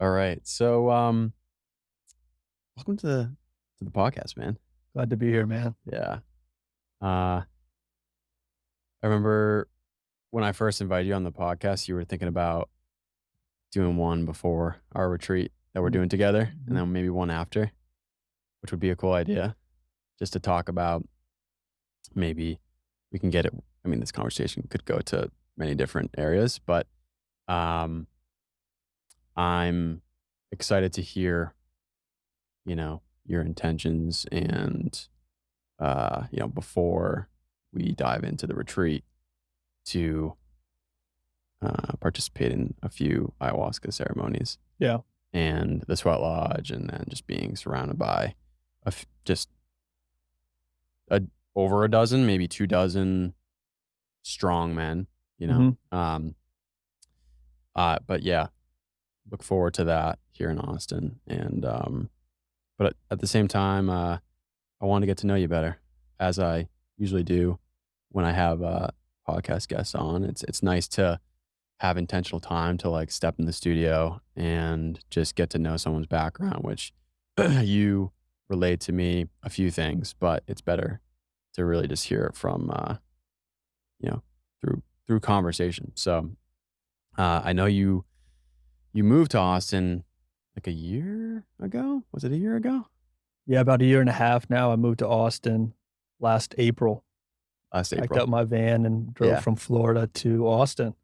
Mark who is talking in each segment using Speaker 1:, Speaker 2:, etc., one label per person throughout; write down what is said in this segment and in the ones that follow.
Speaker 1: All right. So, welcome to the podcast, man.
Speaker 2: Glad to be here, man.
Speaker 1: Yeah. I remember when I first invited you on the podcast, you were thinking about doing one before our retreat that we're doing together, and
Speaker 2: Mhm.
Speaker 1: then maybe one after, which would be a cool idea, just to talk about. Maybe we can get it. I mean, this conversation could go to many different areas, but um, I'm excited to hear, your intentions and before we dive into the retreat to participate in a few ayahuasca ceremonies
Speaker 2: Yeah.
Speaker 1: and the sweat lodge, and then just being surrounded by just a, over a dozen, maybe 2 dozen strong men, you know.
Speaker 2: Mhm.
Speaker 1: But yeah, look forward to that here in Austin. And, but at the same time, I want to get to know you better, as I usually do when I have podcast guests on. It's nice to have intentional time to like step in the studio and just get to know someone's background, which you relayed to me a few things, but it's better to really just hear it from you know through conversation. So I know you moved to Austin like a year ago. Was it a year ago?
Speaker 2: Yeah, about a year and a half now. I moved to Austin last April.
Speaker 1: Last
Speaker 2: Packed
Speaker 1: April.
Speaker 2: up my van and drove
Speaker 1: Yeah.
Speaker 2: from Florida to Austin.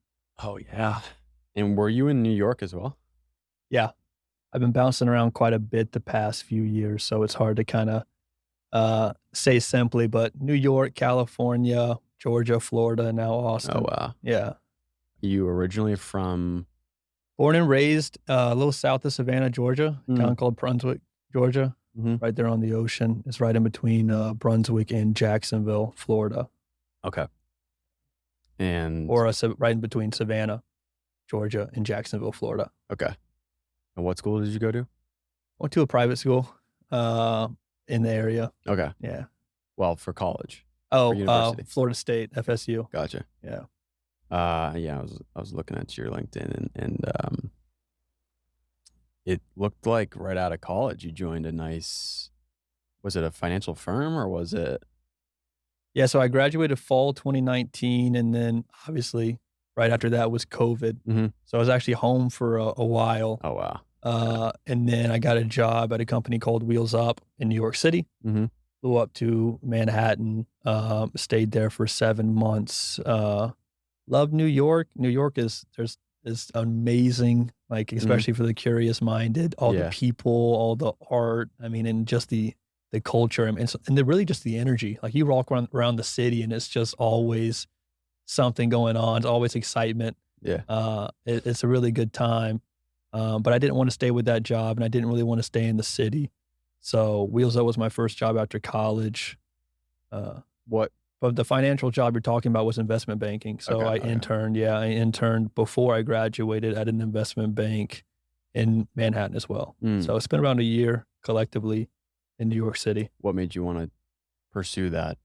Speaker 1: Oh yeah. And were you in New York as well?
Speaker 2: Yeah, I've been bouncing around quite a bit the past few years, so it's hard to kinda, say simply, but New York, California, Georgia, Florida, and now
Speaker 1: Oh
Speaker 2: Austin.
Speaker 1: wow.
Speaker 2: Yeah.
Speaker 1: You originally from?
Speaker 2: Born and raised, a little south of Savannah, Georgia, a
Speaker 1: Mm,
Speaker 2: town called Brunswick, Georgia,
Speaker 1: hmm.
Speaker 2: right there on the ocean. It's right in between, Brunswick and Jacksonville, Florida.
Speaker 1: Okay. And
Speaker 2: Or, right in between Savannah, Georgia, and Jacksonville, Florida.
Speaker 1: okay. And what school did you go to?
Speaker 2: Went to a private school, uh, in the area.
Speaker 1: Okay.
Speaker 2: Yeah.
Speaker 1: Well, for college or
Speaker 2: Oh,
Speaker 1: university.
Speaker 2: Florida State, FSU.
Speaker 1: Gotcha.
Speaker 2: Yeah.
Speaker 1: Yeah, I was looking at your LinkedIn, and it looked like right out of college you joined a nice, was it a financial firm or was it?
Speaker 2: Yeah, so I graduated fall 2019, and then, obviously, right after that was COVID.
Speaker 1: Mhm.
Speaker 2: So I was actually home for a while,
Speaker 1: Oh, wow. Yeah.
Speaker 2: and then I got a job at a company called Wheels Up in New York City.
Speaker 1: Mhm.
Speaker 2: Flew up to Manhattan, stayed there for 7 months, loved New York. New York is amazing, like,
Speaker 1: Mhm.
Speaker 2: especially for the curious-minded, all the
Speaker 1: Yeah.
Speaker 2: people, all the art, I mean, and just the culture, I mean, and the really just the energy, like, you walk around the city, and it's just always something going on, it's always excitement,
Speaker 1: Yeah.
Speaker 2: it's a really good time, but I didn't wanna stay with that job, and I didn't really wanna stay in the city, so Wheels Up was my first job after college, uh
Speaker 1: What?
Speaker 2: but the financial job you're talking about was investment banking. So
Speaker 1: Okay,
Speaker 2: I
Speaker 1: okay.
Speaker 2: interned, yeah, I interned before I graduated at an investment bank in Manhattan as well.
Speaker 1: Mm.
Speaker 2: So it's been around a year collectively in New York City.
Speaker 1: What made you wanna pursue that,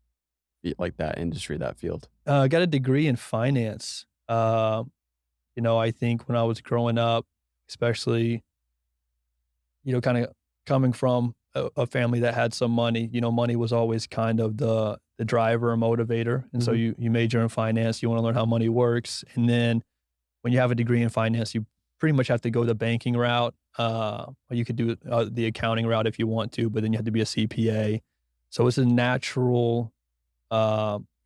Speaker 1: like, that industry, that field?
Speaker 2: I got a degree in finance. I think when I was growing up, especially, kinda coming from a family that had some money, money was always kind of the driver or motivator, and so
Speaker 1: Mhm.
Speaker 2: you major in finance, you wanna learn how money works, and then when you have a degree in finance, you pretty much have to go the banking route, or you could do, the accounting route if you want to, but then you have to be a CPA. So it's a natural,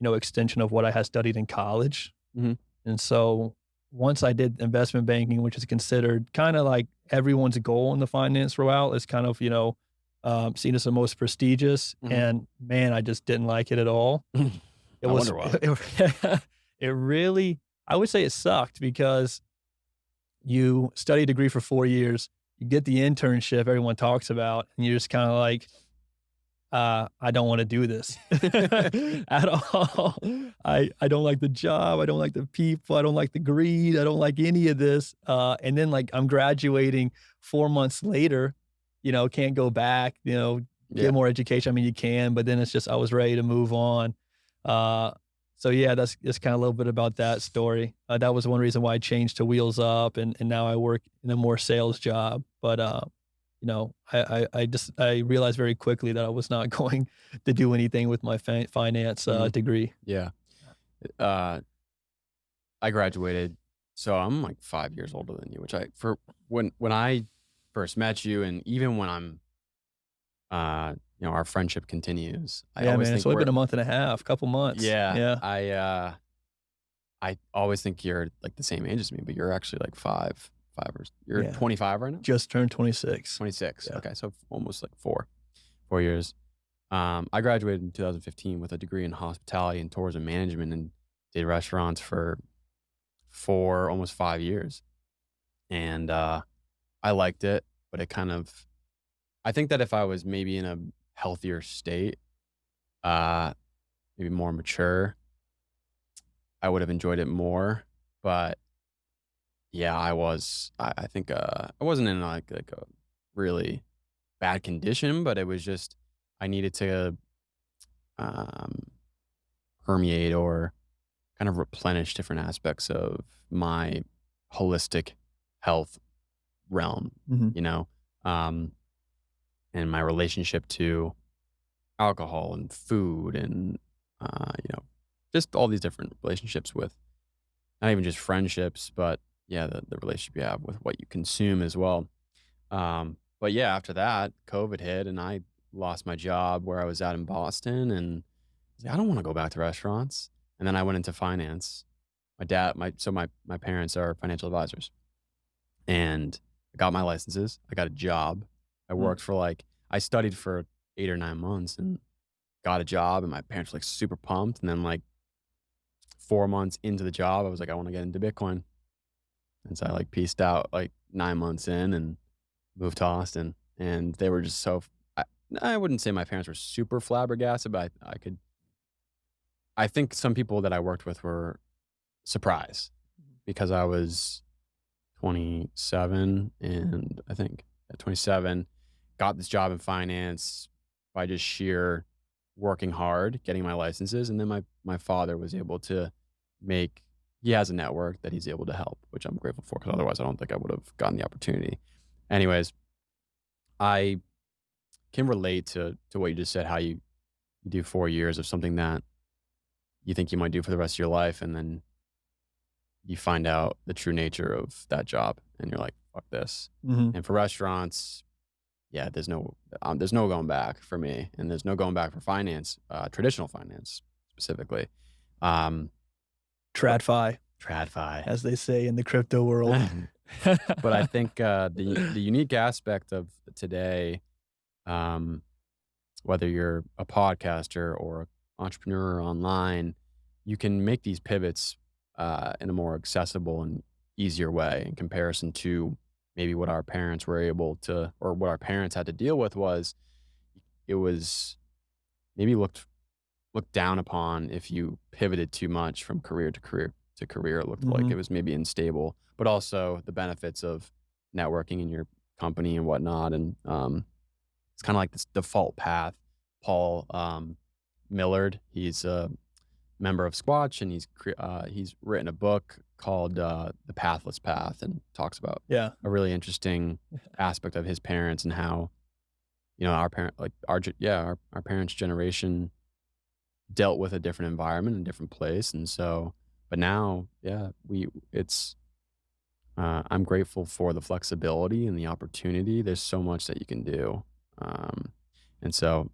Speaker 2: extension of what I had studied in college.
Speaker 1: Mhm.
Speaker 2: And so once I did investment banking, which is considered kinda like everyone's goal in the finance route, is kind of, seen as the most prestigious,
Speaker 1: Mhm.
Speaker 2: and man, I just didn't like it at all. It
Speaker 1: I
Speaker 2: was
Speaker 1: wonder why.
Speaker 2: it really, I would say it sucked because you study a degree for 4 years, you get the internship everyone talks about, and you're just kinda like, I don't wanna do this at all. I don't like the job, I don't like the people, I don't like the greed, I don't like any of this, and then, like, I'm graduating 4 months later, can't go back,
Speaker 1: Yeah.
Speaker 2: get more education, I mean, you can, but then it's just I was ready to move on, uh, So yeah, that's just kind of a little bit about that story. That was one reason why I changed to Wheels Up, and now I work in a more sales job. But I realized very quickly that I was not going to do anything with my finance
Speaker 1: Mhm.
Speaker 2: degree.
Speaker 1: Yeah. Uh, I graduated, so I'm like 5 years older than you, which I for when I first met you and even when our friendship continues, I
Speaker 2: Yeah,
Speaker 1: always
Speaker 2: man, it's
Speaker 1: think
Speaker 2: only
Speaker 1: we're
Speaker 2: been a month and a half, couple months.
Speaker 1: yeah,
Speaker 2: Yeah,
Speaker 1: I always think you're like the same age as me, but you're actually like 5 or you're
Speaker 2: yeah.
Speaker 1: 25 right now?
Speaker 2: Just turned 26.
Speaker 1: 26.
Speaker 2: Yeah.
Speaker 1: Okay, so almost like 4 years. I graduated in 2015 with a degree in hospitality and tourism management and did restaurants for 4, almost 5 years. And, I liked it, but it kind of I think that if I was maybe in a healthier state, uh, maybe more mature, I would have enjoyed it more. But yeah, I think, I wasn't in like a really bad condition, but it was just I needed to, um, permeate or kind of replenish different aspects of my holistic health realm,
Speaker 2: Mhm.
Speaker 1: you know, um, and my relationship to alcohol and food and, just all these different relationships with not even just friendships, but yeah, the relationship you have with what you consume as well. But yeah, after that, COVID hit and I lost my job where I was at in Boston and I was like, I don't want to go back to restaurants. And then I went into finance. My parents are financial advisors and I got my licenses. I got a job. I
Speaker 2: Mm.
Speaker 1: worked for I studied for 8 or 9 months and got a job and my parents were like super pumped. And then like 4 months into the job, I was like, I want to get into Bitcoin. And so I like pieced out like 9 months in and moved to Austin. And they were just I wouldn't say my parents were super flabbergasted, but I think some people that I worked with were surprised because I was 27 and I think at 27 got this job in finance by just sheer working hard, getting my licenses, and then my father was able to make he has a network that he's able to help, which I'm grateful for because otherwise I don't think I would have gotten the opportunity. Anyways, I can relate to what you just said, how you do 4 years of something that you think you might do for the rest of your life, and then you find out the true nature of that job, and you're like, "Fuck this."
Speaker 2: Mhm.
Speaker 1: And for restaurants, yeah, there's no going back for me, and there's no going back for finance, traditional finance specifically. Um, but
Speaker 2: TradFi,
Speaker 1: TradFi.
Speaker 2: as they say in the crypto world.
Speaker 1: But I think, the unique aspect of today, um, whether you're a podcaster or entrepreneur online, you can make these pivots in a more accessible and easier way in comparison to maybe what our parents were able to, or what our parents had to deal with was it was maybe looked down upon if you pivoted too much from career to career to career. It looked like it
Speaker 2: Mhm.
Speaker 1: was maybe unstable, but also the benefits of networking in your company and whatnot. And it's kind of like this default path. Paul Millard, he's a member of Squatch, and he's written a book called "The Pathless Path" and talks about
Speaker 2: Yeah.
Speaker 1: a really interesting aspect of his parents and how our parent like our parents' generation dealt with a different environment and different place, and so but now we it's I'm grateful for the flexibility and the opportunity. There's so much that you can do, um, and so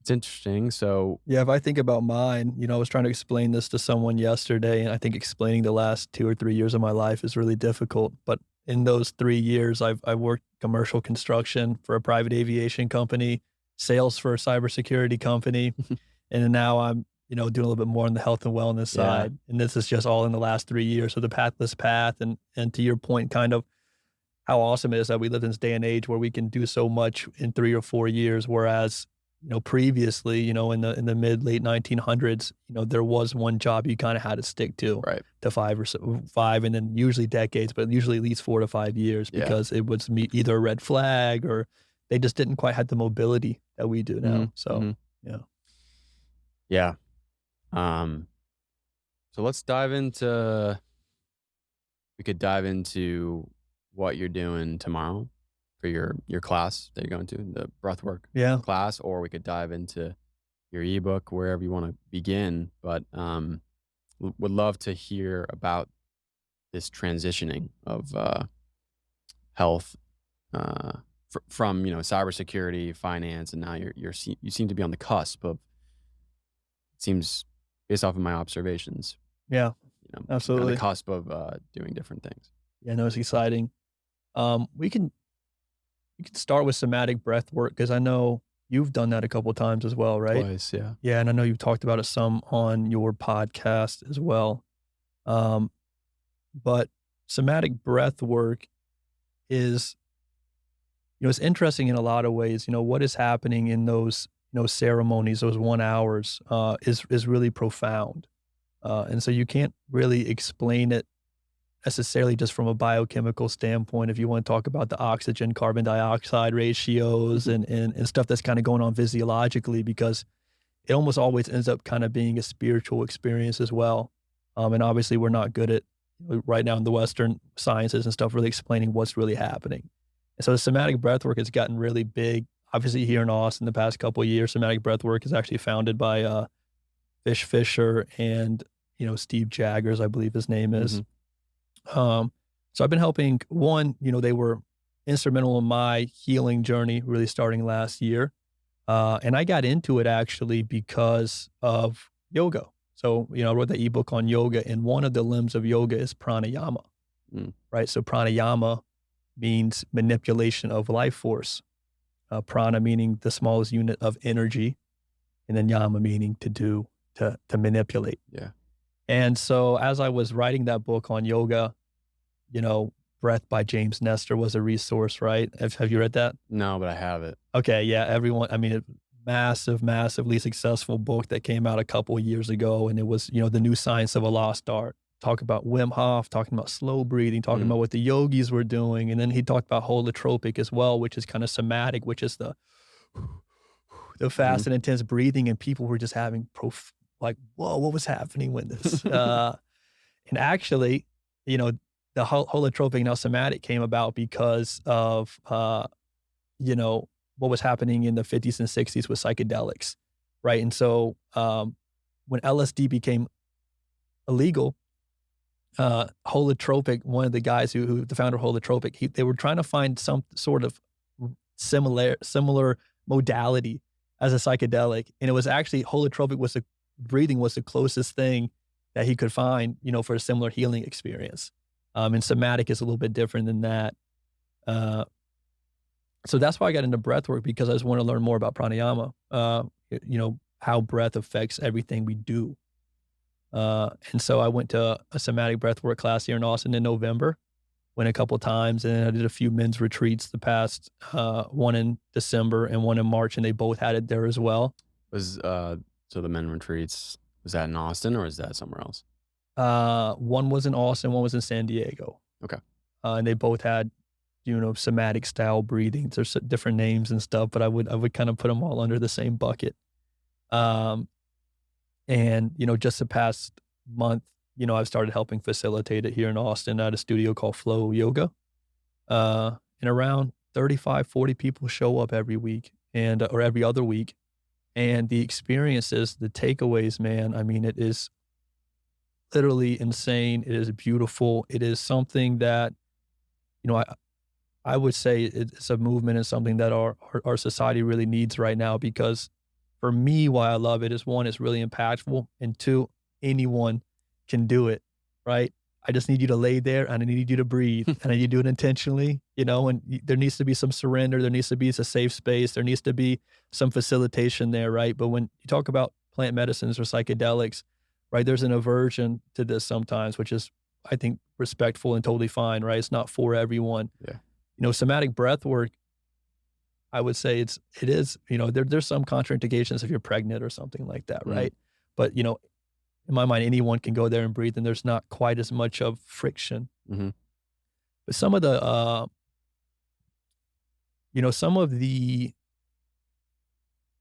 Speaker 1: it's interesting. So
Speaker 2: Yeah, if I think about mine, I was trying to explain this to someone yesterday, and I think explaining the last 2 or 3 years of my life is really difficult, but in those 3 years, I worked commercial construction for a private aviation company, sales for a cybersecurity company, and then now I'm, doing a little bit more on the health and wellness
Speaker 1: yeah,
Speaker 2: side, and this is just all in the last 3 years, so the pathless path, and to your point, kind of how awesome it is that we live in this day and age where we can do so much in 3 or 4 years, whereas, previously, in the mid, late 1900s, there was one job you kinda had to stick
Speaker 1: right,
Speaker 2: to 5 and then usually decades, but usually at least 4 to 5 years
Speaker 1: yeah,
Speaker 2: because it was either a red flag or they just didn't quite have the mobility that we do
Speaker 1: hmm
Speaker 2: now, so,
Speaker 1: hmm
Speaker 2: yeah.
Speaker 1: yeah. Um, so let's dive into we could dive into what you're doing tomorrow for your class that you're going to, the breathwork
Speaker 2: Yeah.
Speaker 1: class, or we could dive into your ebook, wherever you want to begin. But would love to hear about this transitioning of health from cybersecurity, finance, and now you seem to be on the cusp of, it seems, based off of my observations,
Speaker 2: Yeah,
Speaker 1: you're on the
Speaker 2: absolutely.
Speaker 1: cusp of doing different things.
Speaker 2: Yeah, no, it's exciting. We can start with somatic breath work because I know you've done that a couple times as well, right?
Speaker 1: Twice, yeah.
Speaker 2: Yeah, and I know you've talked about it some on your podcast as well. Um, but somatic breath work is, it's interesting in a lot of ways. What is happening in those, ceremonies, those 1 hours, is really profound. And so you can't really explain it necessarily just from a biochemical standpoint. If you want to talk about the oxygen carbon dioxide ratios and stuff that's kind of going on physiologically, because it almost always ends up kind of being a spiritual experience as well. And obviously we're not good at, right now in the Western sciences and stuff, really explaining what's really happening. And so the somatic breathwork has gotten really big. Obviously here in Austin, the past couple of years, somatic breathwork is actually founded by Fish Fisher and Steve Jaggers, I believe his name is.
Speaker 1: Hmm.
Speaker 2: So I've been helping one, they were instrumental in my healing journey, really starting last year. And I got into it actually because of yoga. So, I wrote the ebook on yoga, and one of the limbs of yoga is pranayama,
Speaker 1: Mm.
Speaker 2: right? So pranayama means manipulation of life force. Prana meaning the smallest unit of energy, and then yama meaning to do, to manipulate.
Speaker 1: Yeah.
Speaker 2: And so as I was writing that book on yoga, you know, Breath by James Nestor was a resource, right? Have you read that?
Speaker 1: No, but I have it.
Speaker 2: Okay, yeah, everyone, I mean, massive, massively successful book that came out a couple of years ago, and it was, the new science of a lost art. Talk about Wim Hof, talking about slow breathing, talking
Speaker 1: Mm.
Speaker 2: about what the yogis were doing, and then he talked about holotropic as well, which is kind of somatic, which is the
Speaker 1: Hmm.
Speaker 2: fast and intense breathing, and people were just having like, whoa, what was happening with this? And actually, you know, the holotropic now somatic came about because of, you know, what was happening in the 50s and 60s with psychedelics, right? And so when LSD became illegal, holotropic, one of the guys who the founder of holotropic, they were trying to find some sort of similar modality as a psychedelic, and it was actually holotropic was the breathing was the closest thing that he could find, for a similar healing experience. And somatic is a little bit different than that. Uh, so that's why I got into breath work, because I just want to learn more about pranayama. How breath affects everything we do. And so I went to a somatic breathwork class here in Austin in November, went a couple of times, and I did a few men's retreats the past, one in December and one in March, and they both had it there as well.
Speaker 1: Was so the men retreats, was that in Austin or is that somewhere else?
Speaker 2: One was in Austin, one was in San Diego,
Speaker 1: Okay.
Speaker 2: and they both had, somatic style breathing. There's different names and stuff, but I would kind of put them all under the same bucket. Um, and just the past month, I've started helping facilitate it here in Austin at a studio called Flow Yoga. And around 35, 40 people show up every week and or every other week. And the experiences, the takeaways, man, I mean, it is literally insane. It is beautiful. It is something that, you know, I, I would say it's a movement and something that our society really needs right now, because for me, why I love it is, one, it's really impactful, and two, anyone can do it, right? I just need you to lay there, and I need you to breathe, and I need you to do it intentionally, and there needs to be some surrender. There needs to be a safe space. There needs to be some facilitation there, right? But when you talk about plant medicines or psychedelics, right, there's an aversion to this sometimes, which is, I think, respectful and totally fine, right? It's not for everyone.
Speaker 1: Yeah.
Speaker 2: Somatic breath work, I would say it is, there's some contraindications if you're pregnant or something like that,
Speaker 1: Mm.
Speaker 2: right? But, in my mind, anyone can go there and breathe, and there's not quite as much of friction.
Speaker 1: Hmm.
Speaker 2: But some of the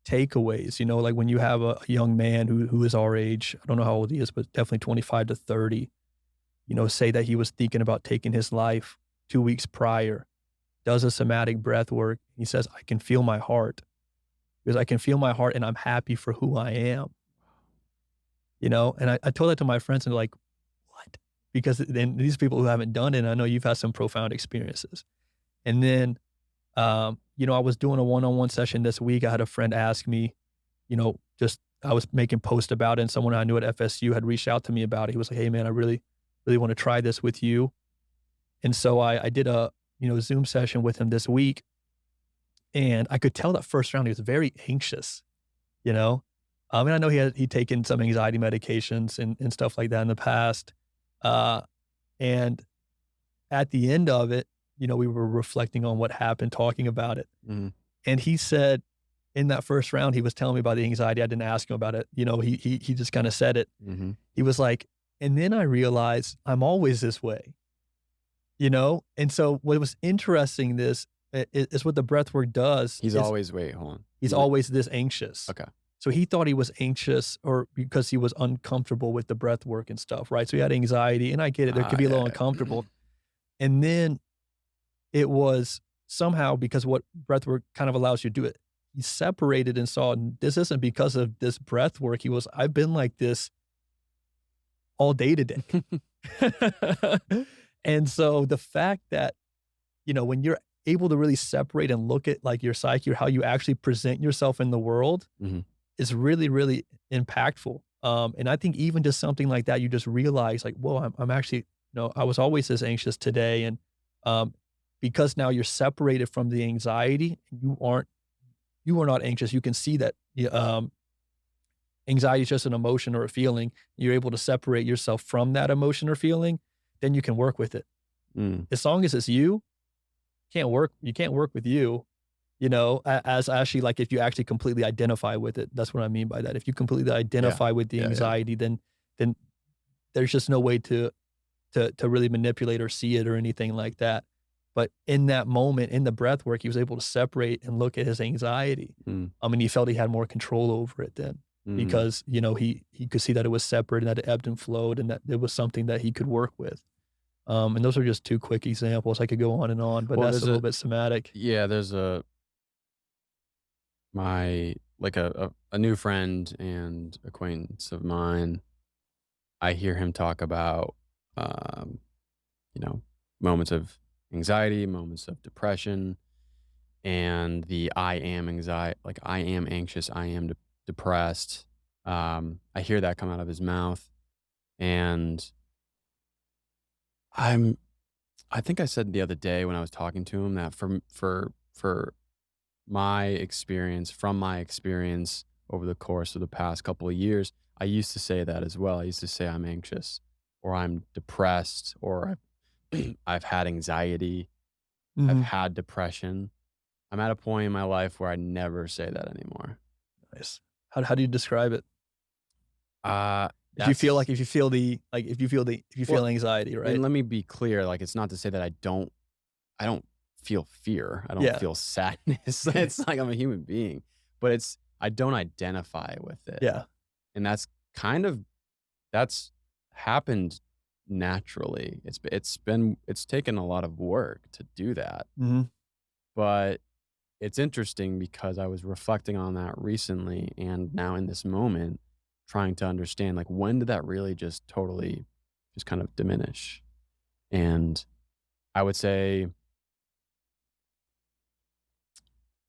Speaker 2: takeaways, like when you have a young man who is our age, I don't know how old he is, but definitely 25 to 30, say that he was thinking about taking his life 2 weeks prior, does a somatic breath work. He says, I can feel my heart because I can feel my heart and I'm happy for who I am, and I told that to my friends and they're like, what? Because then these people who haven't done it, and I know you've had some profound experiences. And then, I was doing a one-on-one session this week. I had a friend ask me, just I was making posts about it, and someone I knew at FSU had reached out to me about it. He was like, "Hey, man, I really, really want to try this with you." And so I did a Zoom session with him this week, and I could tell that first round he was very anxious. You know, and I know he'd taken some anxiety medications and stuff like that in the past. Uh, and at the end of it, we were reflecting on what happened, talking about it.
Speaker 1: Mhm.
Speaker 2: And he said in that first round, he was telling me about the anxiety. I didn't ask him about it. He just kind of said it.
Speaker 1: Mhm.
Speaker 2: He was like, and then I realized I'm always this way, And so what was interesting is what the breath work does
Speaker 1: He's
Speaker 2: is
Speaker 1: always wait, hold on.
Speaker 2: he's always this anxious.
Speaker 1: Okay.
Speaker 2: So he thought he was anxious or because he was uncomfortable with the breath work and stuff, right? So he had anxiety, and I get it. There could be a little
Speaker 1: Yeah.
Speaker 2: uncomfortable. And then it was somehow because what breath work kind of allows you to do it. He separated and saw this isn't because of this breath work. I've been like this all day today. And so the fact that, when you're able to really separate and look at like your psyche or how you actually present yourself in the world
Speaker 1: Mhm.
Speaker 2: is really, really impactful. And I think even just something like that, you just realize like, whoa, I'm actually, I was always this anxious today. And because now you're separated from the anxiety, you are not anxious. You can see that anxiety is just an emotion or a feeling. You're able to separate yourself from that emotion or feeling, then you can work with it.
Speaker 1: Mm.
Speaker 2: As long as it's you can't work with you, as actually like if you actually completely identify with it. That's what I mean by that. If you completely
Speaker 1: Yeah.
Speaker 2: identify with the
Speaker 1: Yeah, yeah.
Speaker 2: anxiety, then there's just no way to really manipulate or see it or anything like that. But in that moment, in the breath work, he was able to separate and look at his anxiety.
Speaker 1: Mm.
Speaker 2: And he felt he had more control over it then
Speaker 1: Mm.
Speaker 2: because, he could see that it was separate and that it ebbed and flowed and that it was something that he could work with. And those are just two quick examples. I could go on and on, but
Speaker 1: Well,
Speaker 2: that's a
Speaker 1: there's
Speaker 2: little
Speaker 1: a
Speaker 2: bit somatic.
Speaker 1: yeah, there's my like a new friend and acquaintance of mine. I hear him talk about um, you know, moments of anxiety, moments of depression, and the I am anxiety, like I am anxious, I am depressed. I hear that come out of his mouth, and I'm. I think I said the other day when I was talking to him that for my experience, from my experience over the course of the past couple of years, I used to say that as well. I used to say I'm anxious, or I'm depressed, or I've had anxiety, I've
Speaker 2: Mhm.
Speaker 1: had depression. I'm at a point in my life where I never say that anymore.
Speaker 2: Nice. How do you describe it?
Speaker 1: Uh,
Speaker 2: If you feel
Speaker 1: that's
Speaker 2: like if you
Speaker 1: well,
Speaker 2: feel anxiety,
Speaker 1: and
Speaker 2: right?
Speaker 1: let me be clear, like, it's not to say that I don't feel fear. I don't
Speaker 2: Yeah.
Speaker 1: feel sadness. It's like I'm a human being, but I don't identify with it.
Speaker 2: Yeah.
Speaker 1: And that's happened naturally. It's taken a lot of work to do that.
Speaker 2: Mhm.
Speaker 1: But it's interesting because I was reflecting on that recently and now in this moment trying to understand like when did that really just totally just kind of diminish? And I would say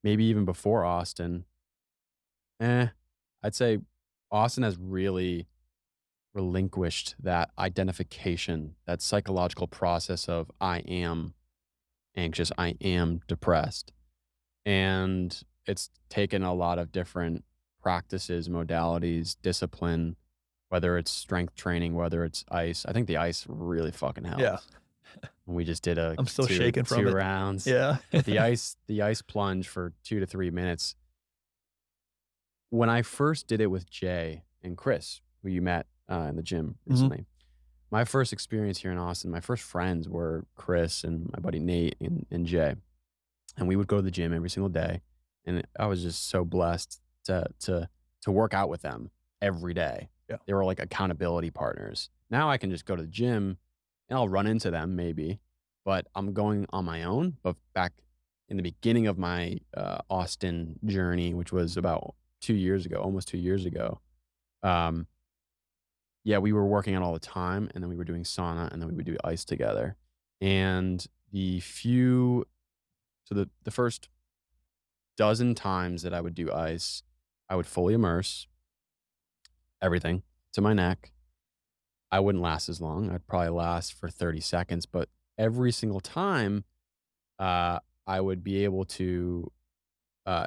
Speaker 1: maybe even before Austin, eh, I'd say Austin has really relinquished that identification, that psychological process of I am anxious, I am depressed. And it's taken a lot of different practices, modalities, discipline, whether it's strength training, whether it's ice. I think the ice really fucking
Speaker 2: Yeah.
Speaker 1: helped. And we just did a
Speaker 2: I'm still
Speaker 1: two
Speaker 2: shaking from
Speaker 1: two
Speaker 2: it.
Speaker 1: rounds.
Speaker 2: Yeah.
Speaker 1: But the ice plunge for 2 to 3 minutes. When I first did it with Jay and Chris, who you met in the gym
Speaker 2: Mhm.
Speaker 1: recently, my first experience here in Austin, my first friends were Chris and my buddy Nate and Jay. And we would go to the gym every single day. And I was just so blessed to work out with them every day.
Speaker 2: Yeah.
Speaker 1: They were like accountability partners. Now I can just go to the gym and I'll run into them maybe, but I'm going on my own. But back in the beginning of my Austin journey, which was about 2 years ago, almost 2 years ago, um, yeah, we were working out all the time, and then we were doing sauna, and then we would do ice together. And the few, so the first dozen times that I would do ice, I would fully immerse everything to my neck. I wouldn't last as long. I'd probably last for 30 seconds, but every single time, I would be able to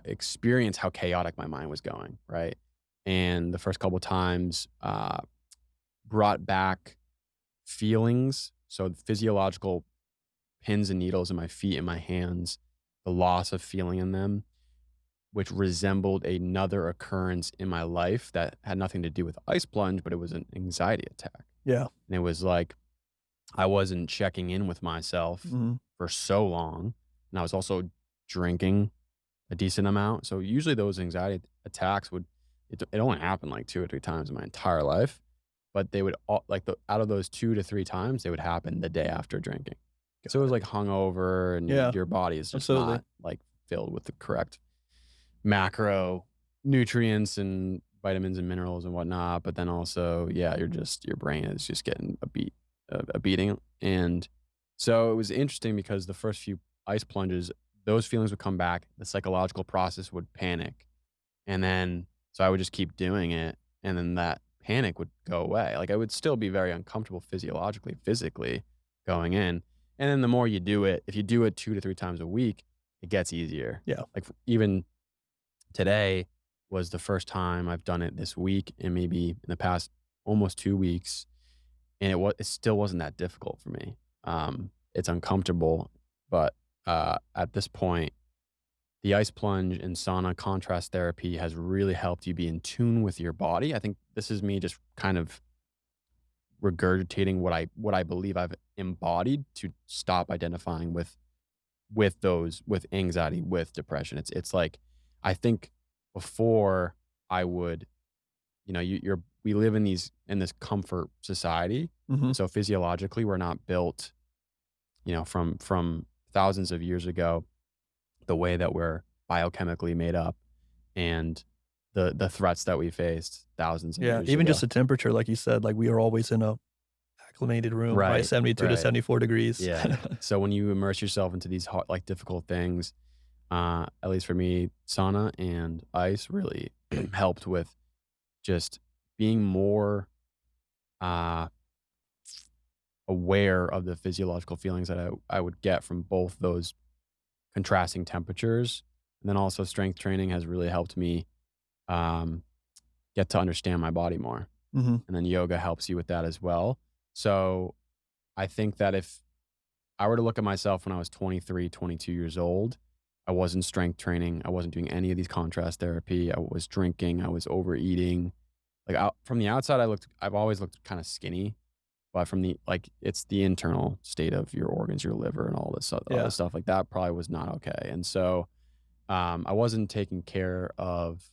Speaker 1: experience how chaotic my mind was going, right? And the first couple times brought back feelings. So the physiological pins and needles in my feet and my hands, the loss of feeling in them, which resembled another occurrence in my life that had nothing to do with ice plunge, but it was an anxiety attack.
Speaker 2: Yeah.
Speaker 1: And it was like I wasn't checking in with myself
Speaker 2: Mhm.
Speaker 1: for so long. And I was also drinking a decent amount. So usually those anxiety attacks it only happened like 2 or 3 times in my entire life, but they would all like out of those 2 to 3 times, they would happen the day after drinking. So it was like hungover and
Speaker 2: Yeah,
Speaker 1: your body is just
Speaker 2: absolutely.
Speaker 1: not like filled with the correct macro nutrients and vitamins and minerals and whatnot. But then also, yeah, your brain is just getting a beating. And so it was interesting because the first few ice plunges, those feelings would come back. The psychological process would panic. And then, so I would just keep doing it. And then that panic would go away. Like I would still be very uncomfortable physiologically, physically going in. And then the more you do it, if you do it 2 to 3 times a week, it gets easier.
Speaker 2: Yeah.
Speaker 1: Like even today was the first time I've done it this week and maybe in the past almost 2 weeks. And it still wasn't that difficult for me. It's uncomfortable, but at this point, the ice plunge and sauna contrast therapy has really helped you be in tune with your body. I think this is me just kind of regurgitating what I believe I've embodied to stop identifying with anxiety, with depression. It's like I think before I would, we live in this comfort society.
Speaker 2: Mhm.
Speaker 1: And so physiologically we're not built, from thousands of years ago, the way that we're biochemically made up and the threats that we faced thousands of
Speaker 2: Yeah,
Speaker 1: years
Speaker 2: even just
Speaker 1: ago.
Speaker 2: the temperature, like you said, like we are always in a acclimated room, right?
Speaker 1: Right,
Speaker 2: 72 to
Speaker 1: right.
Speaker 2: 74 degrees.
Speaker 1: Yeah. So when you immerse yourself into these hard, like difficult things, at least for me, sauna and ice really helped with just being more uh, aware of the physiological feelings that I would get from both those contrasting temperatures. And then also strength training has really helped me um, get to understand my body more.
Speaker 2: Mhm.
Speaker 1: And then yoga helps you with that as well. So I think that if I were to look at myself when I was 23, 22 years old, I wasn't strength training. I wasn't doing any of these contrast therapy. I was drinking. I was overeating. Like from the outside, I've always looked kind of skinny, but from it's the internal state of your organs, your liver and all this other
Speaker 2: Yeah.
Speaker 1: stuff like that probably was not okay. And so, I wasn't taking care of,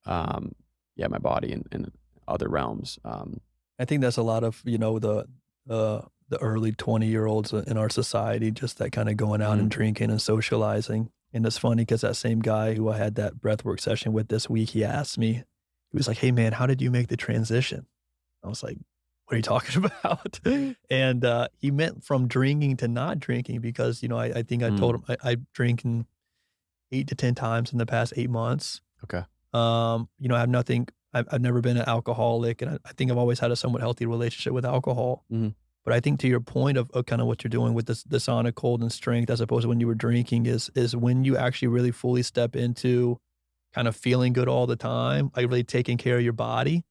Speaker 1: um, yeah, my body in other realms.
Speaker 2: I think that's a lot of, the early 20-year-olds in our society, just that kinda going out
Speaker 1: Mhm.
Speaker 2: and drinking and socializing. And it's funny because that same guy who I had that breathwork session with this week, he asked me, he was like, "Hey, man, how did you make the transition?" I was like, "What are you talking about?" And, he meant from drinking to not drinking because, I think I told
Speaker 1: Mm.
Speaker 2: him I've drinking 8 to 10 times in the past 8 months.
Speaker 1: Okay.
Speaker 2: I have nothing I've never been an alcoholic, and I think I've always had a somewhat healthy relationship with alcohol.
Speaker 1: Mhm.
Speaker 2: But I think to your point of kinda what you're doing with the sauna, cold, and strength as opposed to when you were drinking is when you actually really fully step into kind of feeling good all the time, like really taking care of your body,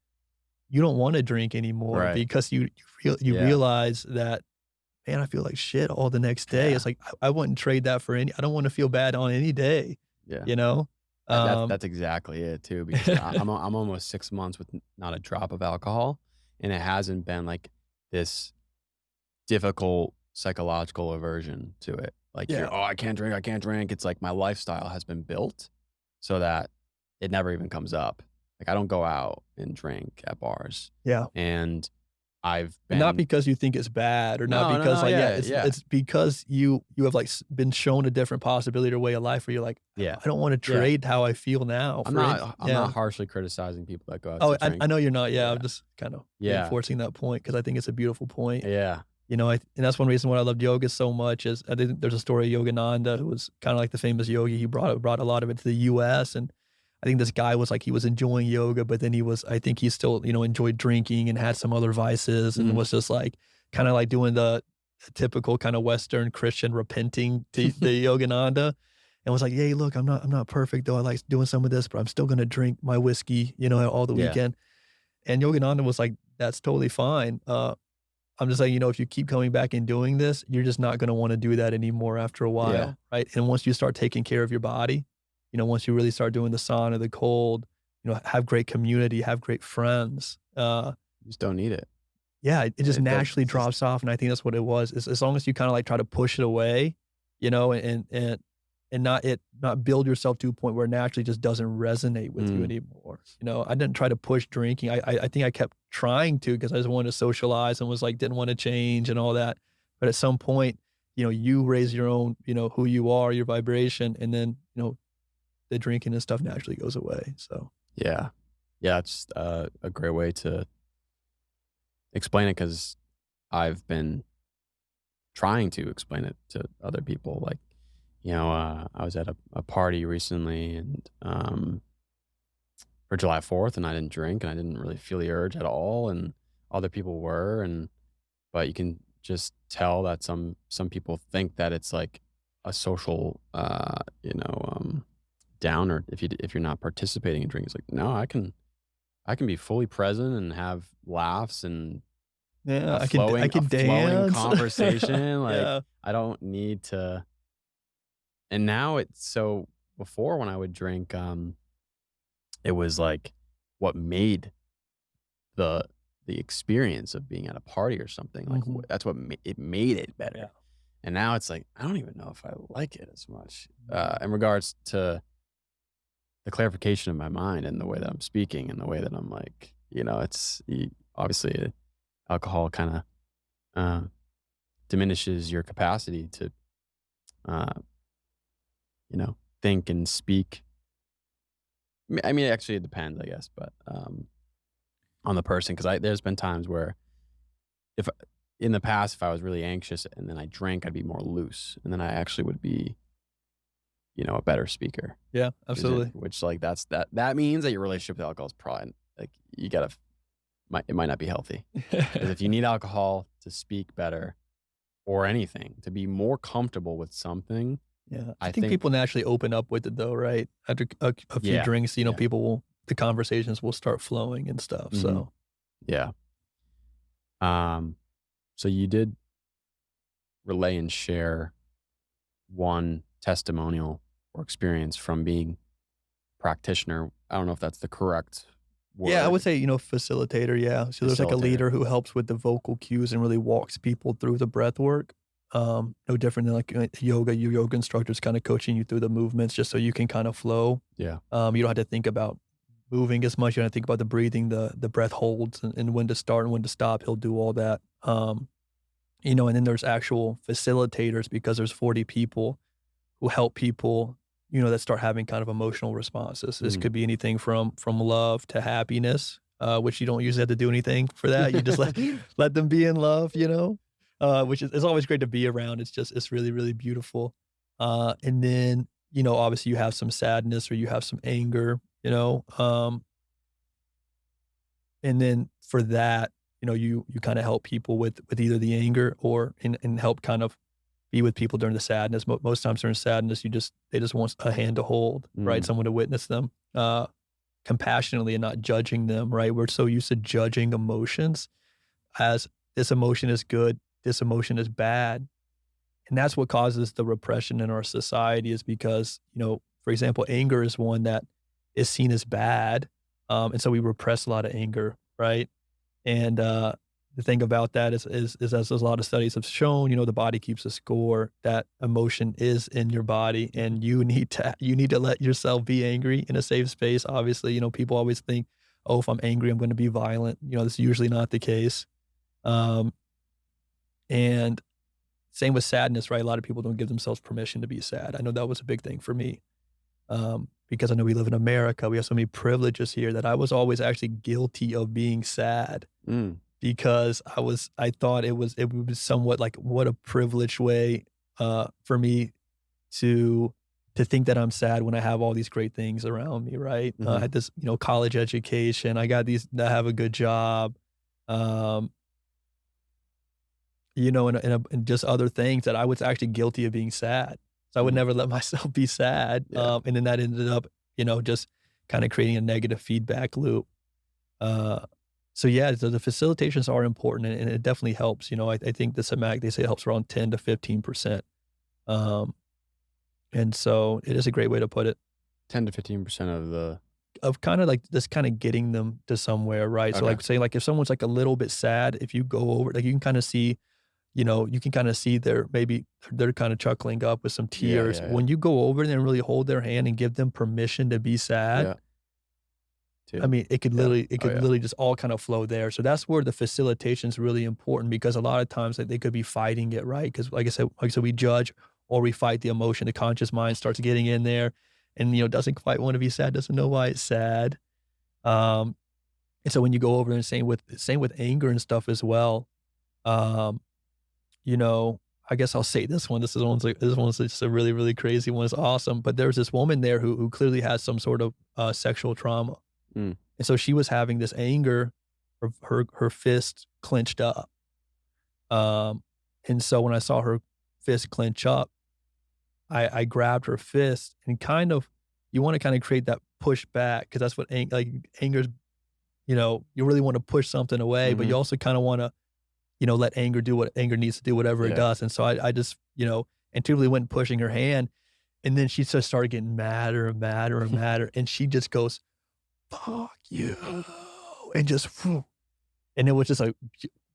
Speaker 2: you don't wanna drink anymore
Speaker 1: Right.
Speaker 2: because you
Speaker 1: Yeah.
Speaker 2: realize that, "Man, I feel like shit all the next day."
Speaker 1: Yeah.
Speaker 2: It's like, I wouldn't trade that for I don't wanna feel bad on any day,
Speaker 1: Yeah.
Speaker 2: you know?
Speaker 1: That's exactly it too, because I'm almost 6 months with not a drop of alcohol, and it hasn't been like this difficult psychological aversion to it. Like
Speaker 2: Yeah.
Speaker 1: "Oh, I can't drink, I can't drink." It's like my lifestyle has been built so that it never even comes up. Like, I don't go out and drink at bars,
Speaker 2: Yeah.
Speaker 1: and I've
Speaker 2: And not
Speaker 1: been
Speaker 2: because you think it's bad or not
Speaker 1: no, no,
Speaker 2: because,
Speaker 1: no,
Speaker 2: like, yeah,
Speaker 1: yeah, yeah,
Speaker 2: it's because you have, like, been shown a different possibility or way of life where you're like,
Speaker 1: yeah,
Speaker 2: I don't wanna
Speaker 1: yeah.
Speaker 2: trade how I feel now for it."
Speaker 1: I'm not
Speaker 2: Yeah.
Speaker 1: harshly criticizing people that go out to
Speaker 2: Oh,
Speaker 1: drink.
Speaker 2: I know you're not, yeah,
Speaker 1: Yeah,
Speaker 2: I'm just kind of
Speaker 1: yeah,
Speaker 2: reinforcing that point because I think it's a beautiful point.
Speaker 1: yeah.
Speaker 2: You know, and that's one reason why I loved yoga so much is I think there's a story of Yogananda who was kinda like the famous yogi. He brought a lot of it to the US, and I think this guy was like he was enjoying yoga, but then I think he still, enjoyed drinking and had some other vices and
Speaker 1: Mhm.
Speaker 2: was just like kinda like doing the typical kinda Western Christian repenting to the Yogananda and was like, "Hey, look, I'm not perfect though. I like doing some of this, but I'm still gonna drink my whiskey, all the
Speaker 1: Yeah,
Speaker 2: weekend." And Yogananda was like, "That's totally fine. I'm just saying, if you keep coming back and doing this, you're just not gonna wanna do that anymore after a
Speaker 1: yeah.
Speaker 2: while, right? And once you start taking care of your body, once you really start doing the sauna, the cold, have great community, have great friends,
Speaker 1: You just don't need it.
Speaker 2: yeah, it just
Speaker 1: That's
Speaker 2: naturally
Speaker 1: just
Speaker 2: drops off, and I think that's what it was. As long as you kinda, like, try to push it away, and not build yourself to a point where it naturally just doesn't resonate with you
Speaker 1: mm,
Speaker 2: anymore. I didn't try to push drinking. I think I kept trying to because I just wanted to socialize and was like, didn't wanna change and all that. But at some point, you raise your own, who you are, your vibration, and then, the drinking and stuff naturally goes away, so
Speaker 1: yeah. Yeah, it's, a great way to explain it because 'cause I've been trying to explain it to other people, like, I was at a party recently and, for July 4th, and I didn't drink, and I didn't really feel the urge at all, and other people were, and but you can just tell that some people think that it's like a social, downer if you're not participating in drinking. It's like, "No, I can be fully present and have laughs and
Speaker 2: yeah, I
Speaker 1: a
Speaker 2: could
Speaker 1: flowing
Speaker 2: dance.
Speaker 1: conversation, like,
Speaker 2: Yeah.
Speaker 1: I don't need to." And now it's so before when I would drink, it was like what made the the experience of being at a party or something, like,
Speaker 2: Mhm.
Speaker 1: that's what it made it
Speaker 2: Yeah.
Speaker 1: better. And now it's like, I don't even know if I like it as much, in regards to the clarification of my mind and the way that I'm speaking and the way that I'm like, obviously, alcohol kinda, uh, diminishes your capacity to, uh, think and speak. I mean, actually, it depends, I guess, but, on the person, because there's been times where if in the past, if I was really anxious and then I drank, I'd be more loose, and then I actually would be, a better speaker.
Speaker 2: Yeah, absolutely.
Speaker 1: Which, like, that means that your relationship with alcohol is probably, like, you gotta it might not be healthy. Because if you need alcohol to speak better or anything, to be more comfortable with something,
Speaker 2: Yeah, I
Speaker 1: I
Speaker 2: think
Speaker 1: think
Speaker 2: people naturally open up with it though, right? After a few
Speaker 1: yeah,
Speaker 2: drinks,
Speaker 1: yeah,
Speaker 2: the conversations will start flowing and stuff,
Speaker 1: mhm,
Speaker 2: so
Speaker 1: yeah. Um, so you did relay and share one testimonial or experience from being practitioner. I don't know if that's the correct
Speaker 2: yeah, I would
Speaker 1: word.
Speaker 2: say, facilitator, yeah. So there's like a
Speaker 1: Facilitator.
Speaker 2: leader who helps with the vocal cues and really walks people through the breath work. No different than like yoga. Your yoga instructor's kind of coaching you through the movements just so you can kind of flow.
Speaker 1: Yeah.
Speaker 2: You don't have to think about moving as much. You don't have to think about the breathing, the breath holds and when to start and when to stop. He'll do all that. And then there's actual facilitators because there's 40 people who help people, that start having kind of emotional responses. This
Speaker 1: Mhm.
Speaker 2: could be anything from love to happiness, which you don't usually have to do anything for that. You just let them be in love, which is it's always great to be around. It's really, really beautiful. And then, obviously you have some sadness or you have some anger, and then for that, you kinda help people with either the anger or and help kind of be with people during the sadness. Most times during sadness, they just want a hand to hold, right?
Speaker 1: Mm.
Speaker 2: Someone to witness them, compassionately and not judging them, right? We're so used to judging emotions as this emotion is good, this emotion is bad, and that's what causes the repression in our society is because, for example, anger is one that is seen as bad, and so we repress a lot of anger, right? And, the thing about that is as a lot of studies have shown, the body keeps a score. That emotion is in your body, and you need to let yourself be angry in a safe space. Obviously, people always think, oh, if I'm angry, I'm going to be violent. That's usually not the case. Um, and same with sadness, right? A lot of people don't give themselves permission to be sad. I know that was a big thing for me, because I know we live in America. We have so many privileges here that I was always actually guilty of being sad
Speaker 1: Mm.
Speaker 2: because I thought it was somewhat like what a privileged way for me to think that I'm sad when I have all these great things around me, right? I
Speaker 1: Mhm.
Speaker 2: had this, college education. I got these I have a good job. Um, and just other things that I was actually guilty of being sad. So I would
Speaker 1: Mm.
Speaker 2: never let myself be sad.
Speaker 1: Yeah.
Speaker 2: And then that ended up, just kind of creating a negative feedback loop. Uh, so yeah, so the facilitations are important and it definitely helps. I think the somatic, they say it helps around 10 to 15%. Um, and so it is a great way to put it
Speaker 1: 10 to 15% of the
Speaker 2: of kind of like just kind of getting them to somewhere, right? So
Speaker 1: okay.
Speaker 2: like say like if someone's like a little bit sad, if you go over, like you can kind of see, you can kind of see their maybe they're kind of chuckling up with some
Speaker 1: Yeah,
Speaker 2: tears.
Speaker 1: yeah, yeah.
Speaker 2: When you go over there and really hold their hand and give them permission to be sad,
Speaker 1: Yeah.
Speaker 2: I
Speaker 1: Too.
Speaker 2: mean, it could
Speaker 1: Yeah.
Speaker 2: literally it
Speaker 1: Oh,
Speaker 2: could
Speaker 1: yeah.
Speaker 2: literally just all kind of flow there. So that's where the facilitation is really important because a lot of times like, they could be fighting it, right? Because like I said, we judge or we fight the emotion. The conscious mind starts getting in there and doesn't quite want to be sad, doesn't know why it's sad. Um, and so when you go over and same with anger and stuff as well, um, you know, I guess I'll say this one. This one's just a really, really crazy one. It's awesome. But there's this woman there who clearly has some sort of sexual trauma.
Speaker 1: Mm.
Speaker 2: And so she was having this anger, her fist clenched up. Um, and so when I saw her fist clench up, I grabbed her fist and kind of you want to kind of create that push back because that's what anger's, you really want to push something away, but you
Speaker 1: Mhm.
Speaker 2: also kind of want to, let anger do what anger needs to do, whatever it
Speaker 1: Yeah.
Speaker 2: does. And so I just, intuitively went pushing her hand and then she just started getting madder and madder and madder. And she just goes, fuck you. And just, and it was just a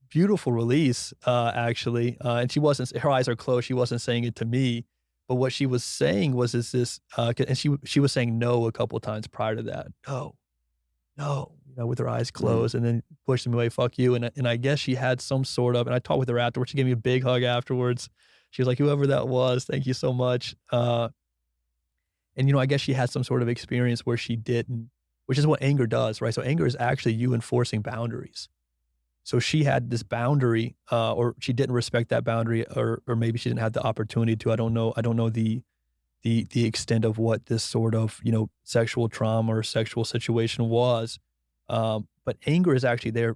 Speaker 2: beautiful release, actually. And she wasn't, her eyes are closed. She wasn't saying it to me. But what she was saying was, and she was saying no a couple of times prior to that. No, no, with her eyes
Speaker 1: Mm.
Speaker 2: closed and then pushed me away, fuck you. And I guess she had some sort of, and I talked with her afterwards. She gave me a big hug afterwards. She was like, whoever that was, thank you so much. And, I guess she had some sort of experience where she didn't, which is what anger does, right? So anger is actually you enforcing boundaries. So she had this boundary, or she didn't respect that boundary, or maybe she didn't have the opportunity to. I don't know. I don't know the extent of what this sort of sexual trauma or sexual situation was. But anger is actually there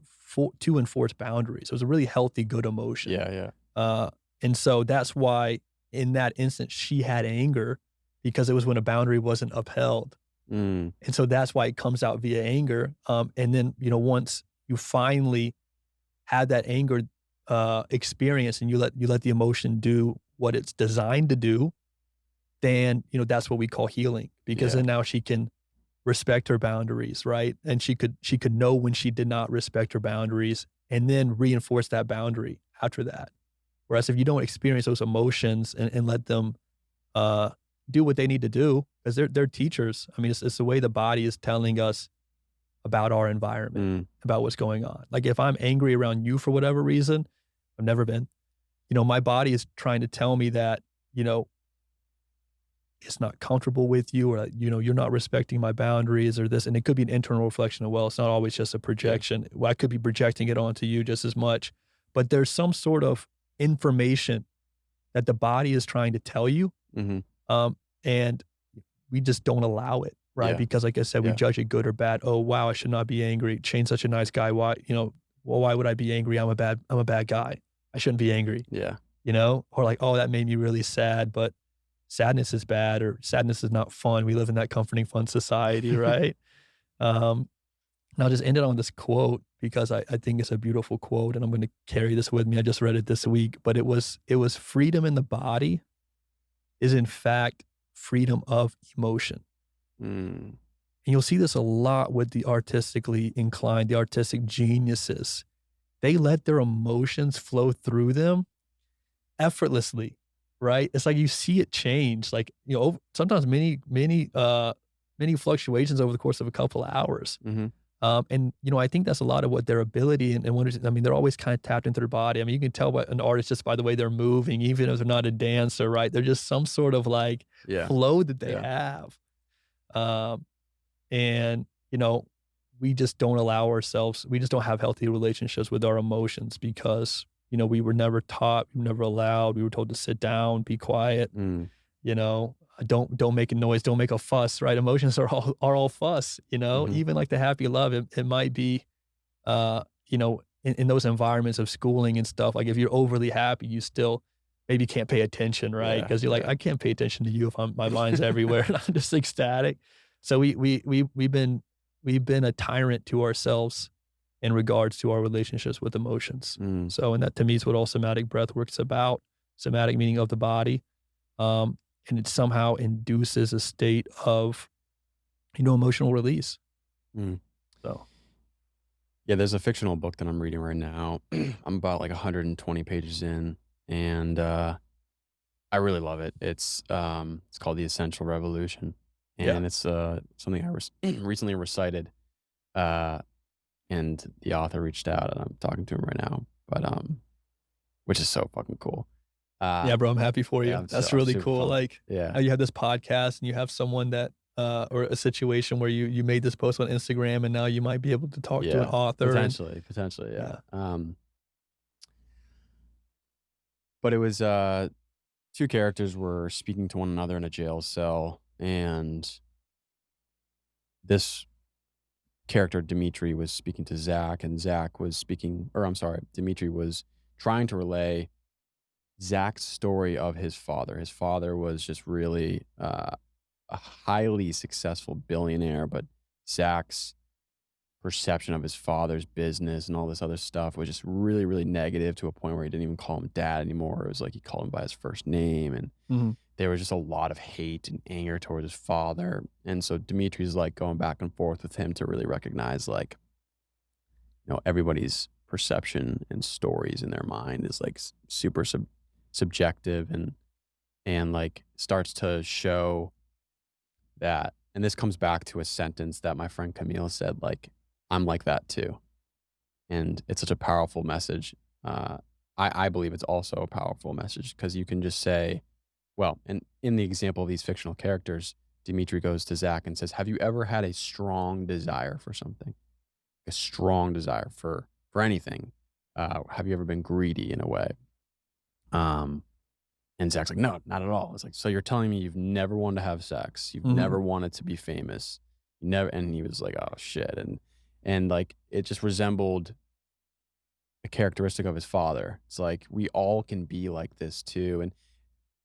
Speaker 2: to enforce boundaries. So it's a really healthy, good emotion.
Speaker 1: Yeah, yeah.
Speaker 2: Uh, and so that's why in that instance she had anger because it was when a boundary wasn't upheld.
Speaker 1: Mm.
Speaker 2: And so that's why it comes out via anger. And then once you finally had that anger experience and you let the emotion do what it's designed to do, then that's what we call healing because
Speaker 1: Yeah.
Speaker 2: then now she can respect her boundaries, right? And she could know when she did not respect her boundaries and then reinforce that boundary after that. Whereas if you don't experience those emotions and let them uh, do what they need to do, because they're teachers. I mean, it's the way the body is telling us about our environment,
Speaker 1: Mm.
Speaker 2: about what's going on. Like if I'm angry around you for whatever reason, I've never been, my body is trying to tell me that, you know, it's not comfortable with you or, you're not respecting my boundaries or this. And it could be an internal reflection as well. It's not always just a
Speaker 1: Yeah.
Speaker 2: projection. Well, I could be projecting it onto you just as much, but there's some sort of information that the body is trying to tell you.
Speaker 1: Mhm.
Speaker 2: And we just don't allow it, right?
Speaker 1: Yeah.
Speaker 2: Because like I said, we
Speaker 1: Yeah.
Speaker 2: judge it good or bad. Oh, wow, I should not be angry. Shane's such a nice guy. Why, well, why would I be angry? I'm a bad guy. I shouldn't be angry,
Speaker 1: Yeah.
Speaker 2: Or like, oh, that made me really sad, but sadness is bad or sadness is not fun. We live in that comforting, fun society, right? Um, and I'll just end it on this quote because I think it's a beautiful quote and I'm going to carry this with me. I just read it this week, but it was freedom in the body is in fact freedom of emotion.
Speaker 1: Mm.
Speaker 2: And you'll see this a lot with the artistically inclined, the artistic geniuses they let their emotions flow through them effortlessly, right? It's like you see it change, like, sometimes many fluctuations over the course of a couple of hours.
Speaker 1: Mhm.
Speaker 2: And, I think that's a lot of what their ability and what is I mean, they're always kind of tapped into their body. I mean, you can tell what an artist just by the way they're moving, even if they're not a dancer, right? They're just some sort of like
Speaker 1: Yeah.
Speaker 2: flow that they
Speaker 1: Yeah.
Speaker 2: have. Um, and, we just don't allow ourselves, we just don't have healthy relationships with our emotions because, we were never taught, we were never allowed, we were told to sit down, be quiet,
Speaker 1: Mm.
Speaker 2: don't make a noise, don't make a fuss, right? Emotions are all fuss,
Speaker 1: Mhm.
Speaker 2: even like the happy love, it might be, in those environments of schooling and stuff, like if you're overly happy, you still maybe can't pay attention, right?
Speaker 1: Yeah.
Speaker 2: Because you're like,
Speaker 1: Yeah.
Speaker 2: I can't pay attention to you if my mind's everywhere and I'm just ecstatic. So we've been a tyrant to ourselves in regards to our relationships with emotions.
Speaker 1: Mm.
Speaker 2: So, and that to me is what all somatic breath work's about. Somatic meaning of the body. And it somehow induces a state of, emotional release.
Speaker 1: Mm.
Speaker 2: So,
Speaker 1: Yeah, there's a fictional book that I'm reading right now. I'm about like 120 pages in, and I really love it. It's called The Essential Revolution,
Speaker 2: yeah.
Speaker 1: and it's something I recently recited. Uh, and the author reached out, and I'm talking to him right now. But which is so fucking cool.
Speaker 2: Yeah, bro, I'm happy for
Speaker 1: Yeah,
Speaker 2: you. That's
Speaker 1: I'm
Speaker 2: really
Speaker 1: super
Speaker 2: cool.
Speaker 1: pumped.
Speaker 2: Like
Speaker 1: Yeah,
Speaker 2: how you have this podcast and you have someone that, or a situation where you made this post on Instagram and now you might be able to talk to an
Speaker 1: yeah,
Speaker 2: author and
Speaker 1: potentially, yeah.
Speaker 2: yeah.
Speaker 1: But it was two characters were speaking to one another in a jail cell, and this character Dimitri was speaking to Zach, and Zach was speaking, or I'm sorry, Dimitri was trying to relay Zach's story of his father. His father was just really a highly successful billionaire, but Zach's perception of his father's business and all this other stuff was just really, really negative to a point where he didn't even call him dad anymore. It was like he called him by his first name, and
Speaker 2: Mhm.
Speaker 1: there was just a lot of hate and anger towards his father. And so Dimitri's like going back and forth with him to really recognize like, everybody's perception and stories in their mind is like super subjective, and like starts to show that. And this comes back to a sentence that my friend Camille said, like, I'm like that too. And it's such a powerful message. Uh, I believe it's also a powerful message because you can just say, well, and in the example of these fictional characters, Dimitri goes to Zach and says, have you ever had a strong desire for something? A strong desire for anything? Have you ever been greedy in a way? Um, and Zach's like, no, not at all. It's like, so you're telling me you've never wanted to have sex, you've
Speaker 2: Mhm.
Speaker 1: never wanted to be famous, you never. And he was like, oh shit, and like it just resembled a characteristic of his father. It's like we all can be like this too, and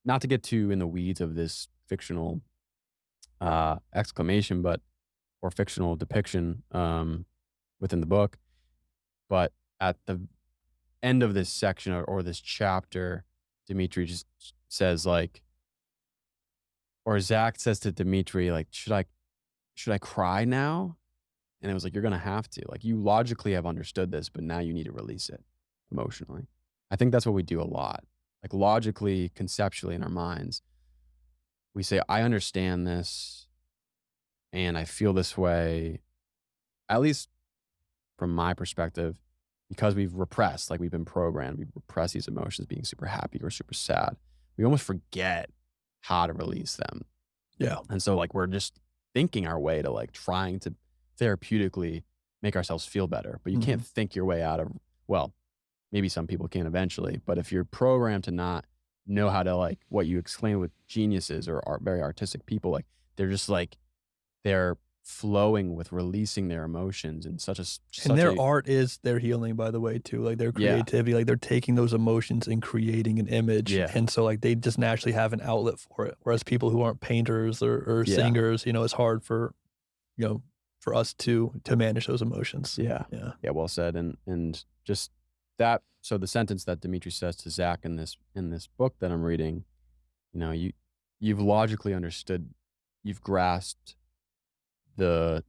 Speaker 1: not to get too in the weeds of this fictional exclamation, but or fictional depiction within the book, but at the end of this section or this chapter, Dimitri just says like, or Zach says to Dimitri, like, should I cry now? And it was like, you're gonna have to. Like, you logically have understood this, but now you need to release it emotionally. I think that's what we do a lot. Like logically, conceptually in our minds, we say, I understand this and I feel this way, at least from my perspective, because we've repressed, like we've been programmed, we've repressed these emotions, being super happy or super sad. We almost forget how to release them.
Speaker 2: Yeah.
Speaker 1: And so like we're just thinking our way to like trying to therapeutically make ourselves feel better. But you can't
Speaker 2: Mhm.
Speaker 1: think your way out of, well, maybe some people can eventually, but if you're programmed to not know how to like what you explain with geniuses or very artistic people, like they're just like they're flowing with releasing their emotions in
Speaker 2: And
Speaker 1: such
Speaker 2: their
Speaker 1: a
Speaker 2: art is their healing, by the way, too, like, their
Speaker 1: yeah,
Speaker 2: creativity, like, they're taking those emotions and creating an image,
Speaker 1: yeah,
Speaker 2: and so, like, they just naturally have an outlet for it, whereas people who aren't painters or
Speaker 1: yeah,
Speaker 2: singers, it's hard you know, for us to manage those emotions.
Speaker 1: yeah,
Speaker 2: Yeah.
Speaker 1: yeah. Well said. And just that. So the sentence that Dimitri says to Zach in this book that I'm reading, you've logically understood, you've grasped the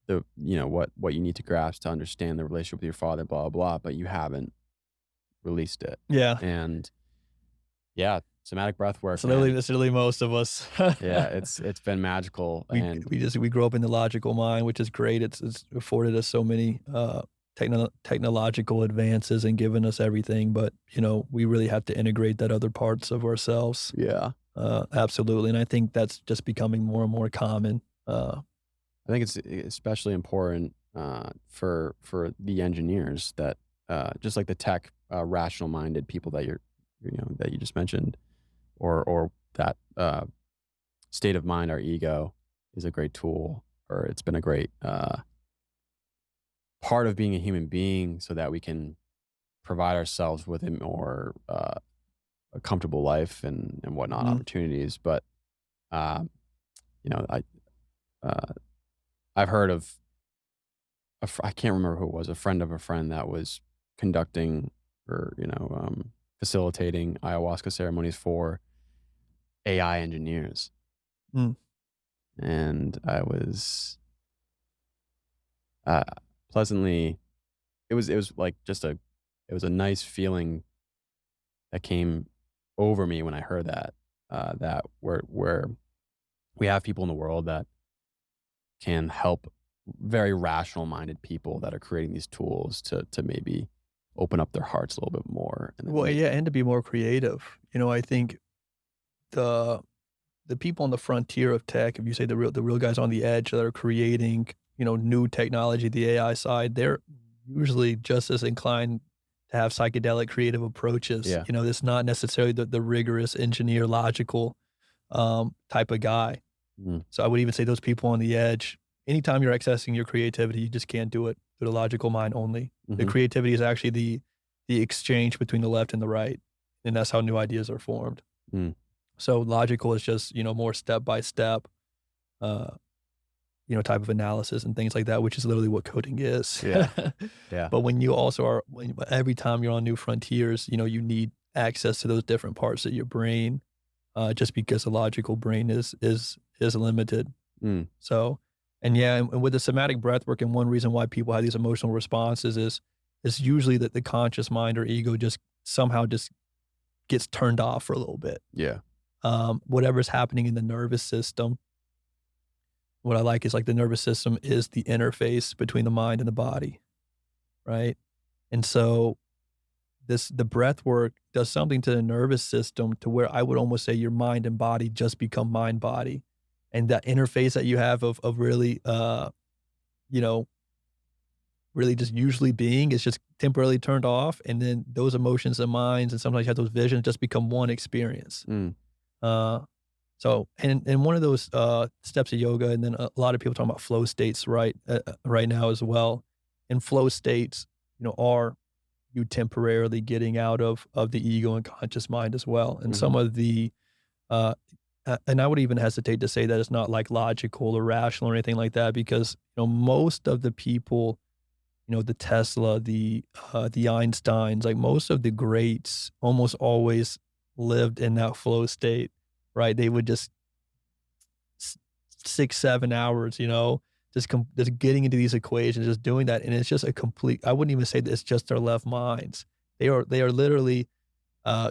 Speaker 1: what you need to grasp to understand the relationship with your father, blah, blah, blah, but you haven't released it.
Speaker 2: Yeah.
Speaker 1: And yeah, somatic breath work, man.
Speaker 2: That's literally most of us.
Speaker 1: Yeah, it's been magical. And
Speaker 2: We grow up in the logical mind, which is great. It's afforded us so many, technological advances and given us everything, but, we really have to integrate that other parts of ourselves.
Speaker 1: yeah,
Speaker 2: Absolutely, and I think that's just becoming more and more common.
Speaker 1: I think it's especially important for the engineers that just like the tech rational minded people that that you just mentioned, or that state of mind, our ego is a great tool, or it's been a great part of being a human being, so that we can provide ourselves with a more a comfortable life and whatnot,
Speaker 2: Mhm,
Speaker 1: opportunities. But uh, I uh, I've heard of I can't remember who it was, a friend of a friend that was conducting, or facilitating ayahuasca ceremonies for AI engineers,
Speaker 2: mm.
Speaker 1: and I was uh, pleasantly. It was like just a it was a nice feeling that came over me when I heard that, that where we have people in the world that can help very rational minded people that are creating these tools to maybe open up their hearts a little bit more, and then
Speaker 2: Well, yeah, and to be more creative. I think the the people on the frontier of tech, if you say the real guys on the edge that are creating, new technology, the AI side, they're usually just as inclined to have psychedelic creative approaches.
Speaker 1: yeah.
Speaker 2: It's not necessarily the rigorous engineer logical type of guy.
Speaker 1: Mm,
Speaker 2: So I would even say those people on the edge, anytime you're accessing your creativity, you just can't do it through the logical mind only. The
Speaker 1: mhm,
Speaker 2: creativity is actually the exchange between the left and the right, and that's how new ideas are formed.
Speaker 1: mm,
Speaker 2: So logical is just, more step by step, uh, type of analysis and things like that, which is literally what coding is.
Speaker 1: yeah, yeah,
Speaker 2: But when you also are when every time you're on new frontiers, you need access to those different parts of your brain, just because the logical brain is limited.
Speaker 1: mm,
Speaker 2: So, and yeah, and with the somatic breath work, and one reason why people have these emotional responses is usually that the conscious mind or ego just somehow just gets turned off for a little bit.
Speaker 1: yeah,
Speaker 2: Whatever's happening in the nervous system, what I like is like the nervous system is the interface between the mind and the body, right? And so the breath work does something to the nervous system to where I would almost say your mind and body just become mind body. And that interface that you have of really you know, really just usually being is just temporarily turned off. And then those emotions and minds and sometimes you have those visions just become one experience.
Speaker 1: mm,
Speaker 2: Uh So, and one of those, steps of yoga, and then a lot of people talking about flow states, right now as well. And flow states, are you temporarily getting out of the ego and conscious mind as well. And
Speaker 1: mhm,
Speaker 2: some of the, uh, and I would even hesitate to say that it's not like logical or rational or anything like that, because most of the people, the Tesla, the Einsteins, like most of the greats, almost always lived in that flow state, right? They would just s 6, 7 hours, just getting into these equations, just doing that, and it's just a complete I wouldn't even say that it's just their left minds. They are literally,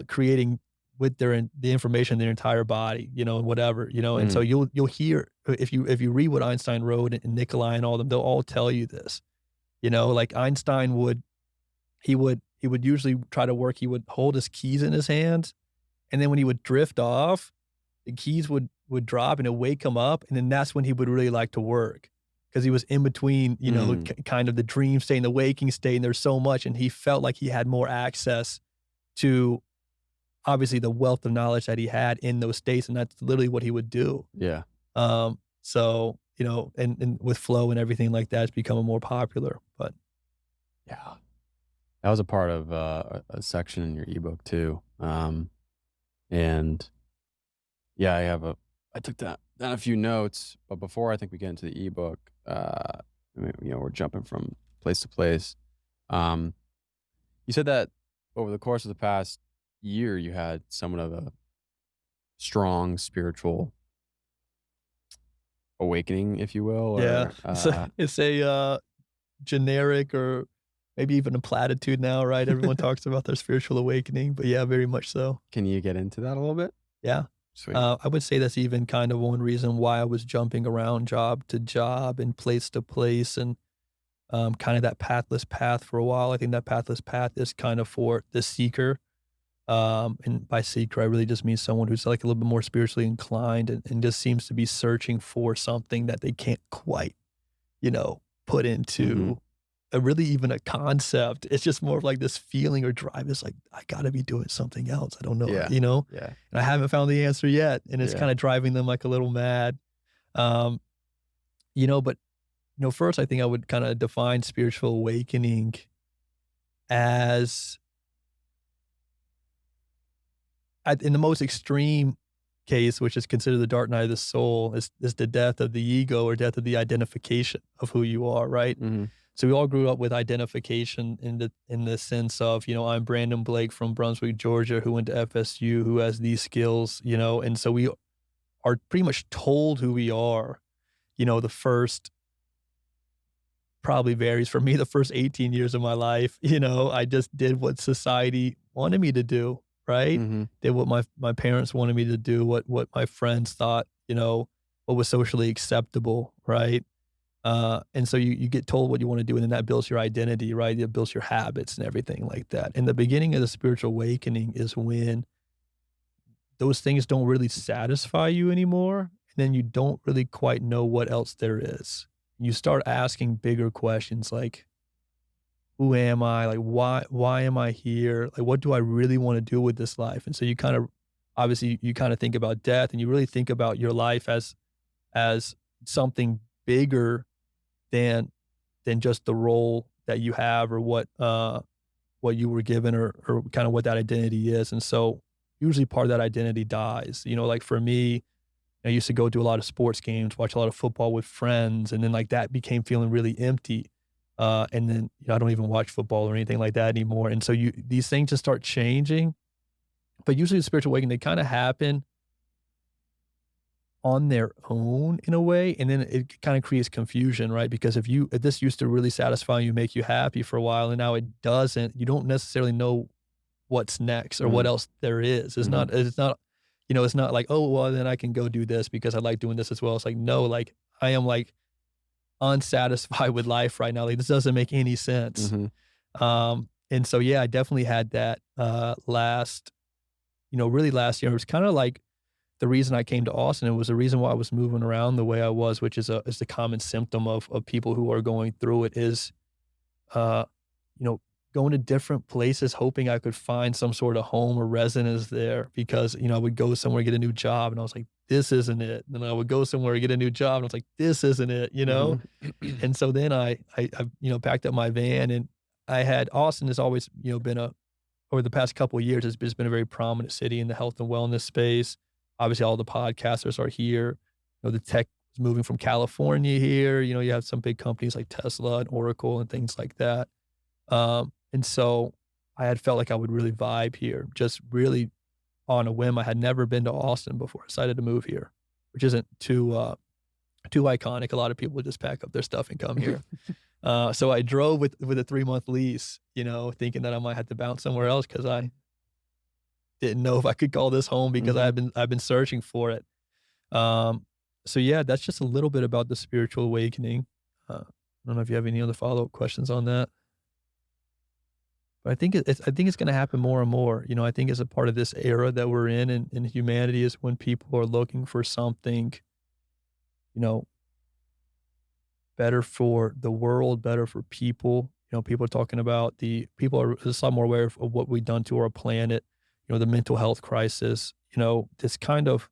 Speaker 2: creating with the information in their entire body, and whatever, and so
Speaker 1: mm,
Speaker 2: you'll hear if you read what Einstein wrote and Nikolai and all them, they'll all tell you this, like Einstein he would usually try to work he would hold his keys in his hands, and then when he would drift off, the keys would drop and it'd wake him up, and then that's when he would really like to work because he was in between,
Speaker 1: mm,
Speaker 2: kind of the dream state and the waking state, and there's so much, and he felt like he had more access to obviously the wealth of knowledge that he had in those states, and that's literally what he would do.
Speaker 1: yeah,
Speaker 2: So, and with flow and everything like that, it's becoming more popular, but
Speaker 1: yeah. That was a part of a section in your ebook too, and yeah, I took down a few notes, but before I think we get into the ebook, we're jumping from place to place. Um, you said that over the course of the past year, you had somewhat of a strong spiritual awakening, if you will,
Speaker 2: Yeah.
Speaker 1: or,
Speaker 2: It's a, generic or maybe even a platitude now, right? Everyone talks about their spiritual awakening, but yeah, very much so.
Speaker 1: can you get into that a little bit?
Speaker 2: Yeah.
Speaker 1: Sweet.
Speaker 2: I would say that's even kind of one reason why I was jumping around job to job and place to place and kind of that pathless path for a while. I think that pathless path is kind of for the seeker. And by seeker, I really just mean someone who's like a little bit more spiritually inclined and just seems to be searching for something that they can't quite, put
Speaker 1: Mhm.
Speaker 2: into a really even a concept. It's just more of like this feeling or drive. It's like, I gotta be doing something else. I don't know,
Speaker 1: Yeah. Yeah.
Speaker 2: and I haven't found the answer yet. And it's
Speaker 1: Yeah.
Speaker 2: kind of driving them like a little mad. Um, but first I think I would kind of define spiritual awakening as in the most extreme case, which is considered the dark night of the soul, is the death of the ego or death of the identification of who you are, right?
Speaker 1: Mhm.
Speaker 2: So we all grew up with identification in the sense of, I'm Brandon Blake from Brunswick, Georgia, who went to FSU, who has these skills, and so we are pretty much told who we are, the first probably varies for me the first 18 years of my life. I just did what society wanted me to do, right?
Speaker 1: Mhm.
Speaker 2: Did what my parents wanted me to do, what my friends thought, what was socially acceptable, right? And so you get told what you want to do, and then that builds your identity, right? It builds your habits and everything like that. And the beginning of the spiritual awakening is when those things don't really satisfy you anymore, and then you don't really quite know what else there is. You start asking bigger questions like, who am I? Like, why am I here? Like, what do I really want to do with this life? And so you kind of obviously you kind of think about death, and you really think about your life as something bigger than just the role that you have or what you were given or kind of what that identity is. And so usually part of that identity dies. Like for me, I used to go do a lot of sports games, watch a lot of football with friends, and then like that became feeling really empty. And then I don't even watch football or anything like that anymore. And so these things just start changing. But usually the spiritual awakening, they kind of happen on their own in a way, and then it kind of creates confusion, right? Because if this used to really satisfy you, make you happy for a while, and now it doesn't, you don't necessarily know what's next or what
Speaker 1: Mhm.
Speaker 2: else there is.
Speaker 1: Mhm.
Speaker 2: It's not like, oh well, then I can go do this because I like doing this as well. It's like no, like I am like unsatisfied with life right now. Like this doesn't make any sense.
Speaker 1: Mhm.
Speaker 2: And so yeah, I definitely had that really last year. It was kind of like the reason I came to Austin. It was the reason why I was moving around the way I was, which is the common symptom of people who are going through it is, uh, you know, going to different places, hoping I could find some sort of home or residence there because, I would go somewhere, get a new job and I was like, this isn't it. And then I would go somewhere, get a new job and I was like, this isn't it.
Speaker 1: Mhm.
Speaker 2: And so then I packed up my van and I had Austin has always, been over the past couple of years, it's been a very prominent city in the health and wellness space. Obviously, all the podcasters are here. The tech is moving from California here. You have some big companies like Tesla and Oracle and things like that. And so I had felt like I would really vibe here, just really on a whim. I had never been to Austin before. I decided to move here, which isn't too iconic. A lot of people would just pack up their stuff and come here. So I drove with a 3-month lease, thinking that I might have to bounce somewhere else because I didn't know if I could call this home because
Speaker 1: Mhm.
Speaker 2: I've been searching for it. Um, so yeah, that's just a little bit about the spiritual awakening. I don't know if you have any other follow-up questions on that, but I think it's going to happen more and more. I think as a part of this era that we're in humanity is when people are looking for something, you know, better for the world, better for people. People are talking about people are just a lot more aware of what we've done to our planet, the mental health crisis, this kind of,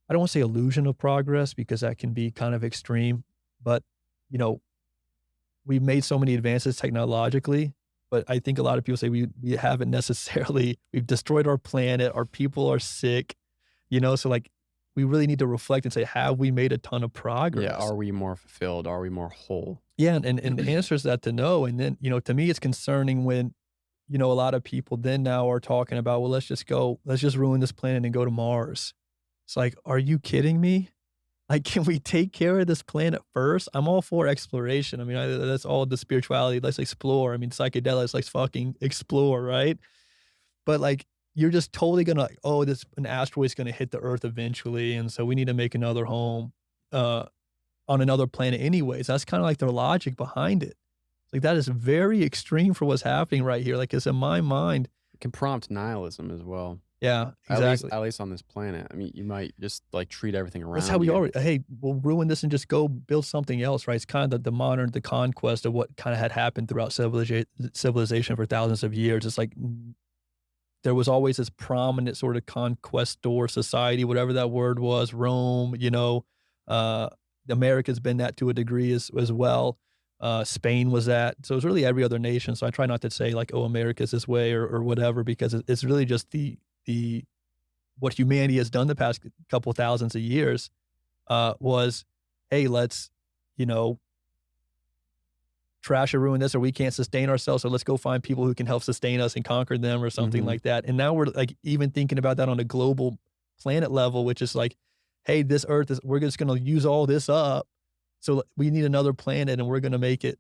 Speaker 2: I don't want to say illusion of progress because that can be kind of extreme, but, you know, we've made so many advances technologically, but I think a lot of people say we haven't necessarily, we've destroyed our planet, our people are sick, so like we really need to reflect and say, have we made a ton of
Speaker 1: Yeah,
Speaker 2: progress?
Speaker 1: are we more fulfilled? Are we more whole?
Speaker 2: Yeah, and the answer is that to no. And then, to me, it's concerning when, a lot of people then now are talking about, well, let's just ruin this planet and go to Mars. It's like, are you kidding me? Like, can we take care of this planet first? I'm all for exploration. I mean, that's all the spirituality. Let's explore. I mean, psychedelics, let's fucking explore, right? But like, you're just totally gonna like, oh, this an asteroid's gonna hit the Earth eventually, and so we need to make another home uh, on another planet, anyways. That's kind of like their logic behind it. Like that is very extreme for what's happening right here. Like, it's in my mind.
Speaker 1: It can prompt nihilism as well.
Speaker 2: Yeah, exactly.
Speaker 1: At least on this planet. I mean, you might just, like, treat everything
Speaker 2: That's how
Speaker 1: around
Speaker 2: we
Speaker 1: you.
Speaker 2: are. Hey, we'll ruin this and just go build something else, right? It's kind of the modern, the conquest of what kind of had happened throughout civilization for thousands of years. It's like there was always this prominent sort of conquistador society, whatever that word was, Rome, uh, America's been that to a degree as well. Spain was that. So it's really every other nation. So I try not to say like, oh, America's this way or whatever, because it's really just the what humanity has done the past couple thousands of years was, hey, let's, you know, trash or ruin this, or we can't sustain ourselves. So let's go find people who can help sustain us and conquer them or something
Speaker 1: Mhm.
Speaker 2: like that. And now we're like even thinking about that on a global planet level, which is like, hey, this Earth is, we're just going to use all this up. So we need another planet and we're going to make it,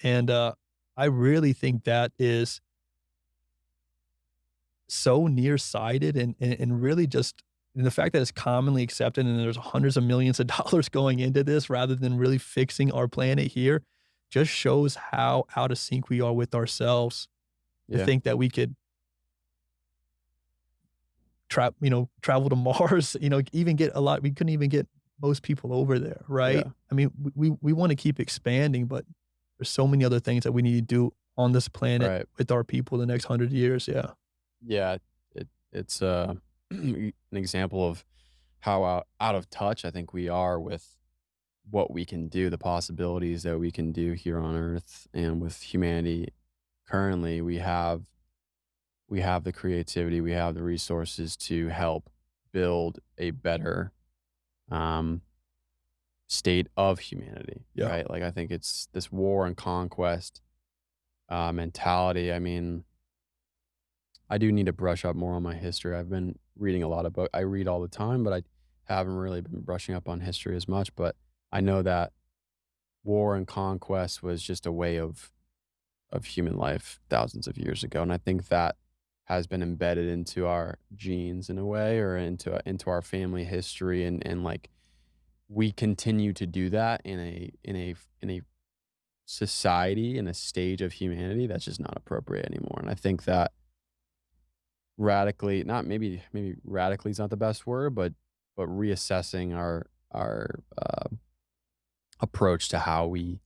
Speaker 2: And I really think that is so nearsighted and really just and the fact that it's commonly accepted and there's hundreds of millions of dollars going into this rather than really fixing our planet here just shows how out of sync we are with ourselves to
Speaker 1: Yeah.
Speaker 2: think that we could travel to Mars, even get a lot we couldn't even get most people over there, right?
Speaker 1: Yeah.
Speaker 2: I mean, we want to keep expanding, but there's so many other things that we need to do on this planet
Speaker 1: Right.
Speaker 2: with our people the next 100 years, yeah.
Speaker 1: Yeah. It's, an example of how out of touch I think we are with what we can do, the possibilities that we can do here on Earth and with humanity currently. We have the creativity, we have the resources to help build a better, um, state of humanity,
Speaker 2: Yeah.
Speaker 1: right? Like, I think it's this war and conquest, mentality. I mean, I do need to brush up more on my history. I've been reading a lot of books. I read all the time, but I haven't really been brushing up on history as much, but I know that war and conquest was just a way of human life thousands of years ago, and I think that has been embedded into our genes in a way, or into our family history, and like we continue to do that in a society, in a stage of humanity that's just not appropriate anymore. And I think that radically, not maybe radically is not the best word, but reassessing our approach to how we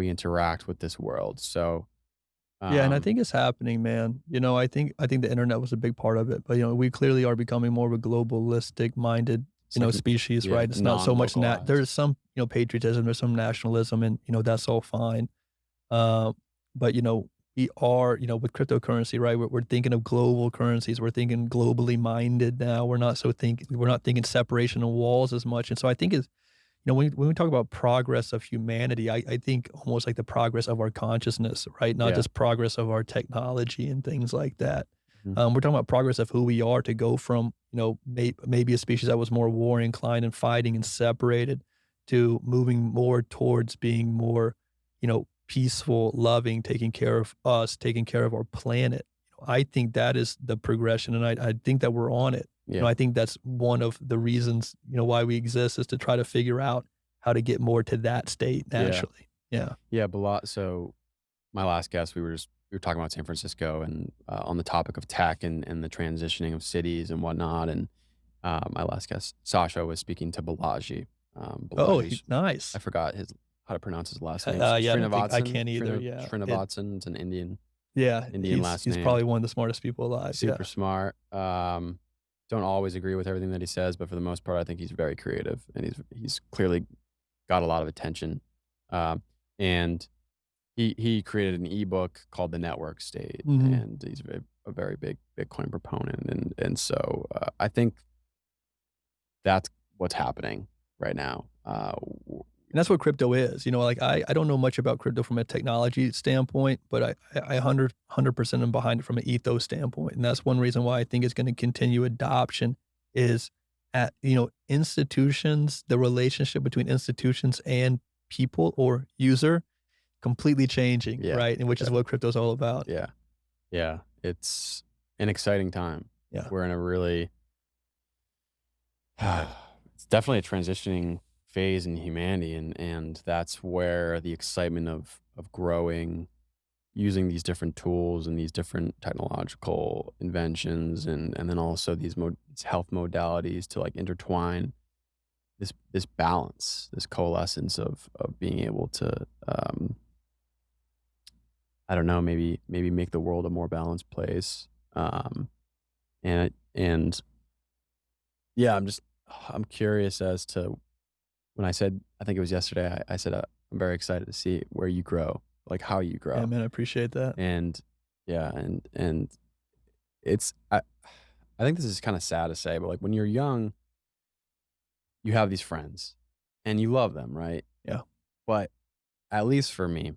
Speaker 1: interact with this world. So,
Speaker 2: Yeah, and I
Speaker 1: um,
Speaker 2: think it's happening, man. I think the internet was a big part of it, but we clearly are becoming more of a globalistic minded,
Speaker 1: it's like
Speaker 2: species,
Speaker 1: yeah,
Speaker 2: right? It's not so much there's
Speaker 1: non-localized.
Speaker 2: some, patriotism, there's some nationalism and, that's all fine. Uh, but we are, with cryptocurrency, right? We're thinking of global currencies. We're thinking globally minded now. We're not thinking separation of walls as much. And so I think it's when we talk about progress of humanity, I think almost like the progress of our consciousness, right? Not
Speaker 1: Yeah.
Speaker 2: just progress of our technology and things like that.
Speaker 1: Mhm.
Speaker 2: We're talking about progress of who we are to go from, maybe a species that was more war inclined and fighting and separated to moving more towards being more, peaceful, loving, taking care of us, taking care of our planet. I think that is the progression, and I think that we're on it.
Speaker 1: Yeah.
Speaker 2: I think that's one of the reasons, why we exist is to try to figure out how to get more to that state
Speaker 1: Yeah.
Speaker 2: naturally. Yeah.
Speaker 1: Yeah, but so my last guest, we were talking about San Francisco and, on the topic of tech and the transitioning of cities and whatnot, and, my last guest, Sasha, was speaking to Balaji.
Speaker 2: Oh,
Speaker 1: Balaji's
Speaker 2: nice.
Speaker 1: I forgot how to pronounce his last name.
Speaker 2: Yeah, I don't think I can either. Yeah.
Speaker 1: Srinivasan, it's an
Speaker 2: Yeah,
Speaker 1: Indian
Speaker 2: he's
Speaker 1: last
Speaker 2: he's
Speaker 1: name.
Speaker 2: probably one of the smartest people alive.
Speaker 1: Super
Speaker 2: Yeah.
Speaker 1: smart. Don't always agree with everything that he says, but for the most part, I think he's very creative, and he's clearly got a lot of attention. And he created an ebook called The Network State,
Speaker 2: Mhm.
Speaker 1: and he's a very big Bitcoin proponent, and so, I think that's what's happening right now.
Speaker 2: And that's what crypto is. Like I don't know much about crypto from a technology standpoint, but I 100% am behind it from an ethos standpoint. And that's one reason why I think it's going to continue adoption is at, you know, institutions, the relationship between institutions and people or user completely changing,
Speaker 1: Yeah.
Speaker 2: right? And which is
Speaker 1: Yeah.
Speaker 2: what crypto's all about.
Speaker 1: Yeah. Yeah. It's an exciting time.
Speaker 2: Yeah.
Speaker 1: We're in a really it's definitely a transitioning phase in humanity, and that's where the excitement of growing using these different tools and these different technological inventions and then also these health modalities to like intertwine this balance, this coalescence of being able to I don't know, maybe make the world a more balanced place. And yeah, I'm curious as to when I said I think it was yesterday, I said I'm very excited to see where you grow, like how you
Speaker 2: Yeah,
Speaker 1: grow.
Speaker 2: man, I appreciate that.
Speaker 1: And yeah, and it's I think this is kind of sad to say, but like when you're young, you have these friends and you love them, right?
Speaker 2: Yeah.
Speaker 1: But at least for me,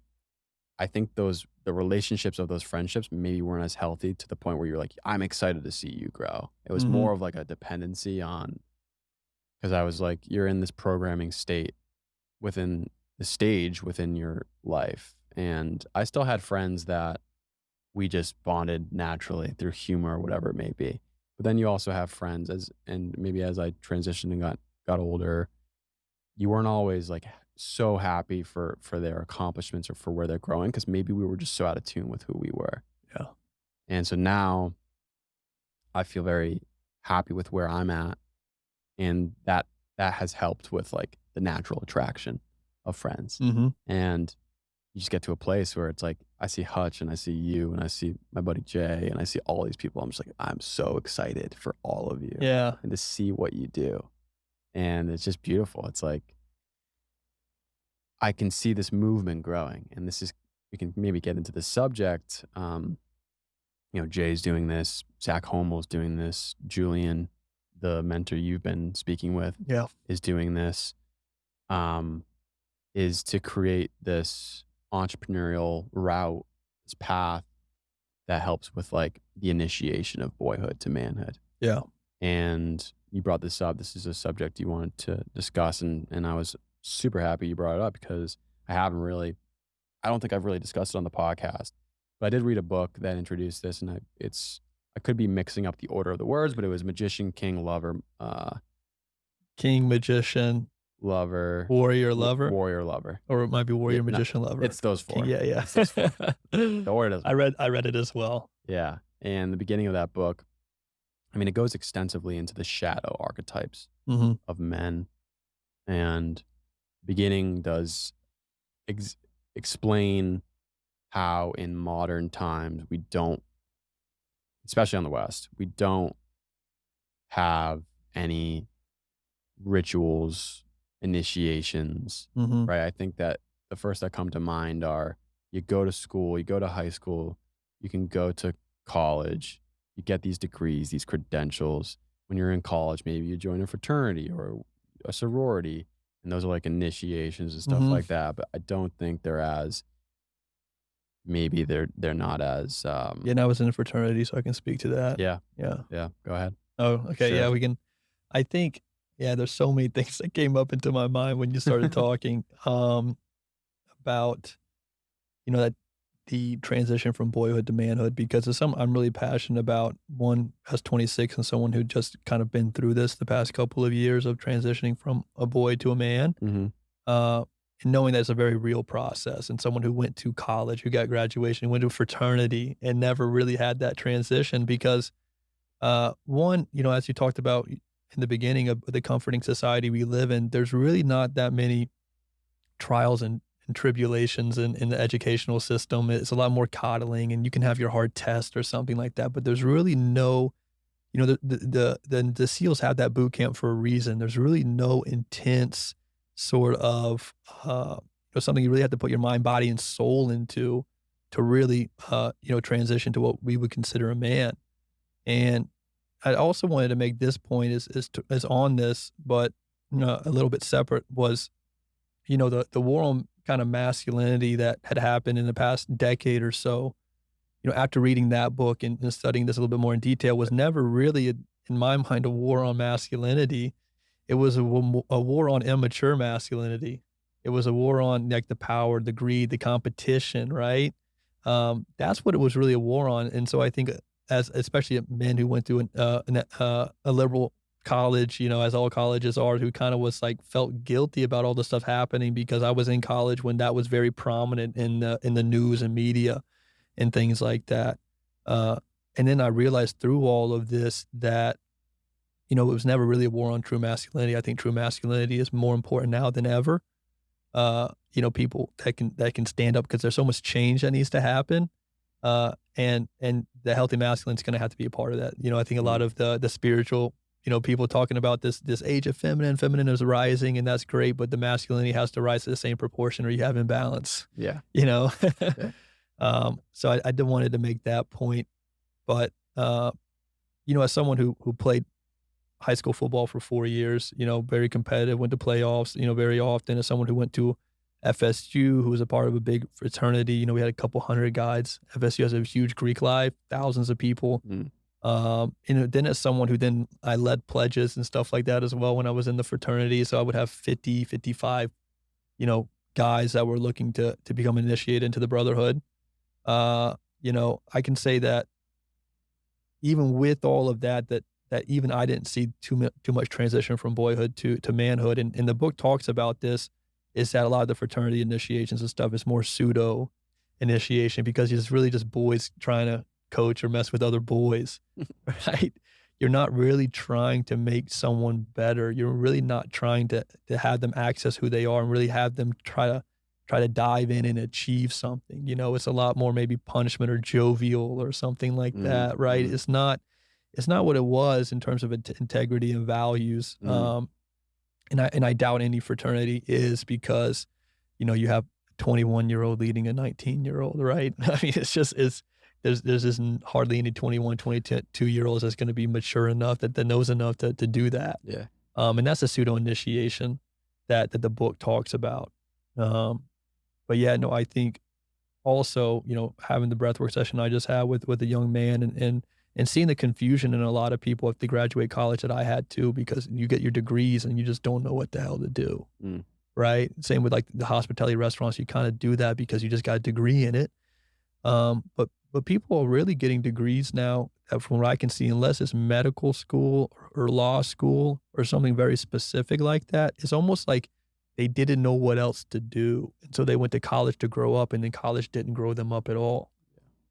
Speaker 1: I think the relationships of those friendships maybe weren't as healthy to the point where you're like, I'm excited to see you grow. It was
Speaker 2: Mhm.
Speaker 1: more of like a dependency on because I was like, you're in this programming state within the stage within your life. And I still had friends that we just bonded naturally through humor or whatever it may be. But then you also have friends and maybe as I transitioned and got older, you weren't always like so happy for their accomplishments or for where they're growing because maybe we were just so out of tune with who we were.
Speaker 2: Yeah.
Speaker 1: And so now I feel very happy with where I'm at, and that has helped with like the natural attraction of friends.
Speaker 2: Mhm.
Speaker 1: And you just get to a place where it's like I see Hutch and I see you and I see my buddy Jay and I see all these people. I'm just like, I'm so excited for all of you
Speaker 2: Yeah.
Speaker 1: and to see what you do. And it's just beautiful. It's like I can see this movement growing. And this is we can maybe get into the subject. Jay's doing this, Zach Homel's doing this, Julian, the mentor you've been speaking with,
Speaker 2: Yeah.
Speaker 1: is doing this. Um, is to create this entrepreneurial route, this path that helps with like the initiation of boyhood to manhood.
Speaker 2: Yeah.
Speaker 1: And you brought this up. This is a subject you wanted to discuss, and I was super happy you brought it up because I don't think I've really discussed it on the podcast, but I did read a book that introduced this, and I could be mixing up the order of the words, but it was Magician, King, Lover,
Speaker 2: King, magician,
Speaker 1: Lover,
Speaker 2: warrior, lover,
Speaker 1: Warrior, Lover.
Speaker 2: or it might be
Speaker 1: Yeah,
Speaker 2: warrior,
Speaker 1: no,
Speaker 2: magician, lover.
Speaker 1: it's those
Speaker 2: King,
Speaker 1: 4.
Speaker 2: yeah, yeah.
Speaker 1: It's those 4. The order doesn't matter.
Speaker 2: I read it as well.
Speaker 1: Yeah, and the beginning of that book, I mean, it goes extensively into the shadow archetypes
Speaker 2: Mhm.
Speaker 1: of men, and beginning does explain how in modern times we don't, especially on the West, we don't have any rituals, initiations,
Speaker 2: Mhm.
Speaker 1: right? I think that the first that come to mind are you go to school, you go to high school, you can go to college, you get these degrees, these credentials. When you're in college, maybe you join a fraternity or a sorority, and those are like initiations and stuff
Speaker 2: Mhm.
Speaker 1: like that. But I don't think they're not as
Speaker 2: Yeah, and I was in a fraternity, so I can speak to that.
Speaker 1: yeah,
Speaker 2: Yeah.
Speaker 1: yeah. Go ahead.
Speaker 2: Oh, okay,
Speaker 1: Sure.
Speaker 2: yeah, we can I think yeah, there's so many things that came up into my mind when you started talking, about, you know, that the transition from boyhood to manhood because it's something I'm really passionate about, one, as 26 and someone who just kind of been through this the past couple of years of transitioning from a boy to a man,
Speaker 1: Hmm.
Speaker 2: uh, and knowing that it's a very real process, and someone who went to college, who got graduation, went to fraternity, and never really had that transition because one, you know, as you talked about in the beginning of the comforting society we live in, there's really not that many trials and tribulations in the educational system. It's a lot more coddling, and you can have your hard test or something like that. But there's really no, you know, the SEALs have that boot camp for a reason. There's really no intense sort of something you really have to put your mind, body, and soul into to really transition to what we would consider a man. And I also wanted to make this point is on this, but, you know, a little bit separate was, you know, the war on kind of masculinity that had happened in the past decade or so, you know, after reading that book and studying this a little bit more in detail was never really in my mind, a war on masculinity. It was a war on immature masculinity. It was a war on, like, the power, the greed, the competition, right? That's what it was really a war on, and so I think as especially a man who went through a liberal college, as all colleges are, who kinda was, like, felt guilty about all the stuff happening because I was in college when that was very prominent in the news and media and things like that. Uh, and then I realized through all of this that, it was never really a war on true masculinity. I think true masculinity is more important now than ever. People that can stand up because there's so much change that needs to happen. And the healthy masculine is going to have to be a part of that. I think a lot
Speaker 1: Mm.
Speaker 2: of the spiritual, people talking about this age of feminine is rising, and that's great, but the masculinity has to rise to the same proportion, or you have imbalance.
Speaker 1: Yeah.
Speaker 2: You know,
Speaker 1: Yeah.
Speaker 2: so I did wanted to make that point, but as someone who played high school football for 4 years, very competitive, went to playoffs, very often, as someone who went to FSU, who was a part of a big fraternity. We had a couple hundred guys. FSU has a huge Greek life, thousands of people.
Speaker 1: Mm.
Speaker 2: Then as someone who then I led pledges and stuff like that as well when I was in the fraternity. So I would have 50, 55, guys that were looking to become initiated into the brotherhood. I can say that even with all of that even I didn't see too much transition from boyhood to manhood, and the book talks about this, is that a lot of the fraternity initiations and stuff is more pseudo initiation because it's really just boys trying to coach or mess with other boys, right? You're not really trying to make someone better. You're really not trying to have them access who they are and really have them try to dive in and achieve something. It's a lot more maybe punishment or jovial or something like
Speaker 1: Mm.
Speaker 2: that, right?
Speaker 1: Mm.
Speaker 2: It's not what it was in terms of integrity and values.
Speaker 1: Mm.
Speaker 2: And I doubt any fraternity is because, you have a 21-year-old leading a 19-year-old, right? I mean, there's just hardly any 21, 22-year-olds that's going to be mature enough that knows enough to do that.
Speaker 1: Yeah.
Speaker 2: And that's a pseudo initiation that the book talks about. Um, but yeah, no, I think also, having the breathwork session I just had with a young man and seeing the confusion in a lot of people if they graduate college that I had too, because you get your degrees and you just don't know what the hell to do.
Speaker 1: Mm.
Speaker 2: Right. Same with like the hospitality restaurants. You kind of do that because you just got a degree in it. But people are really getting degrees now, from what I can see, unless it's medical school or law school or something very specific like that. It's almost like they didn't know what else to do. And so they went to college to grow up, and then college didn't grow them up at all.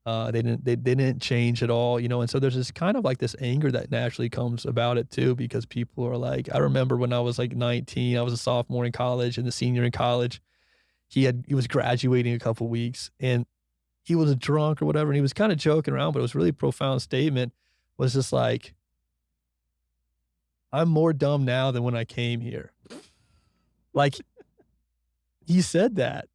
Speaker 2: They didn't change at all, and so there's this kind of like this anger that naturally comes about it too, because people are like, I remember when I was like 19, I was a sophomore in college and the senior in college. He was graduating a couple weeks and he was a drunk or whatever, and he was kind of joking around, but it was a really profound statement. Was just like, I'm more dumb now than when I came here. Like, he said that,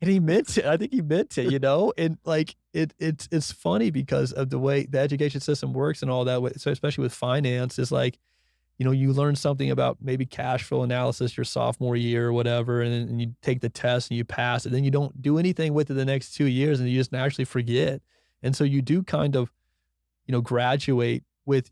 Speaker 2: and he meant it. I think he meant it, and like it's funny because of the way the education system works and all that way. So especially with finance, is like, you learn something about maybe cash flow analysis your sophomore year or whatever, and you take the test and you pass it. Then you don't do anything with it the next 2 years, and you just naturally forget. And so you do kind of, graduate with,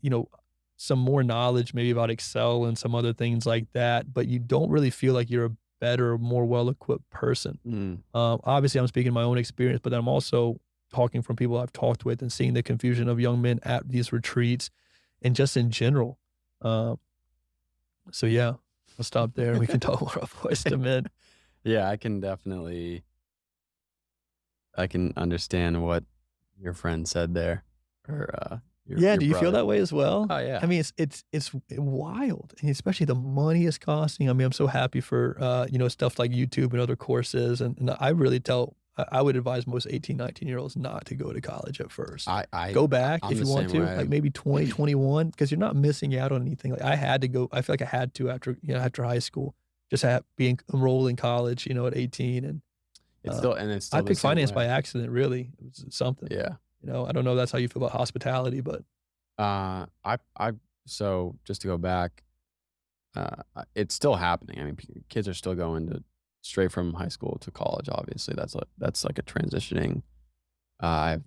Speaker 2: some more knowledge maybe about Excel and some other things like that, but you don't really feel like you're a better, more well-equipped person.
Speaker 1: Mm.
Speaker 2: Obviously, I'm speaking my own experience, but I'm also talking from people I've talked with and seeing the confusion of young men at these retreats and just in general. Um, so yeah, I'll stop there and we can talk more about voice to men.
Speaker 1: Yeah, I can understand what your friend said there, or
Speaker 2: Yeah,
Speaker 1: your
Speaker 2: do you feel
Speaker 1: brother.
Speaker 2: that way as well?
Speaker 1: Oh yeah.
Speaker 2: I mean, it's wild, and especially the money it's costing. I mean, I'm so happy for, stuff like YouTube and other courses, and I really I would advise most 18, 19-year-olds not to go to college at first. Go back
Speaker 1: I'm
Speaker 2: if
Speaker 1: the
Speaker 2: you want
Speaker 1: same
Speaker 2: to,
Speaker 1: way.
Speaker 2: like maybe 20, 21, because you're not missing out on anything. Like, I had to go. I feel like I had to after high school, just being enrolled in college, at 18, and uh,
Speaker 1: It's
Speaker 2: I
Speaker 1: still the
Speaker 2: picked
Speaker 1: same
Speaker 2: finance
Speaker 1: way.
Speaker 2: by accident, really. It was something.
Speaker 1: Yeah.
Speaker 2: I don't know if that's how you feel about hospitality, but
Speaker 1: I so just to go back, it's still happening. I mean, kids are still going to straight from high school to college. Obviously, that's like a transitioning. I have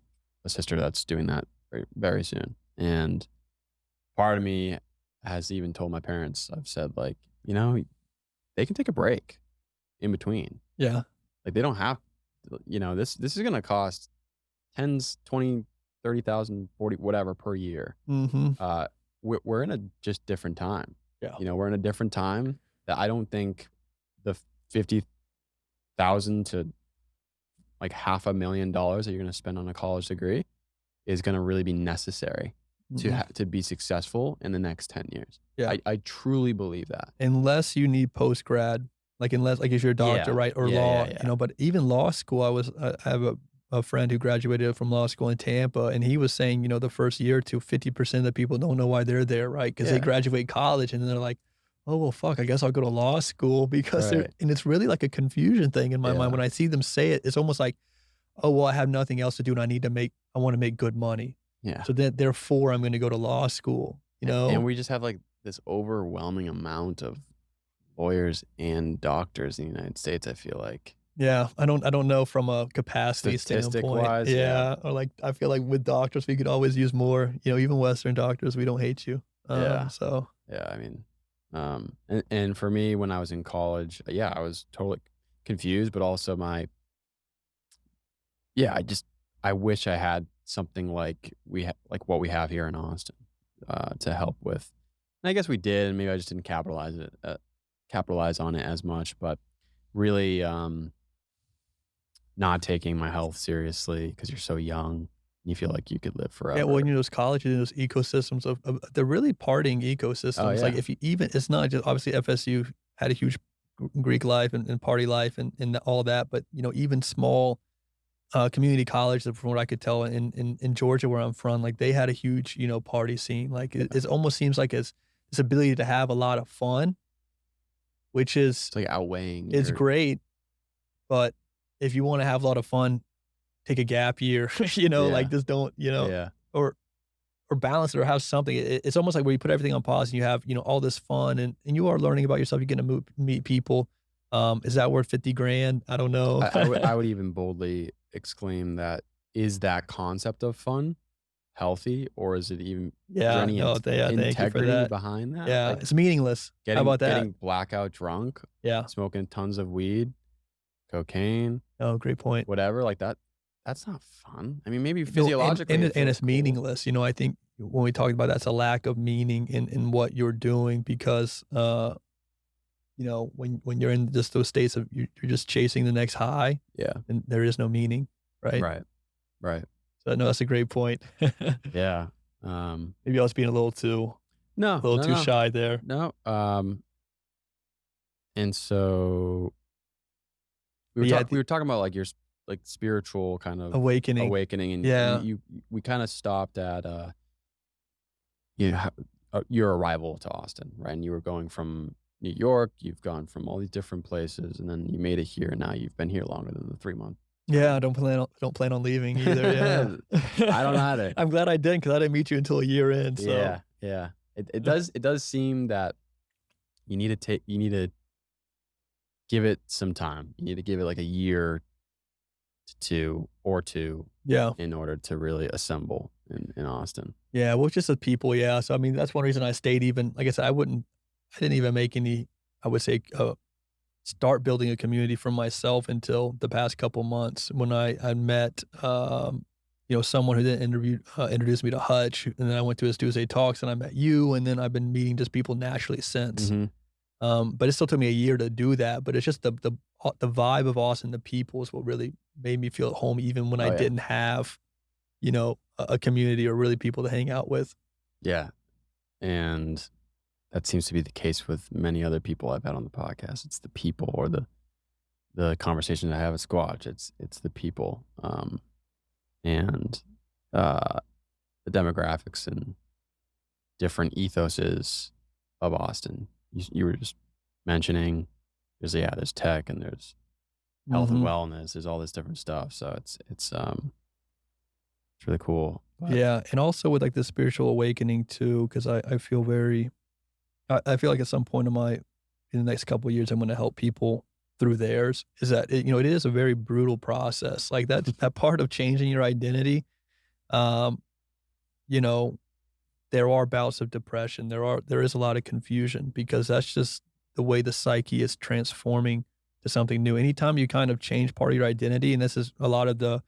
Speaker 1: a sister that's doing that very, very soon, and part of me has even told my parents, I've said, like, you know, they can take a break in between.
Speaker 2: Yeah.
Speaker 1: Like, they don't have you know, this is gonna cost tens, 20, 30,000, 40, whatever per year.
Speaker 2: Mhm.
Speaker 1: Uh, we're in a just different time.
Speaker 2: Yeah.
Speaker 1: You know, we're in a different time that I don't think the 50,000 to like $500,000 that you're gonna spend on a college degree is gonna really be necessary
Speaker 2: Mhm.
Speaker 1: to be successful in the next 10 years.
Speaker 2: Yeah.
Speaker 1: I truly believe that.
Speaker 2: Unless you need post grad, like unless like if you're a doctor,
Speaker 1: Yeah.
Speaker 2: right, or
Speaker 1: Yeah,
Speaker 2: law,
Speaker 1: yeah,
Speaker 2: you
Speaker 1: yeah.
Speaker 2: know. But even law school, I have a friend who graduated from law school in Tampa, and he was saying, you know, the first year or two, 50% of the people don't know why they're there, right? Because they
Speaker 1: Yeah.
Speaker 2: graduate college and then they're like, oh well, fuck, I guess I'll go to law school because they're,
Speaker 1: Right.
Speaker 2: and it's really like a confusion thing in my mind
Speaker 1: Yeah.
Speaker 2: when I see them say it. It's almost like, oh well, I have nothing else to do and I want to make good money,
Speaker 1: Yeah.
Speaker 2: so then therefore I'm going to go to law school, you
Speaker 1: And
Speaker 2: know.
Speaker 1: we just have, like, this overwhelming amount of lawyers and doctors in the United States, I feel like.
Speaker 2: Yeah, I don't know from a capacity standpoint.
Speaker 1: Statistic-wise, yeah.
Speaker 2: Yeah, or like I feel like with doctors, we could always use more, you know, even Western doctors, we don't hate you.
Speaker 1: Yeah.
Speaker 2: So
Speaker 1: Yeah, I mean, and for me, when I was in college, yeah, I was totally confused, but also yeah, I wish I had something like like what we have here in Austin, to help with. And I guess we did, and maybe I just didn't capitalize on it as much, but really, not taking my health seriously because you're so young, you feel like you could live
Speaker 2: yeah, well,
Speaker 1: forever.
Speaker 2: you know, those colleges, those ecosystems of they're really partying
Speaker 1: Oh,
Speaker 2: ecosystems. Like
Speaker 1: yeah.
Speaker 2: if you even, it's not just obviously FSU had a huge Greek life and party life and all that, but you know, even small community college, from what I could tell in Georgia where I'm from, like they had a huge, you know, party scene. Like
Speaker 1: Yeah.
Speaker 2: it almost seems like it's this ability to have a lot of fun, which
Speaker 1: It's like outweighing
Speaker 2: is
Speaker 1: your
Speaker 2: great. But if you want to have a lot of fun, take a gap year, you know, like
Speaker 1: yeah,
Speaker 2: just don't, you know,
Speaker 1: yeah.
Speaker 2: or balance it or have something. It's almost like where you put everything on pause and you have, you know, all this fun and you are learning about yourself. You're going to meet people. Is that worth 50 grand? I don't know.
Speaker 1: I would even boldly exclaim that is that concept of fun healthy, or is it even is there
Speaker 2: Yeah,
Speaker 1: any
Speaker 2: no, yeah, thank you for
Speaker 1: integrity
Speaker 2: that.
Speaker 1: behind that?
Speaker 2: Yeah,
Speaker 1: Like
Speaker 2: it's meaningless. How about that?
Speaker 1: getting blackout drunk,
Speaker 2: Yeah.
Speaker 1: smoking tons of weed, cocaine,
Speaker 2: Oh, great point.
Speaker 1: whatever, like that's not fun. I mean, maybe
Speaker 2: No,
Speaker 1: physiologically it
Speaker 2: and
Speaker 1: feels
Speaker 2: it's
Speaker 1: cool.
Speaker 2: meaningless. You know, I think when we talk about that's a lack of meaning in what you're doing because you know, when you're in just those states of you're just chasing the next high
Speaker 1: Yeah.
Speaker 2: and there is no meaning, right?
Speaker 1: Right. Right.
Speaker 2: So no, that's a great point.
Speaker 1: Yeah. Um,
Speaker 2: Maybe I was being
Speaker 1: no,
Speaker 2: a little
Speaker 1: no,
Speaker 2: too
Speaker 1: no,
Speaker 2: shy there.
Speaker 1: no. And so
Speaker 2: But yeah,
Speaker 1: we
Speaker 2: the
Speaker 1: were talking about like your like spiritual kind of
Speaker 2: awakening.
Speaker 1: awakening, and
Speaker 2: Yeah.
Speaker 1: we kind of stopped at you know your arrival to Austin, right? And you were going from New York, you've gone from all these different places, and then you made it here. And now you've been here longer than the 3 month
Speaker 2: Yeah, I
Speaker 1: term.
Speaker 2: don't plan on leaving either, yeah.
Speaker 1: I don't either.
Speaker 2: I'm glad I didn't because I didn't meet you until a year in, so
Speaker 1: Yeah, yeah. It does seem that you need to give it some time. You need to give it like a year to two
Speaker 2: yeah.
Speaker 1: in order to really assemble in Austin.
Speaker 2: Yeah, well, it's just the people, yeah, so, I mean, that's one reason I stayed even like I said, I didn't even make any, I would say, start building a community for myself until the past couple months when I met, you know, someone who then introduced me to Hutch, and then I went to his Tuesday Talks, and I met you, and then I've been meeting just people naturally since.
Speaker 1: Mhm.
Speaker 2: But it still took me a year to do that, but it's just the vibe of Austin, the people is what really made me feel at home even when I
Speaker 1: Oh, yeah.
Speaker 2: didn't have, you know, a community or really people to hang out with.
Speaker 1: Yeah, and that seems to be the case with many other people I've had on the podcast. It's the people or the conversation I have at Squatch. It's the people, and, uh, the demographics and different ethoses of Austin. You were just mentioning there's tech and there's health and
Speaker 2: Mhm.
Speaker 1: wellness. There's all this different stuff. So it's really cool. But
Speaker 2: Yeah, and also with, like, the spiritual awakening too, 'cause I feel very I feel like at some point in the next couple of years, I'm gonna help people through theirs, is that it, you know, it is a very brutal process, like, that part of changing your identity, um, you know, there are bouts of depression. There is a lot of confusion because that's just the way the psyche is transforming to something new. Anytime you kind of change part of your identity, and this is a lot of the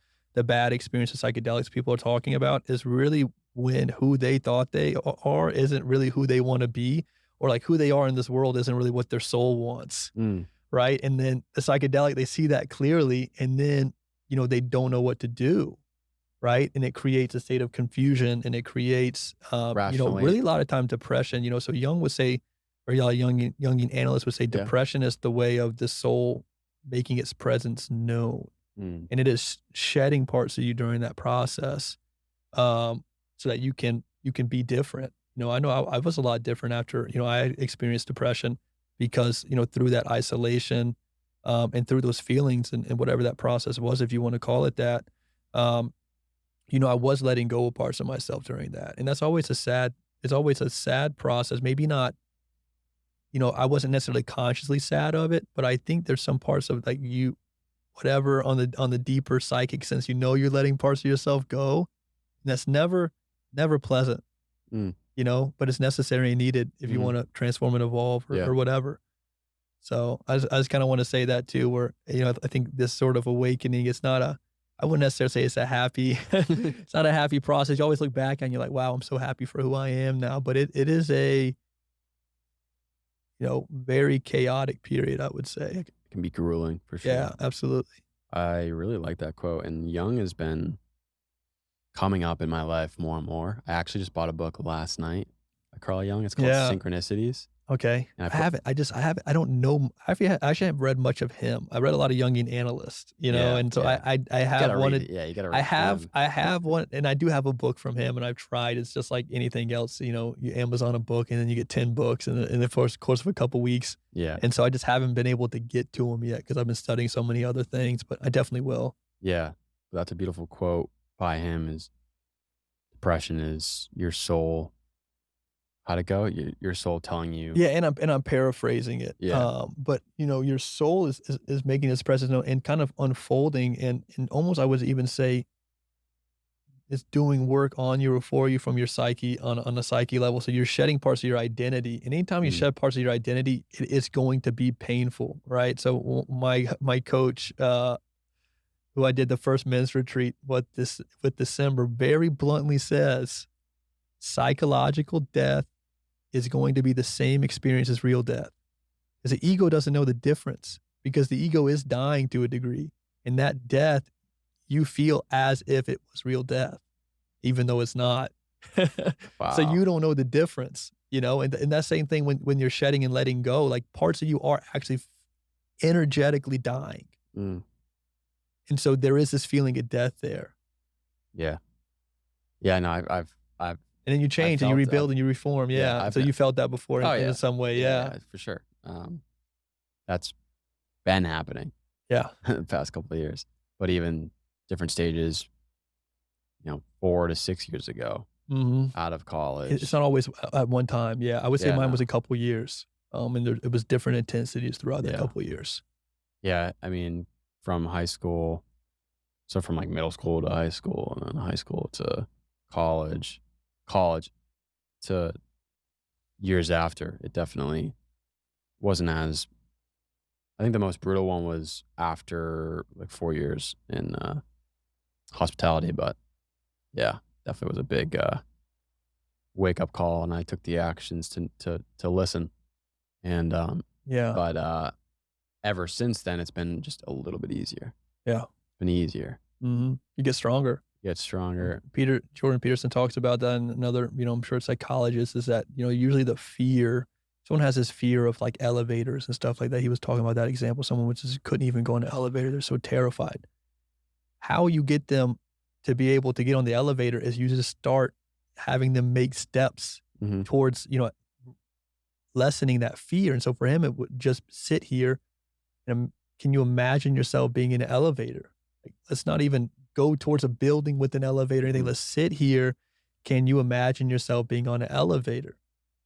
Speaker 2: bad experience of psychedelics people are talking about, is really when who they thought they are isn't really who they want to be, or like who they are in this world isn't really what their soul wants,
Speaker 1: Mm,
Speaker 2: right? And then the psychedelic, they see that clearly, and then they don't know what to do, right? And it creates a state of confusion, and it creates,
Speaker 1: rationally,
Speaker 2: really a lot of time depression. So Jung would say, or yeah, Jungian analysts would say,
Speaker 1: yeah.
Speaker 2: depression is the way of the soul making its presence known,
Speaker 1: Mm,
Speaker 2: and it is shedding parts of you during that process, so that you can be different. I know I was a lot different after I experienced depression because through that isolation, and through those feelings and whatever that process was, if you want to call it that. Um, I was letting go of parts of myself during that. And that's always it's always a sad process. Maybe not, I wasn't necessarily consciously sad of it, but I think there's some parts of like whatever on the deeper psychic sense, you're letting parts of yourself go. And that's never pleasant,
Speaker 1: mm,
Speaker 2: but it's necessary and needed if you
Speaker 1: mhm,
Speaker 2: want to transform and evolve or,
Speaker 1: yeah.
Speaker 2: or whatever. So I just kind of want to say that too, where, I think this sort of awakening, I wouldn't necessarily say it's a happy, it's not a happy process. You always look back and you're like, wow, I'm so happy for who I am now. But it is a, very chaotic period, I would say.
Speaker 1: It can be grueling for
Speaker 2: Yeah,
Speaker 1: sure.
Speaker 2: absolutely.
Speaker 1: I really like that quote, and Jung has been coming up in my life more and more. I actually just bought a book last night by Carl Jung. It's called
Speaker 2: Yeah.
Speaker 1: Synchronicities,
Speaker 2: Okay.
Speaker 1: and I
Speaker 2: I
Speaker 1: put
Speaker 2: haven't, I haven't, I don't know. I actually haven't read much of him. I read a lot of Jungian analysts,
Speaker 1: yeah,
Speaker 2: and so
Speaker 1: yeah.
Speaker 2: I
Speaker 1: You
Speaker 2: have
Speaker 1: gotta read
Speaker 2: wanted,
Speaker 1: it. Yeah, you gotta read him.
Speaker 2: I have one, and I do have a book from him, and I've tried. It's just like anything else, you Amazon a book, and then you get 10 books in the first course of a couple weeks.
Speaker 1: Yeah,
Speaker 2: And so I just haven't been able to get to them yet because I've been studying so many other things, but I definitely will.
Speaker 1: yeah. That's a beautiful quote by him is, "Depression is your soul." How'd it go? Your soul telling you.
Speaker 2: Yeah, and I'm paraphrasing it.
Speaker 1: Yeah.
Speaker 2: But your soul is making its presence known and kind of unfolding, and almost I would even say it's doing work on you or for you from your psyche on a psyche level. So you're shedding parts of your identity. And anytime you
Speaker 1: Mm,
Speaker 2: shed parts of your identity, it's going to be painful, right? So my coach, who I did the first men's retreat with December, very bluntly says psychological death is going to be the same experience as real death. Because the ego doesn't know the difference because the ego is dying to a degree. And that death you feel as if it was real death, even though it's not. So
Speaker 1: wow.
Speaker 2: you don't know the difference, and that same thing when you're shedding and letting go, like parts of you are actually energetically dying.
Speaker 1: Mm,
Speaker 2: And so there is this feeling of death there.
Speaker 1: yeah. Yeah, no, I've
Speaker 2: And then you
Speaker 1: I've
Speaker 2: change and you
Speaker 1: felt
Speaker 2: rebuild and you reform.
Speaker 1: yeah,
Speaker 2: Yeah.
Speaker 1: I've
Speaker 2: So
Speaker 1: kn
Speaker 2: you felt that before
Speaker 1: oh,
Speaker 2: in
Speaker 1: yeah.
Speaker 2: some way.
Speaker 1: Yeah,
Speaker 2: Yeah.
Speaker 1: yeah, for sure. That's been happening
Speaker 2: Yeah.
Speaker 1: the past couple of years, but even different stages, 4 to 6 years ago,
Speaker 2: Mhm.
Speaker 1: out of
Speaker 2: It's
Speaker 1: college.
Speaker 2: not always at one time. Yeah. I would say
Speaker 1: Yeah,
Speaker 2: mine was
Speaker 1: no.
Speaker 2: a couple years. And it was different intensities throughout that
Speaker 1: Yeah.
Speaker 2: couple years.
Speaker 1: Yeah, I mean, from high school, so from, like, middle school to high school, and then high school to college, college to years after, it definitely wasn't as I think the most brutal one was after, like, 4 years in, hospitality, but yeah, definitely was a big, wake-up call, and I took the actions to listen, and,
Speaker 2: Yeah.
Speaker 1: but, ever since then, it's been just a little bit easier.
Speaker 2: Yeah.
Speaker 1: Been easier.
Speaker 2: You get stronger.
Speaker 1: Get stronger.
Speaker 2: Jordan Peterson talks about that, and another, I'm sure psychologist is that, usually the fear, someone has this fear of like elevators and stuff like that. He was talking about that example. Someone which just couldn't even go in an elevator. They're so terrified. How you get them to be able to get on the elevator is you just start having them make steps
Speaker 1: Mhm.
Speaker 2: towards, lessening that fear. And so for him, it would just sit here and can you imagine yourself being in an elevator? Like, let's not even go towards a building with an elevator or anything.
Speaker 1: Mhm.
Speaker 2: Let's sit here. Can you imagine yourself being on an elevator?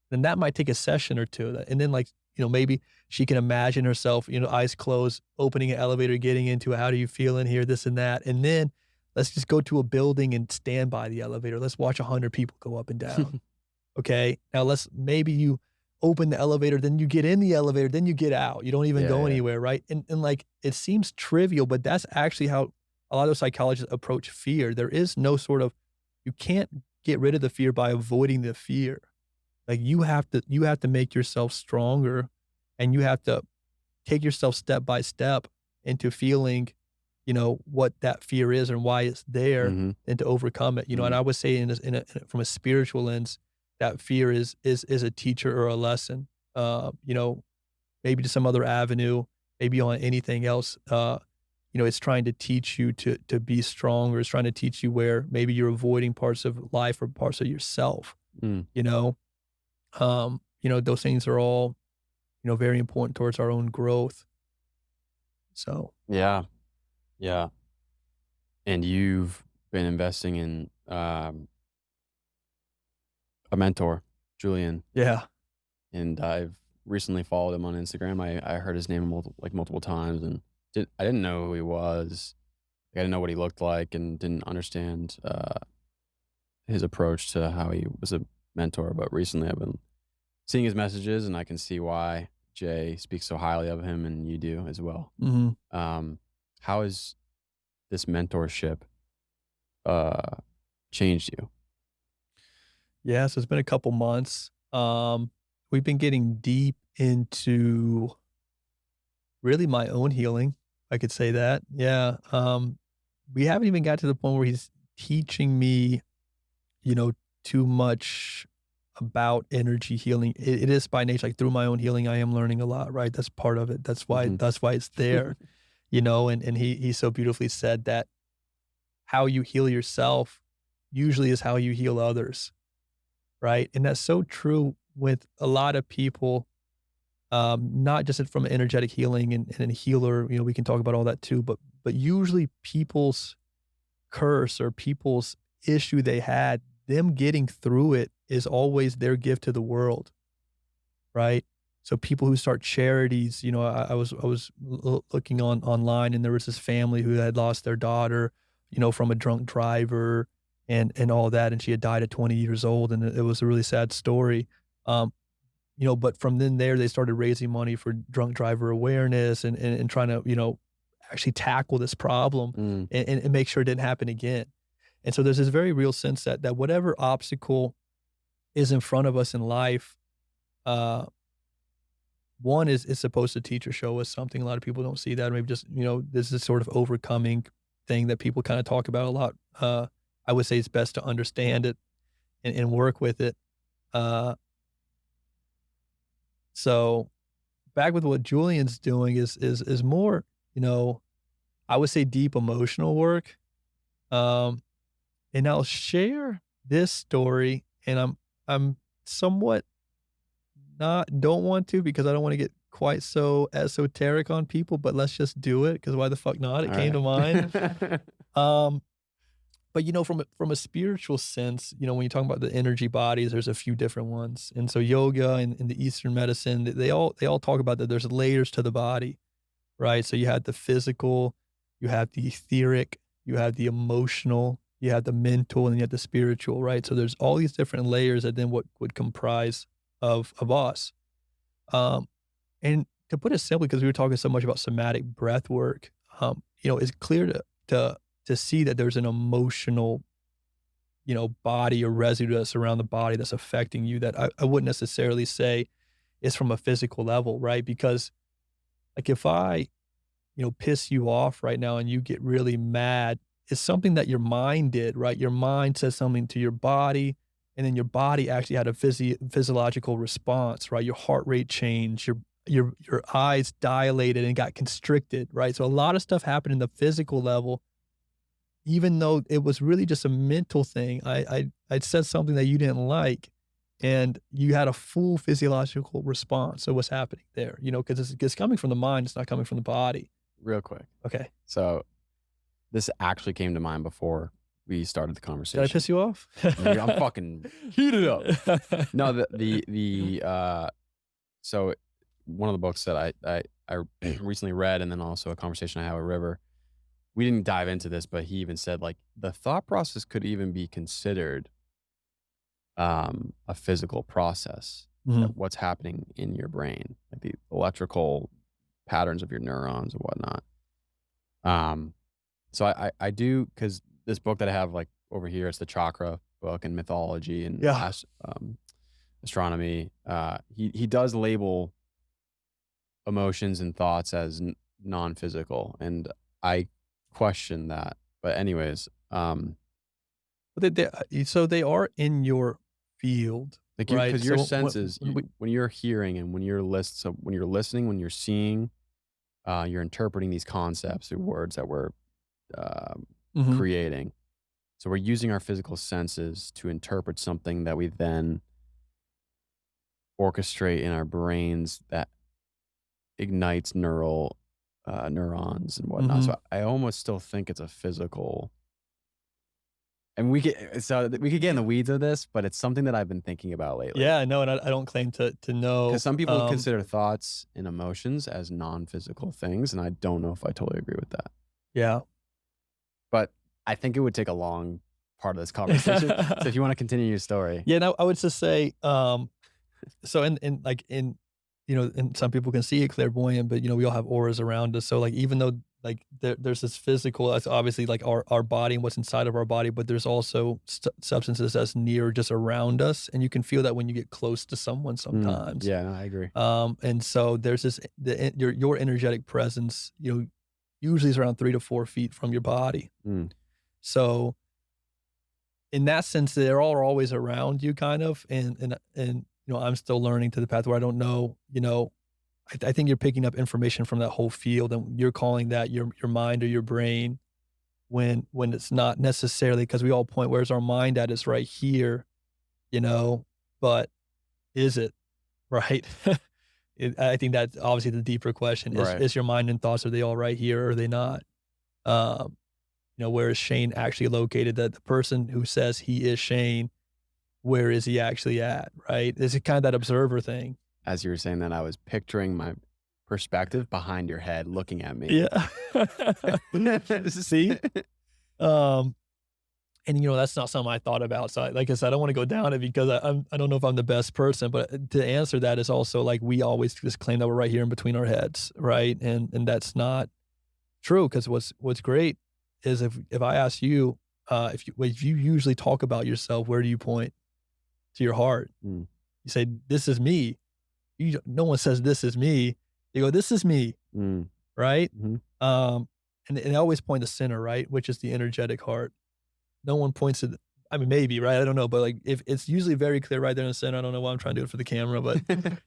Speaker 2: And that might take a session or two. And then like, maybe she can imagine herself, eyes closed, opening an elevator, getting into it. How do you feel in here? This and that. And then let's just go to a building and stand by the elevator. Let's watch 100 people go up and down. Okay. Now maybe you open the elevator, then you get in the elevator, then you get out. You don't even
Speaker 1: Yeah,
Speaker 2: go
Speaker 1: yeah.
Speaker 2: anywhere, right? And like it seems trivial, but that's actually how a lot of psychologists approach fear. There is no sort of you can't get rid of the fear by avoiding the fear. Like you have to make yourself stronger and you have to take yourself step by step into feeling, what that fear is and why it's there
Speaker 1: Mhm,
Speaker 2: and to overcome it, and
Speaker 1: mhm.
Speaker 2: I would say from a spiritual lens, that fear is a teacher or a lesson, maybe to some other avenue, maybe on anything else, it's trying to teach you to be stronger. It's trying to teach you where maybe you're avoiding parts of life or parts of yourself,
Speaker 1: Mm.
Speaker 2: you know? Those things are all, very important towards our own growth. So,
Speaker 1: Yeah, yeah. And you've been investing in, a mentor, Julian,
Speaker 2: yeah.
Speaker 1: and I've recently followed him on Instagram. I heard his name multiple times and I didn't know who he was. I didn't know what he looked like and didn't understand, his approach to how he was a mentor, but recently I've been seeing his messages, and I can see why Jay speaks so highly of him, and you do as well.
Speaker 2: Mhm.
Speaker 1: Um, how has this mentorship, uh, changed you?
Speaker 2: Yeah, so it's been a couple months. We've been getting deep into really my own healing. I could say that. Yeah. We haven't even got to the point where he's teaching me, you know, too much about energy healing. It is by nature, like through my own healing, I am learning a lot, right? That's part of it. That's why
Speaker 1: Mhm.
Speaker 2: that's why it's there, and he so beautifully said that how you heal yourself usually is how you heal others, right? And that's so true with a lot of people, not just from energetic healing and a healer. We can talk about all that too, but usually people's curse or people's issue they had, them getting through it is always their gift to the world, right? So people who start charities, I was looking online, and there was this family who had lost their daughter, from a drunk driver and all that, and she had died at 20 years old, and it was a really sad story. Um, but from then there, they started raising money for drunk driver awareness and trying to, actually tackle this problem
Speaker 1: Mm,
Speaker 2: and make sure it didn't happen again. And so there's this very real sense that whatever obstacle is in front of us in life, uh, one is supposed to teach or show us something. A lot of people don't see that. Maybe just, this is sort of overcoming thing that people kind of talk about a lot. I would say it's best to understand it and work with it. Uh, so back with what Julian's doing is more, I would say deep emotional work. Um, and I'll share this story, and I'm somewhat not don't want to because I don't want to get quite so esoteric on people, but let's just do it because why the fuck not? It came to
Speaker 1: alright.
Speaker 2: mind. Um, but from a spiritual sense, when you talk about the energy bodies, there's a few different ones, and so yoga and the Eastern medicine, they all talk about that. There's layers to the body, right? So you have the physical, you have the etheric, you have the emotional, you have the mental, and you have the spiritual, right? So there's all these different layers that then what would comprise of us. Um, and to put it simply, because we were talking so much about somatic breath work, it's clear to see that there's an emotional, body or residue that's around the body that's affecting you that I wouldn't necessarily say is from a physical level, right? Because like if I piss you off right now and you get really mad, it's something that your mind did, right? Your mind says something to your body, and then your body actually had a physiological response, right? Your heart rate changed, your eyes dilated and got constricted, right? So a lot of stuff happened in the physical level, even though it was really just a mental thing. I'd said something that you didn't like, and you had a full physiological response. So what's happening there? Because it's coming from the mind, it's not coming from the body.
Speaker 1: Real quick.
Speaker 2: Okay.
Speaker 1: So, this actually came to mind before we started the
Speaker 2: Did I
Speaker 1: conversation.
Speaker 2: piss you off?
Speaker 1: I'm fucking heated up. No, so one of the books that I recently read, and then also a conversation I had with River, we didn't dive into this, but he even said, like, the thought process could even be considered a physical process,
Speaker 2: Mhm.
Speaker 1: that what's happening in your brain, like the electrical patterns of your neurons and whatnot. Um, so I do, because this book that I have like over here, it's the chakra book and mythology and
Speaker 2: Yeah.
Speaker 1: astronomy. He does label emotions and thoughts as non-physical, and I question that. But anyways,
Speaker 2: But so they are in your field,
Speaker 1: like you,
Speaker 2: right?
Speaker 1: because your
Speaker 2: So when
Speaker 1: senses,
Speaker 2: when we
Speaker 1: when you're hearing and so when you're listening, when you're seeing, you're interpreting these concepts through words that we're um,
Speaker 2: Mhm.
Speaker 1: creating. So we're using our physical senses to interpret something that we then orchestrate in our brains that ignites neurons and whatnot.
Speaker 2: Mhm.
Speaker 1: So I almost still think it's a physical. And we could get in the weeds of this, but it's something that I've been thinking about lately.
Speaker 2: Yeah, no, and I don't claim to
Speaker 1: Because
Speaker 2: know,
Speaker 1: some people consider thoughts and emotions as non-physical things, and I don't know if I totally agree with that.
Speaker 2: yeah.
Speaker 1: But I think it would take a long part of this conversation. So if you want to continue your story.
Speaker 2: Yeah, no, I would just say, so and some people can see it clairvoyant, but, we all have auras around us. So, like, even though, like, there's this physical that's obviously, like, our body and what's inside of our body, but there's also substances that's near just around us, and you can feel that when you get close to someone sometimes.
Speaker 1: Yeah, no, I agree.
Speaker 2: And so there's your energetic presence, usually is around 3 to 4 feet from your body.
Speaker 1: Mm,
Speaker 2: So, in that sense, they're all always around you kind of, and, I'm still learning to the path where I don't know, I think you're picking up information from that whole field, and you're calling that your mind or your brain when it's not necessarily, because we all point, "Where's our mind at?" It's right here, you know, but is it, right? I think that's obviously the deeper question.
Speaker 1: right.
Speaker 2: Is your mind and thoughts, are they all right here or are they not? Um, where is Shane actually located? That the person who says he is Shane, where is he actually at, right? Is it kind of that observer thing?
Speaker 1: As you were saying that, I was picturing my perspective behind your head looking at me.
Speaker 2: Yeah. See? Um, and that's not something I thought about. So, like I said, I don't want to go down it because I don't know if I'm the best person, but to answer that is also like we always just claim that we're right here in between our heads, right? And that's not true, because what's great is if I ask you, if you usually talk about yourself, where do you point? To your heart.
Speaker 1: Mm,
Speaker 2: You say, "This is me." No one says, "This is me." You go, "This is me,"
Speaker 1: mm,
Speaker 2: right?
Speaker 1: mhm.
Speaker 2: And I always point to center, right, which is the energetic heart. No one points to I mean, maybe, right? I don't know, but, like, if it's usually very clear right there in the center. I don't know why I'm trying to do it for the camera, but,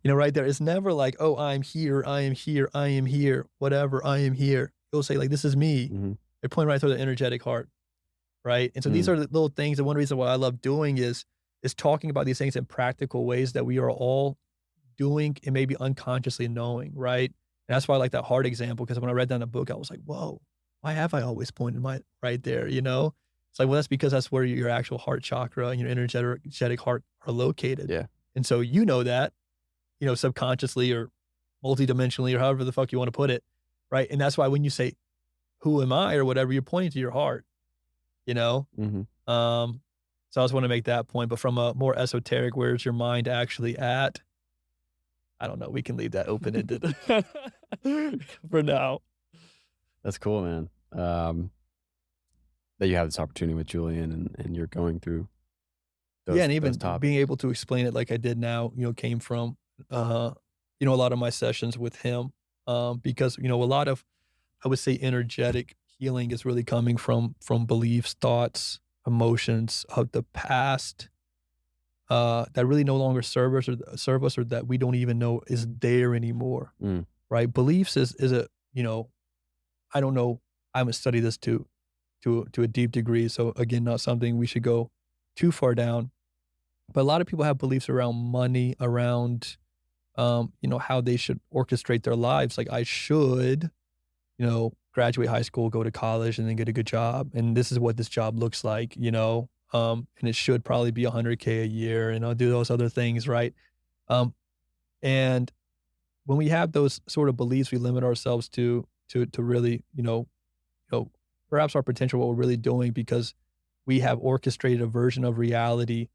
Speaker 2: right there. It's never like, "Oh, I'm here, I am here, I am here, whatever, I am here." You'll say, like, "This is me."
Speaker 1: Mhm,
Speaker 2: They point right to the energetic heart, right? And so these
Speaker 1: mm,
Speaker 2: are the little things, and one reason why I love doing is talking about these things in practical ways that we are all doing and maybe unconsciously knowing, right? And that's why I like that heart example, because when I read down the book, I was like, "Whoa, why have I always pointed my right there?" It's like, well, that's because that's where your actual heart chakra and your energetic heart are located.
Speaker 1: yeah.
Speaker 2: And so you know that, subconsciously or multidimensionally or however the fuck you want to put it, right? And that's why when you say, "Who am I?" or whatever, you're pointing to your heart, you know?
Speaker 1: Mhm.
Speaker 2: Um, so I just want to make that point. But from a more esoteric, where's your mind actually at? I don't know. We can leave that open ended for now.
Speaker 1: That's cool, man. That you have this opportunity with Julian and you're going through
Speaker 2: Yeah, and
Speaker 1: those
Speaker 2: even being
Speaker 1: topics.
Speaker 2: able to explain it like I did now, came from, uh, a lot of my sessions with him, because a lot of, I would say, energetic healing is really coming from beliefs, thoughts, emotions of the past, that really no longer serve us, or that we don't even know is there anymore,
Speaker 1: Mm,
Speaker 2: right? Beliefs is a, I don't know. I haven't studied this to a deep degree. So again, not something we should go too far down. But a lot of people have beliefs around money, around how they should orchestrate their lives. Like, I should, graduate high school, go to college, and then get a good job. And this is what this job looks like, and it should probably be 100K a year, and I'll do those other things, right? Um, and when we have those sort of beliefs, we limit ourselves to really, perhaps our potential, what we're really doing, because we have orchestrated a version of reality,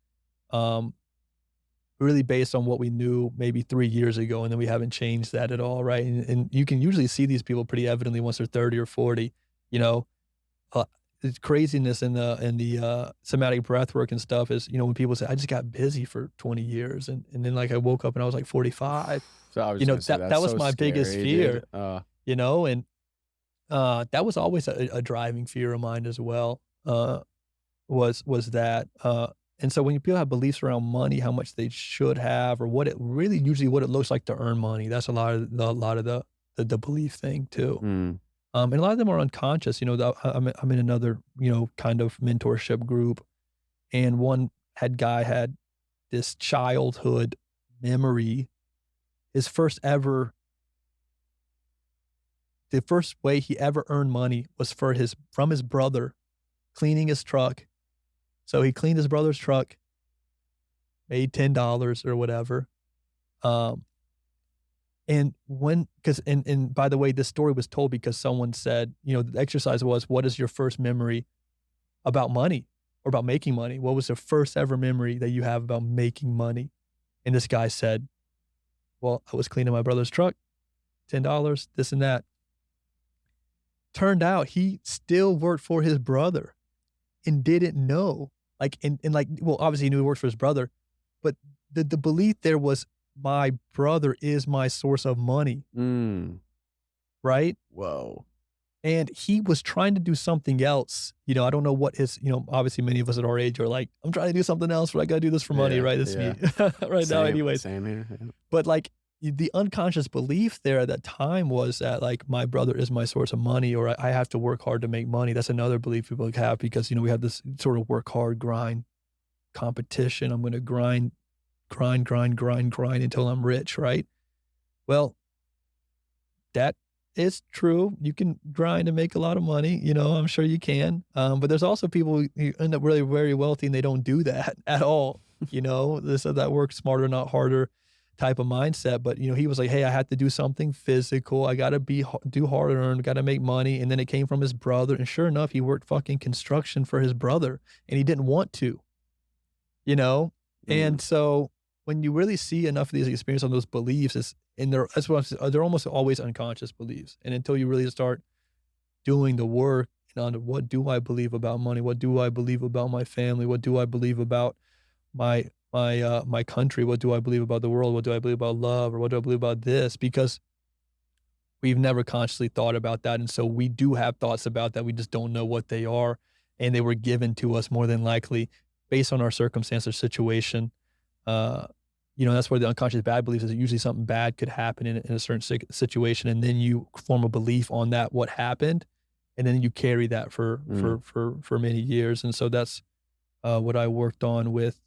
Speaker 2: um, really based on what we knew maybe 3 years ago, and then we haven't changed that at all, right? And you can usually see these people pretty evidently once they're 30 or 40, you know? Uh, the craziness in the somatic breathwork and stuff is, when people say, "I just got busy for 20 years," and then, like, I woke up and I was, like, 45,
Speaker 1: So I was just gonna say
Speaker 2: that
Speaker 1: that's
Speaker 2: was
Speaker 1: so
Speaker 2: my biggest
Speaker 1: scary, dude.
Speaker 2: fear, and, that was always a driving fear of mine as well, was that, and so when people have beliefs around money, how much they should have, or what it really usually what it looks like to earn money, that's a lot of the belief thing too.
Speaker 1: Mm,
Speaker 2: And a lot of them are unconscious, I'm in another, kind of mentorship group, and one guy had this childhood memory. His first ever the first way he ever earned money was from his brother cleaning his truck. So he cleaned his brother's truck, made $10 or whatever. Um, and when, because, and by the way, this story was told because someone said, the exercise was, what is your first memory about money or about making money? What was the first ever memory that you have about making money? And this guy said, well, I was cleaning my brother's truck, $10, this and that. Turned out he still worked for his brother and didn't know. Like, and like, well, obviously he knew he worked for his brother, but the belief there was my brother is my source of money,
Speaker 1: mm.
Speaker 2: right?
Speaker 1: Whoa.
Speaker 2: And he was trying to do something else. I don't know what his, obviously many of us at our age are like, I'm trying to do something else, but I got to do this for money,
Speaker 1: Yeah,
Speaker 2: right? That's
Speaker 1: yeah.
Speaker 2: me right now,
Speaker 1: Same,
Speaker 2: anyways.
Speaker 1: same here. Yeah.
Speaker 2: But like the unconscious belief there at that time was that like my brother is my source of money, or I have to work hard to make money. That's another belief people have because, we have this sort of work hard, grind competition. I'm going to grind until I'm rich, right? Well, that is true. You can grind and make a lot of money, I'm sure you can. But there's also people who end up really very wealthy and they don't do that at all. This that work smarter, not harder type of mindset. But he was like, hey, I had to do something physical. I got to do hard earned, got to make money. And then it came from his brother. And sure enough, he worked fucking construction for his brother and he didn't want to, you know?
Speaker 1: Mm,
Speaker 2: And so when you really see enough of these experiences on those beliefs, that's what I'm saying, they're almost always unconscious beliefs. And until you really start doing the work on what do I believe about money? What do I believe about my family? What do I believe about my country? What do I believe about the world? What do I believe about love? Or what do I believe about this? Because we've never consciously thought about that. And so we do have thoughts about that. We just don't know what they are. And they were given to us more than likely based on our circumstance or situation. Uh, that's where the unconscious bad beliefs is usually something bad could happen in a certain situation. And then you form a belief on that, what happened. And then you carry that
Speaker 1: mm.
Speaker 2: for many years. And so that's what I worked on with,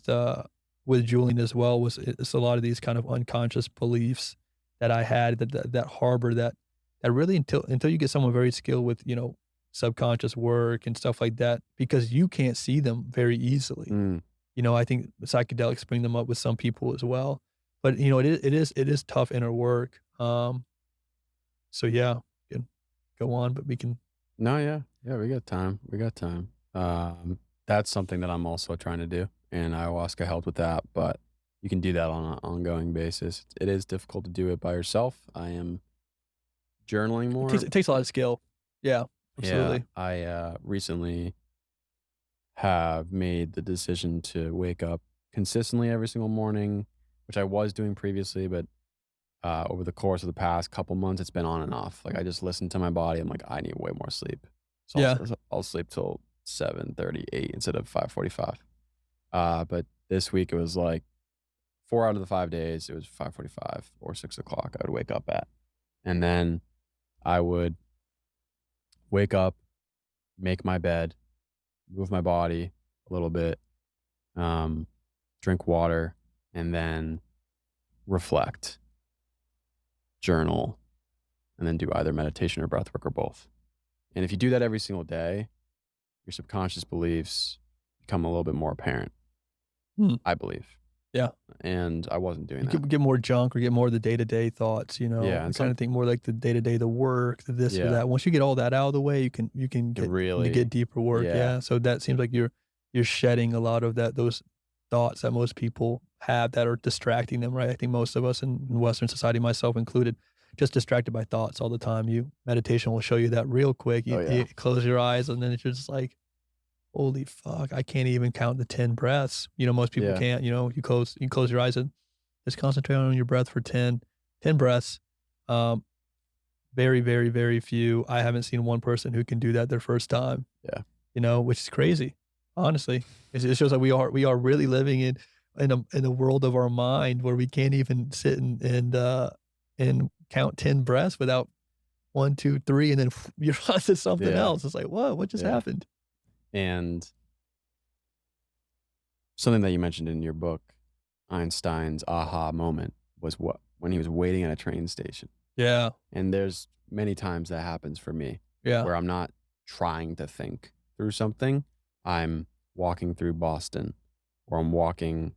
Speaker 2: uh, with Julian as well was it's a lot of these kind of unconscious beliefs that I had that harbor that really until you get someone very skilled with, subconscious work and stuff like that, because you can't see them very easily.
Speaker 1: Mm.
Speaker 2: I think psychedelics bring them up with some people as well, but it is tough inner work. So yeah, we can go on, but we can.
Speaker 1: No, yeah. Yeah, we got time. We got time. That's something that I'm also trying to do, and ayahuasca helped with that, but you can do that on an ongoing basis. It is difficult to do it by yourself. I am journaling
Speaker 2: It takes
Speaker 1: more.
Speaker 2: it takes a lot of skill. Yeah,
Speaker 1: Yeah,
Speaker 2: absolutely.
Speaker 1: I recently have made the decision to wake up consistently every single morning, which I was doing previously, but over the course of the past couple months, it's been on and off. Like I just listen to my body. I'm like, I need way more sleep, so
Speaker 2: Yeah.
Speaker 1: I'll sleep till 7:38 instead of 5:45. But this week it was like 4 out of the 5 days. It was 5:45 or 6 o'clock. I would wake up at, and then I would wake up, make my bed, move my body a little bit, um, drink water, and then reflect, journal, and then do either meditation or breath work or both. And if you do that every single day, your subconscious beliefs become a little bit more apparent,
Speaker 2: Hmm.
Speaker 1: I believe.
Speaker 2: Yeah.
Speaker 1: And I wasn't doing
Speaker 2: You
Speaker 1: that.
Speaker 2: could get more junk or get more of the day-to-day thoughts,
Speaker 1: Yeah,
Speaker 2: and
Speaker 1: and
Speaker 2: kind
Speaker 1: some
Speaker 2: of think more like the day-to-day, the work, the this or
Speaker 1: yeah,
Speaker 2: that. Once you get all that out of the way, you can
Speaker 1: it
Speaker 2: get
Speaker 1: really
Speaker 2: deeper work,
Speaker 1: yeah,
Speaker 2: yeah. So that seems like you're shedding a lot of those thoughts that most people have that are distracting them, right? I think most of us in Western society, myself included, just distracted by thoughts all the time. Meditation will show you that real quick.
Speaker 1: Oh,
Speaker 2: You
Speaker 1: yeah.
Speaker 2: close your eyes and then it's just like, holy fuck, I can't even count the 10 breaths. Most people
Speaker 1: Yeah.
Speaker 2: can't. You close your eyes and just concentrate on your breath for 10 breaths. Um, very, very, very few. I haven't seen one person who can do that their first time,
Speaker 1: Yeah.
Speaker 2: which is crazy. Honestly, it shows that we are really living in a world of our mind where we can't even sit and count 10 breaths without 1, 2, 3, and then you're on to something
Speaker 1: Yeah.
Speaker 2: else. It's like, whoa, what just
Speaker 1: Yeah.
Speaker 2: happened?
Speaker 1: And something that you mentioned in your book, Einstein's aha moment was when he was waiting at a train station.
Speaker 2: Yeah,
Speaker 1: And there's many times that happens for me
Speaker 2: yeah,
Speaker 1: where I'm not trying to think through something. I'm walking through Boston, or I'm walking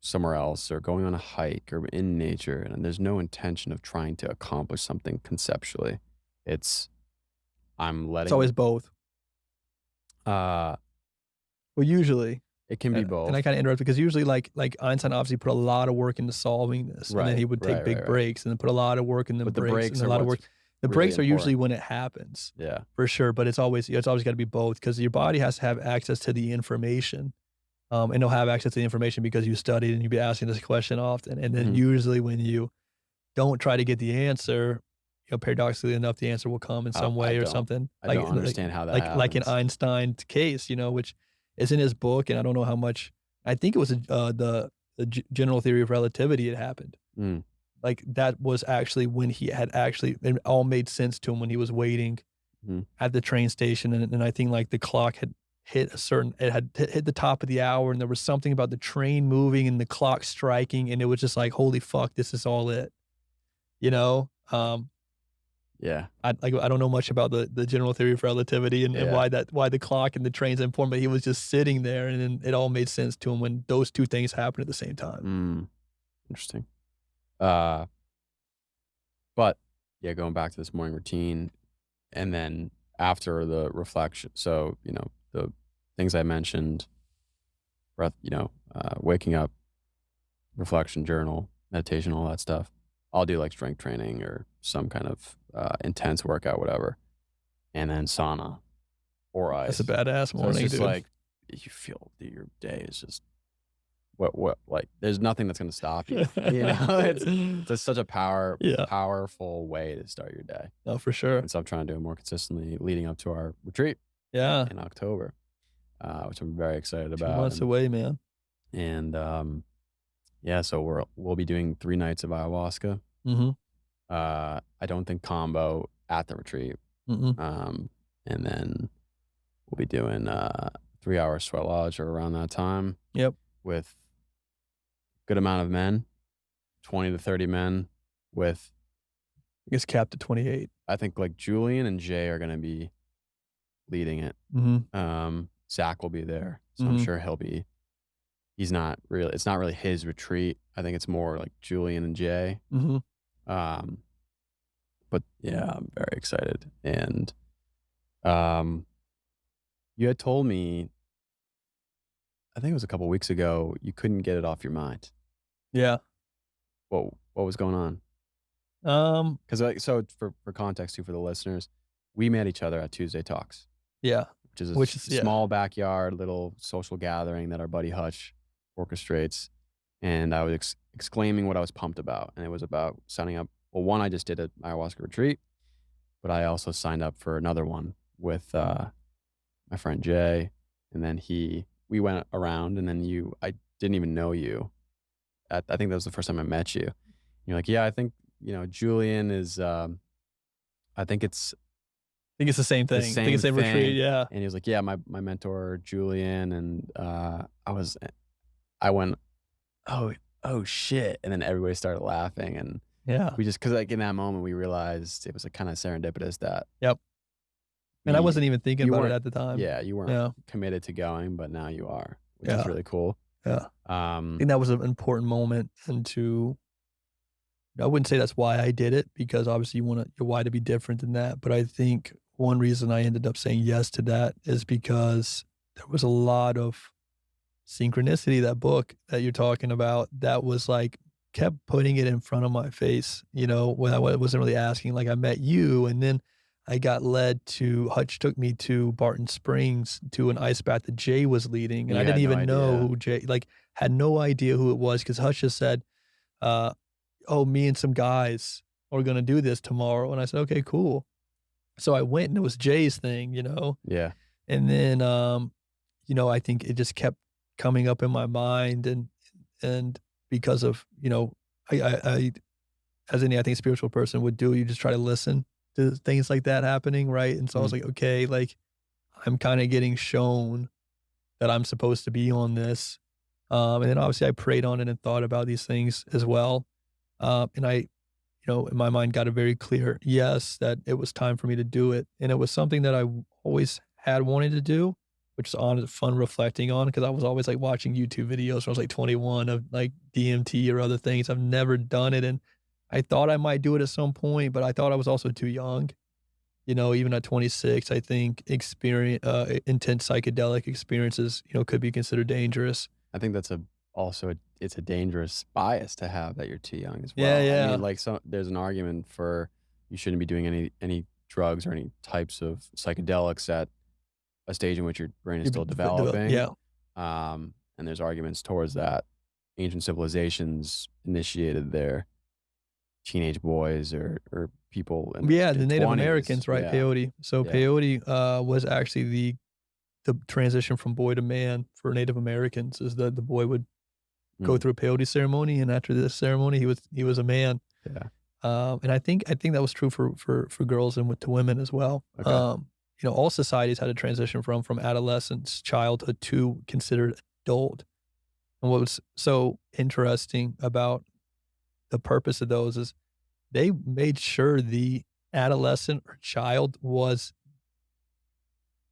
Speaker 1: somewhere else, or going on a hike, or in nature, and there's no intention of trying to accomplish something conceptually. It's I'm
Speaker 2: it's
Speaker 1: letting
Speaker 2: always both.
Speaker 1: uh
Speaker 2: Well, usually,
Speaker 1: it can be
Speaker 2: and I
Speaker 1: both.
Speaker 2: kinda interrupt because usually, like, Einstein obviously put a lot of work into solving this, and then
Speaker 1: Right,
Speaker 2: he would take
Speaker 1: right, right,
Speaker 2: big
Speaker 1: right.
Speaker 2: breaks and then put a lot of work in the
Speaker 1: But the
Speaker 2: breaks and
Speaker 1: breaks
Speaker 2: a
Speaker 1: are
Speaker 2: lot of
Speaker 1: what's
Speaker 2: work. The
Speaker 1: really
Speaker 2: breaks are usually
Speaker 1: important.
Speaker 2: when it happens,
Speaker 1: Yeah.
Speaker 2: for sure, but it's always gotta be both because your body has to have access to the information, and it'll have access to the information because you studied and you've been asking this question often, and then
Speaker 1: Mhm.
Speaker 2: usually when you don't try to get the answer, paradoxically enough, the answer will come in some
Speaker 1: I
Speaker 2: way or
Speaker 1: don't.
Speaker 2: something,
Speaker 1: I don't understand how that
Speaker 2: like in
Speaker 1: happens.
Speaker 2: Einstein's case, which is in his book, and I don't know how much. I think it was the general theory of relativity it happened.
Speaker 1: Mm,
Speaker 2: Like, that was actually when it all made sense to him when he was waiting
Speaker 1: mhm.
Speaker 2: at the train station, and I think, like, the clock had it had hit the top of the hour, and there was something about the train moving and the clock striking, and it was just like, "Holy fuck, this is all it." You know?
Speaker 1: Yeah,
Speaker 2: I don't know much about the general theory of relativity and
Speaker 1: yeah.
Speaker 2: why the clock and the train's important, but he was just sitting there, and then it all made sense to him when those 2 things happened at the same time.
Speaker 1: Mm, interesting. Uh, but yeah, going back to this morning routine, and then after the reflection, so, the things I mentioned, breath, waking up, reflection, journal, meditation, all that stuff. I'll do like strength training or some kind of intense workout, whatever, and then sauna or
Speaker 2: That's a
Speaker 1: ice.
Speaker 2: badass
Speaker 1: So it's
Speaker 2: morning,
Speaker 1: just
Speaker 2: dude.
Speaker 1: like you feel that your day is just like there's nothing that's gonna stop you. It's just such a
Speaker 2: Yeah.
Speaker 1: powerful way to start your day.
Speaker 2: No, for sure.
Speaker 1: And so I'm trying to do it more consistently leading up to our retreat
Speaker 2: Yeah.
Speaker 1: in October, which I'm very excited
Speaker 2: 2
Speaker 1: about.
Speaker 2: months away, man.
Speaker 1: And yeah, so we'll be doing 3 nights of ayahuasca.
Speaker 2: Mhm.
Speaker 1: I don't think combo at the retreat.
Speaker 2: Mm-mm.
Speaker 1: Um, and then we'll be doing 3 hour sweat lodge or around that time
Speaker 2: Yep.
Speaker 1: with good amount of men, 20 to 30 men with
Speaker 2: I guess capped at 28.
Speaker 1: I think like Julian and Jay are gonna be leading it.
Speaker 2: Mhm.
Speaker 1: Zach will be there. So I'm
Speaker 2: Mhm.
Speaker 1: sure it's not really his retreat. I think it's more like Julian and Jay.
Speaker 2: Mhm.
Speaker 1: Um, but yeah, I'm very excited. And um, you had told me, I think it was a couple weeks ago, you couldn't get it off your mind.
Speaker 2: Yeah.
Speaker 1: What was going on?
Speaker 2: Um,
Speaker 1: Because so for context too for the listeners, we met each other at Tuesday Talks,
Speaker 2: yeah.
Speaker 1: which is a
Speaker 2: Which is yeah.
Speaker 1: small backyard little social gathering that our buddy Hutch orchestrates. And I was exclaiming what I was pumped about, and it was about signing up. Well, one, I just did an ayahuasca retreat, but I also signed up for another one with my friend Jay, and then we went around, and then I didn't even know you. I think that was the first time I met you. You're like, yeah, I think Julian is. I think it's
Speaker 2: I think it's the same
Speaker 1: the
Speaker 2: thing. I think
Speaker 1: same
Speaker 2: it's the same retreat,
Speaker 1: thing,
Speaker 2: yeah.
Speaker 1: and he was like, yeah, my mentor Julian, and I went, oh shit, and then everybody started laughing, and
Speaker 2: Yeah.
Speaker 1: we just because like in that moment we realized it was like kind of serendipitous that
Speaker 2: Yep. And I
Speaker 1: we
Speaker 2: wasn't even thinking
Speaker 1: you
Speaker 2: about it
Speaker 1: weren't
Speaker 2: at the time.
Speaker 1: yeah you weren't
Speaker 2: Yeah.
Speaker 1: committed to going, but now you are, which is
Speaker 2: Yeah.
Speaker 1: really cool.
Speaker 2: Yeah. I
Speaker 1: Um,
Speaker 2: think that was an important moment and I wouldn't say that's why I did it because obviously you want your why to be different than that. But I think one reason I ended up saying yes to that is because there was a lot of Synchronicity, that book that you're talking about, that was like kept putting it in front of my face, you know, when I wasn't really asking. Like I met you, and then I got led to Hutch took me to Barton Springs to an ice bath that Jay was leading, and
Speaker 1: And
Speaker 2: I
Speaker 1: you
Speaker 2: didn't
Speaker 1: had no
Speaker 2: even know
Speaker 1: idea.
Speaker 2: who Jay like had no idea who it was because Hutch just said, uh, "Oh, me and some guys are gonna do this tomorrow," and I said, "Okay, cool." So I went, and it was Jay's thing, you know,
Speaker 1: Yeah.
Speaker 2: and then, you know, I think it just kept coming up in my mind and because of, you know, I as any, I think, spiritual person would do, you just try to listen to things like that happening, right? And so I was
Speaker 1: Mhm.
Speaker 2: like, "Okay, like, I'm kinda getting shown that I'm supposed to be on this." And then obviously I prayed on it and thought about these things as well. And I, you know, in my mind got a very clear yes, that it was time for me to do it. And it was something that always had wanted to do, which is on fun reflecting on because I was always like watching YouTube videos when I was like 21 of like DMT or other things. I've never done it. And I thought I might do it at some point, but I thought I was also too young. You know, even at 26, I think intense psychedelic experiences, you know, could be considered dangerous.
Speaker 1: I think that's it's a dangerous bias to have that you're too young as
Speaker 2: Yeah,
Speaker 1: well. I mean,
Speaker 2: yeah.
Speaker 1: like, so there's an argument for you shouldn't be doing any drugs or any types of psychedelics at a stage in which your brain is still developing.
Speaker 2: Yeah.
Speaker 1: And there's arguments towards that. Ancient civilizations initiated their teenage boys or people in
Speaker 2: Yeah,
Speaker 1: their
Speaker 2: the Native
Speaker 1: 20s.
Speaker 2: Americans, right?
Speaker 1: Yeah.
Speaker 2: Peyote. So
Speaker 1: Yeah.
Speaker 2: peyote was actually the transition from boy to man for Native Americans is that the boy would go
Speaker 1: Mm.
Speaker 2: through a peyote ceremony, and after this ceremony, he was a man.
Speaker 1: Yeah.
Speaker 2: And I think that was true for girls and to women as well.
Speaker 1: Okay.
Speaker 2: You know, all societies had to transition from adolescence, childhood to considered adult. And what was so interesting about the purpose of those is they made sure the adolescent or child was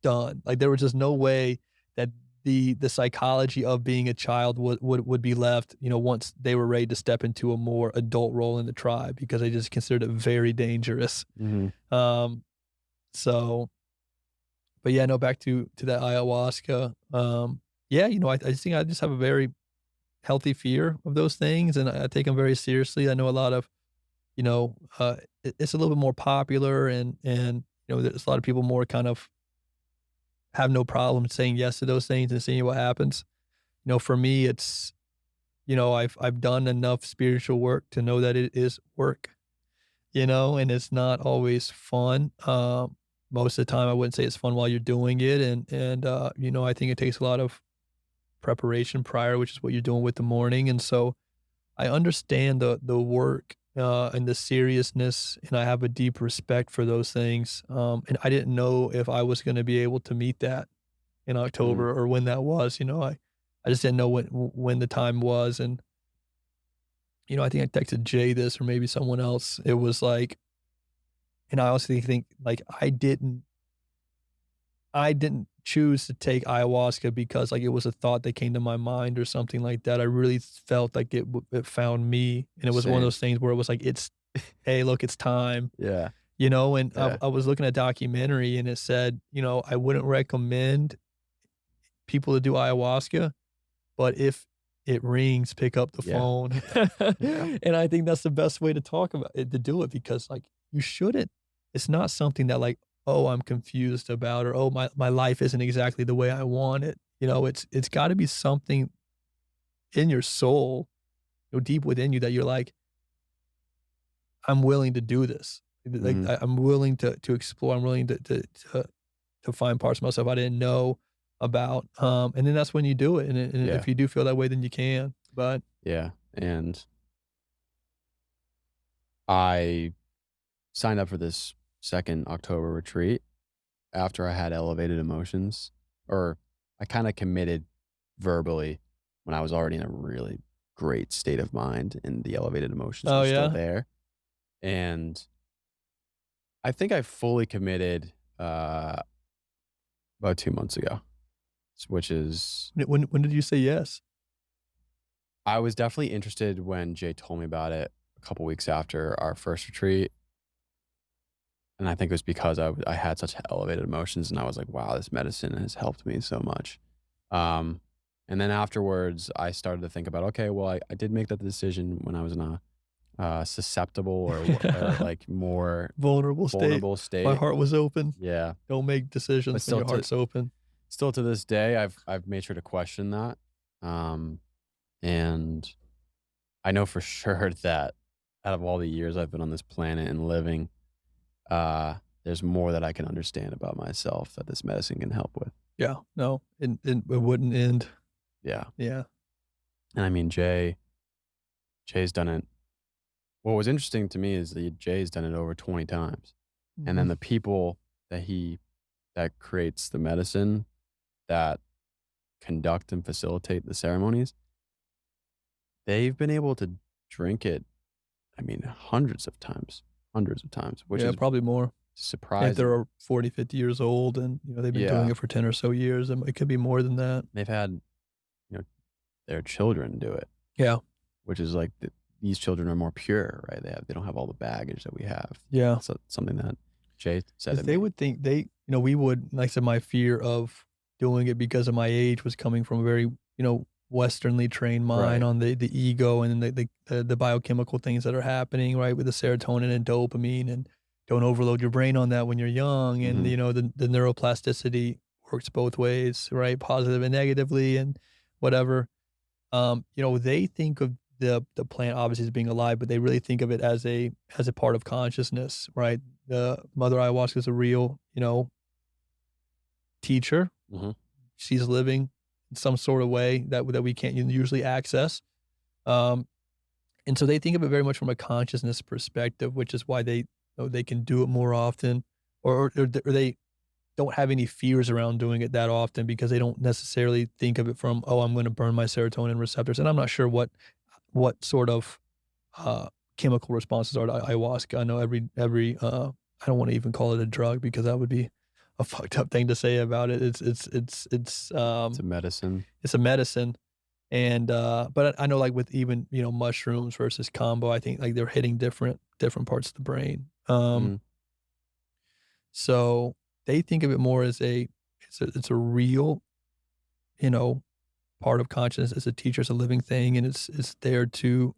Speaker 2: done. Like, there was just no way that the psychology of being a child would be left, you know, once they were ready to step into a more adult role in the tribe because they just considered it very dangerous.
Speaker 1: Mhm.
Speaker 2: Um, so but yeah, no, back to that ayahuasca. Yeah, you know, I just think I just have a very healthy fear of those things, and I take them very seriously. I know a lot of, you know, it's a little bit more popular and, you know, there's a lot of people more kind of have no problem saying yes to those things and seeing what happens. You know, for me, it's, you know, I've done enough spiritual work to know that it is work, you know, and it's not always fun. Most of the time, I wouldn't say it's fun while you're doing it, and you know, I think it takes a lot of preparation prior, which is what you're doing with the morning, and so I understand the work, and the seriousness, and I have a deep respect for those things, and I didn't know if I was gonna be able to meet that in
Speaker 1: Mm.
Speaker 2: October or when that was, you know, I just didn't know when the time was, and, you know, I think I texted Jay this or maybe someone else. It was like and I honestly think, like, I didn't choose to take ayahuasca because, like, it was a thought that came to my mind or something like that. I really felt like it found me, and it was one of
Speaker 1: Same.
Speaker 2: those things where it was like, "It's hey, look, it's time."
Speaker 1: Yeah.
Speaker 2: You know, and
Speaker 1: Yeah.
Speaker 2: I was looking at a documentary, and it said, you know, "I wouldn't recommend people to do ayahuasca, but if it rings, pick up the
Speaker 1: Yeah.
Speaker 2: phone."
Speaker 1: Yeah.
Speaker 2: And I think that's the best way to talk about it, to do it because, like, you shouldn't it's not something that, like, "Oh, I'm confused about," or, "Oh, my life isn't exactly the way I want it." You know, it's gotta be something in your soul, you know, deep within you that you're like, "I'm willing to do this." Like,
Speaker 1: Mhm.
Speaker 2: I'm willing to explore, I'm willing to find parts of myself I didn't know about, and then that's when you do it, and
Speaker 1: Yeah.
Speaker 2: if you do feel that way, then you can, but
Speaker 1: Yeah. And I signed up for this second October retreat after I had elevated emotions, or I kinda committed verbally when I was already in a really great state of mind and the elevated emotions
Speaker 2: oh,
Speaker 1: were still
Speaker 2: yeah?
Speaker 1: there. And I think I fully committed, about 2 months ago, which is
Speaker 2: When did you say yes?
Speaker 1: I was definitely interested when Jay told me about it a couple weeks after our first retreat, and I think it was because I had such elevated emotions, and I was like, "Wow, this medicine has helped me so much." Um, And then afterwards, I started to think about, okay, well, I did make that decision when I was in a susceptible or like more
Speaker 2: Vulnerable state.
Speaker 1: vulnerable
Speaker 2: My
Speaker 1: state.
Speaker 2: heart was open.
Speaker 1: Yeah,
Speaker 2: Don't make
Speaker 1: but
Speaker 2: decisions when your heart's open.
Speaker 1: still to this day, I've made sure to question that, um, and I know for sure that out of all the years I've been on this planet and living, there's more that I can understand about myself that this medicine can help with.
Speaker 2: Yeah, no, and it wouldn't end.
Speaker 1: Yeah,
Speaker 2: Yeah.
Speaker 1: and I mean Jay's done it. What was interesting to me is that Jay's done it over 20 times, and then
Speaker 2: Mhm.
Speaker 1: the people that creates the medicine that conduct and facilitate the ceremonies, they've been able to drink it, I mean, hundreds of times, which
Speaker 2: Yeah,
Speaker 1: is
Speaker 2: probably more. If
Speaker 1: surprising.
Speaker 2: they're 40, 50 years old and, they've been doing
Speaker 1: Yeah,
Speaker 2: it for 10 or so years, it could be more than that.
Speaker 1: they've had, you know, their children do it,
Speaker 2: Yeah.
Speaker 1: which is like these children are more pure, right? They don't have all the baggage that we have.
Speaker 2: Yeah.
Speaker 1: That's something that Jay said to
Speaker 2: Because they
Speaker 1: me.
Speaker 2: would think we would, like I said, my fear of doing it because of my age was coming from a very, Westernly trained mind
Speaker 1: Right.
Speaker 2: on the ego and the biochemical things that are happening, right, with the serotonin and dopamine, and don't overload your brain on that when you're young. And,
Speaker 1: Mhm.
Speaker 2: the neuroplasticity works both ways, right, positive and negatively and whatever. They think of the plant obviously as being alive, but they really think of it as a part of consciousness, right? The mother ayahuasca is a real, teacher.
Speaker 1: Mhm.
Speaker 2: She's living in some sort of way that we can't usually access. Um, and so they think of it very much from a consciousness perspective, which is why they can do it more often, or they don't have any fears around doing it that often because they don't necessarily think of it from, oh, I'm going to burn my serotonin receptors. And I'm not sure what sort of uh, chemical responses are to ayahuasca. I know I don't want to even call it a drug because that would be a fucked up thing to say about it.
Speaker 1: It's a medicine.
Speaker 2: It's a medicine. And but I know, like, with even, mushrooms versus combo, I think like they're hitting different parts of the brain.
Speaker 1: Mhm.
Speaker 2: So they think of it more as it's a real, you know, part of consciousness. As a teacher, it's a living thing, and it's there to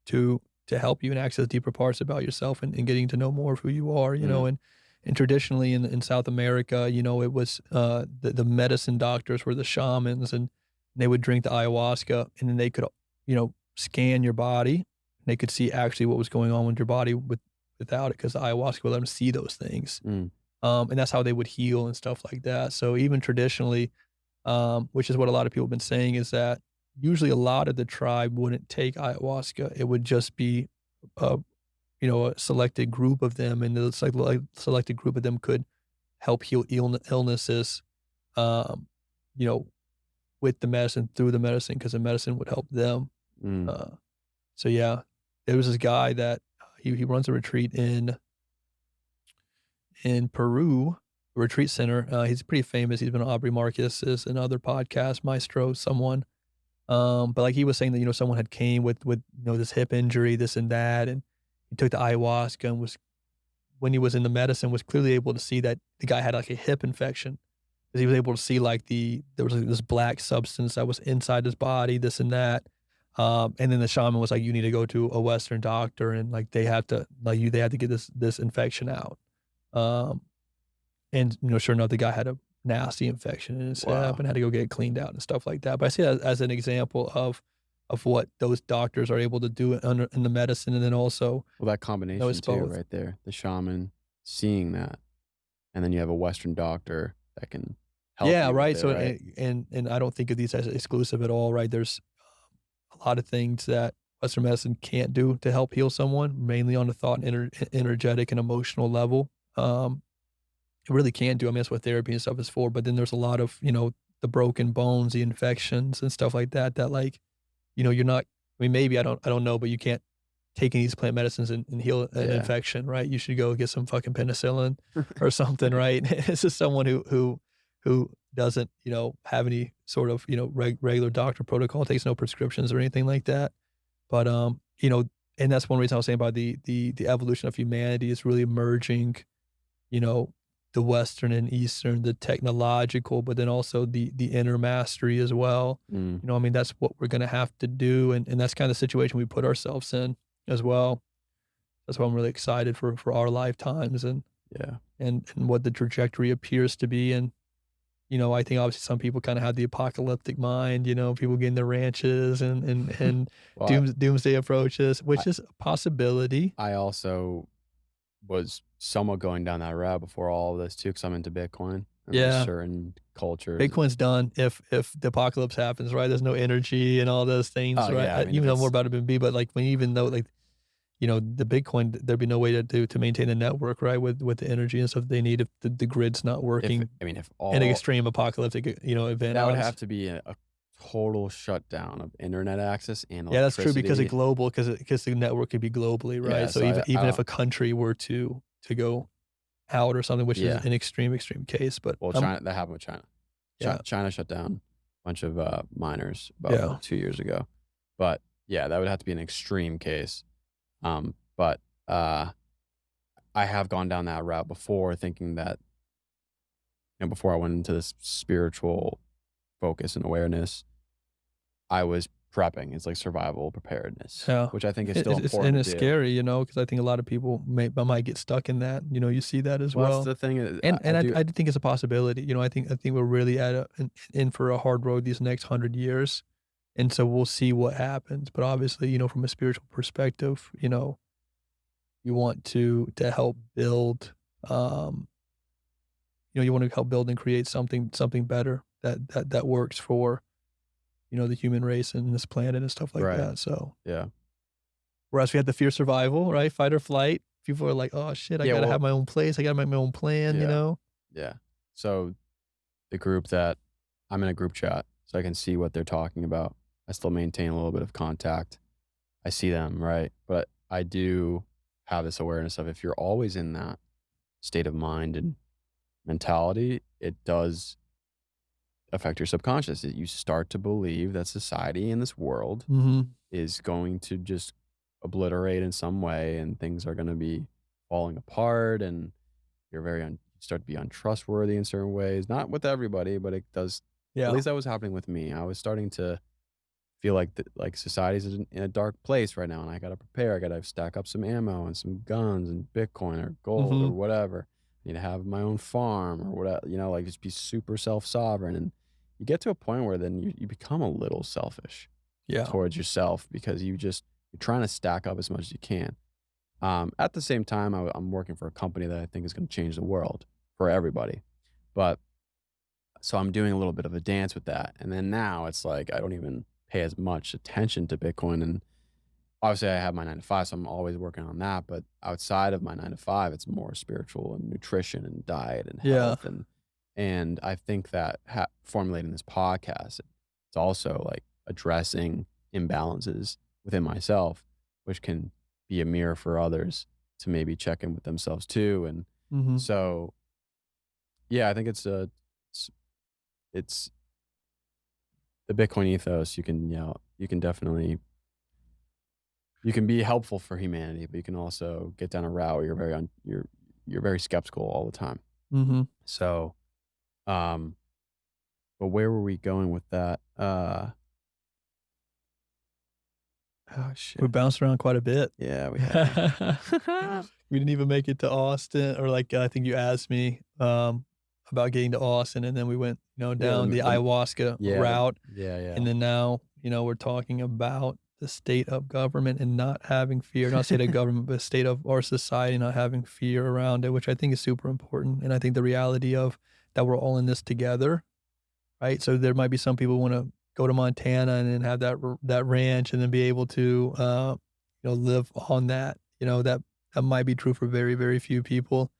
Speaker 2: to help you and access deeper parts about yourself, and getting to know more of who you are,
Speaker 1: Mm.
Speaker 2: and traditionally in South America, it was the medicine doctors were the shamans, and they would drink the ayahuasca, and then they could, scan your body, and they could see actually what was going on with your body without it, because the ayahuasca would let them see those things.
Speaker 1: Mm.
Speaker 2: And that's how they would heal and stuff like that. So even traditionally, which is what a lot of people have been saying, is that usually a lot of the tribe wouldn't take ayahuasca. It would just be a a selected group of them, and it's like selected group of them could help heal illnesses, um, you know, with the medicine, through the medicine, because the medicine would help them.
Speaker 1: Mm.
Speaker 2: Uh, so yeah, there was this guy that he runs a retreat in Peru, a retreat center. He's pretty famous. He's been on Aubrey Marcus's and other podcasts, Maestro, someone. But like he was saying that, someone had came with, this hip injury, this and that, and he took the ayahuasca and was, when he was in the medicine, was clearly able to see that the guy had like a hip infection, because he was able to see like there was like this black substance that was inside his body, this and that. And then the shaman was like, you need to go to a Western doctor, and like they had to get this infection out. Um, and, sure enough, the guy had a nasty infection in his hip
Speaker 1: Wow.
Speaker 2: and had to go get it cleaned out and stuff like that. But I see that as an example of what those doctors are able to do in the medicine, and then also,
Speaker 1: Well, that
Speaker 2: it's
Speaker 1: combination too,
Speaker 2: both.
Speaker 1: right there. The shaman seeing that, and then you have a Western doctor that can help
Speaker 2: Yeah,
Speaker 1: you with
Speaker 2: right.
Speaker 1: it,
Speaker 2: So,
Speaker 1: right?
Speaker 2: and I don't think of these as exclusive at all, right? There's a lot of things that Western medicine can't do to help heal someone, mainly on the thought and energetic and emotional level. It really can do. I mean, that's what therapy and stuff is for. But then there's a lot of, the broken bones, the infections and stuff like that, that like, you're not, I mean, maybe I don't know, but you can't take any of these plant medicines and heal an
Speaker 1: Yeah.
Speaker 2: infection, right? You should go get some fucking penicillin or something, right? This is someone who doesn't, have any sort of, regular doctor protocol, takes no prescriptions or anything like that. But, and that's one reason I was saying about the evolution of humanity is really merging, you know, the Western and Eastern, the technological, but then also the inner mastery as well.
Speaker 1: Mm,
Speaker 2: You know, I mean, that's what we're gonna have to do, and that's kind of the situation we put ourselves in as well. That's why I'm really excited for our lifetimes
Speaker 1: yeah.
Speaker 2: and what the trajectory appears to be. And, you know, I think obviously some people kinda have the apocalyptic mind, you know, people getting their ranches and
Speaker 1: Well,
Speaker 2: doomsday approaches,
Speaker 1: I
Speaker 2: which is a possibility.
Speaker 1: I also was somewhat going down that route before all of this too, because 'cause I'm into Bitcoin, and there's
Speaker 2: Yeah.
Speaker 1: certain cultures.
Speaker 2: Bitcoin's done if the apocalypse happens, right? There's no energy and all those things,
Speaker 1: Oh,
Speaker 2: right?
Speaker 1: yeah, I mean,
Speaker 2: You
Speaker 1: if
Speaker 2: know more
Speaker 1: it's
Speaker 2: about it than me, but, like, when even though, like, you know, the Bitcoin, there'd be no way to maintain the network, right, with the energy and stuff they need if the grid's not
Speaker 1: if
Speaker 2: working
Speaker 1: I mean, if
Speaker 2: in an
Speaker 1: all
Speaker 2: extreme apocalyptic, you know, event,
Speaker 1: that would
Speaker 2: obviously.
Speaker 1: have to be a total shutdown of internet access and
Speaker 2: Yeah, that's true because of
Speaker 1: electricity.
Speaker 2: global, because the network could be globally, right?
Speaker 1: Yeah,
Speaker 2: So
Speaker 1: so
Speaker 2: even if a country were to go out or something, which is
Speaker 1: yeah.
Speaker 2: an extreme case, but,
Speaker 1: Well, China that happened with China.
Speaker 2: yeah,
Speaker 1: China shut down a bunch of, miners about
Speaker 2: yeah.
Speaker 1: 2 years ago. But, yeah, that would have to be an extreme case. But, I have gone down that route before thinking that, before I went into this spiritual focus and awareness, I was prepping. It's like survival preparedness,
Speaker 2: Yeah.
Speaker 1: which I think is still
Speaker 2: It's and
Speaker 1: important
Speaker 2: it's
Speaker 1: to do.
Speaker 2: scary, you know, because I think a lot of people might get stuck in that, you know, you see that as
Speaker 1: Well, that's
Speaker 2: well.
Speaker 1: the thing is
Speaker 2: And
Speaker 1: I do.
Speaker 2: I do think it's a possibility, you know, I think we're really at in for a hard road these next 100 years, and so we'll see what happens, but obviously, you know, from a spiritual perspective, you know, you want to help build, you know, you wanna help build and create something better that works for, you know, the human race and this planet and stuff like
Speaker 1: Right.
Speaker 2: that, so
Speaker 1: Yeah.
Speaker 2: whereas we had the fear survival, right? Fight or flight. People are like, "Oh shit, I
Speaker 1: Yeah,
Speaker 2: gotta have
Speaker 1: well
Speaker 2: my own place. I gotta make my own plan," you
Speaker 1: yeah,
Speaker 2: know?
Speaker 1: yeah. So, the group that I'm in a group chat, so I can see what they're talking about. I still maintain a little bit of contact. I see them, right? But I do have this awareness of if you're always in that state of mind and mentality, it does affect your subconscious. You start to believe that society in this world
Speaker 2: Mhm.
Speaker 1: is going to just obliterate in some way and things are going to be falling apart and you start to be untrustworthy in certain ways. Not with everybody, but it does. At
Speaker 2: Yeah.
Speaker 1: least that was happening with me. I was starting to feel like like society's in a dark place right now, and I got to prepare. I got to stack up some ammo and some guns and Bitcoin or gold or
Speaker 2: Mhm.
Speaker 1: whatever. I need to have my own farm or whatever. Like just be super self sovereign. And you get to a point where then you become a little selfish
Speaker 2: Yeah.
Speaker 1: towards yourself because you're trying to stack up as much as you can. At the same time, I'm working for a company that I think is going to change the world for everybody. But so I'm doing a little bit of a dance with that. And then now it's like I don't even pay as much attention to Bitcoin. And obviously, I have my 9 to 5, so I'm always working on that. But outside of my 9 to 5, it's more spiritual and nutrition and diet and
Speaker 2: Yeah.
Speaker 1: health. And I think that formulating this podcast, it's also like addressing imbalances within myself, which can be a mirror for others to maybe check in with themselves too. And
Speaker 2: Mhm.
Speaker 1: so, yeah, I think it's, it's the Bitcoin ethos. You can definitely you can be helpful for humanity, but you can also get down a route where you're very skeptical all the time.
Speaker 2: Mhm.
Speaker 1: So, but where were we going with that? Oh
Speaker 2: We
Speaker 1: shit.
Speaker 2: bounced around quite a bit.
Speaker 1: Yeah, we have.
Speaker 2: We didn't even make it to Austin, or, like, I think you asked me, about getting to Austin, and then we went, you know,
Speaker 1: Yeah,
Speaker 2: down the ayahuasca route,
Speaker 1: yeah.
Speaker 2: and then now, you know, we're talking about the state of government and not having fear, not state of government, but state of our society not having fear around it, which I think is super important, and I think the reality of that we're all in this together, right? So there might be some people who wanna go to Montana and then have that ranch and then be able to, you know, live on that, you know, that might be true for very, very few people.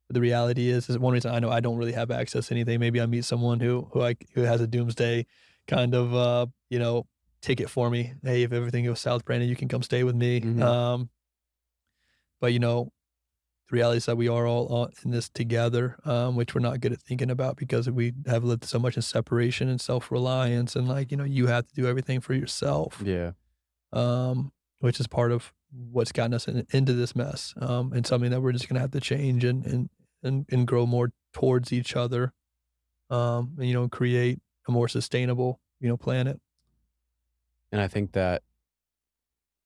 Speaker 2: But the reality is one reason I know I don't really have access to anything. Maybe I meet someone who has a doomsday kind of, you know, ticket for me. "Hey, if everything goes south, Brandon, you can come stay with me."
Speaker 1: Mhm.
Speaker 2: But, you know, the reality is that we are all in this together, which we're not good at thinking about because we have lived so much in separation and self-reliance and, like, you know, you have to do everything for yourself,
Speaker 1: Yeah.
Speaker 2: which is part of what's gotten us into this mess, and something that we're just gonna have to change and and grow more towards each other, and, create a more sustainable, planet.
Speaker 1: And I think that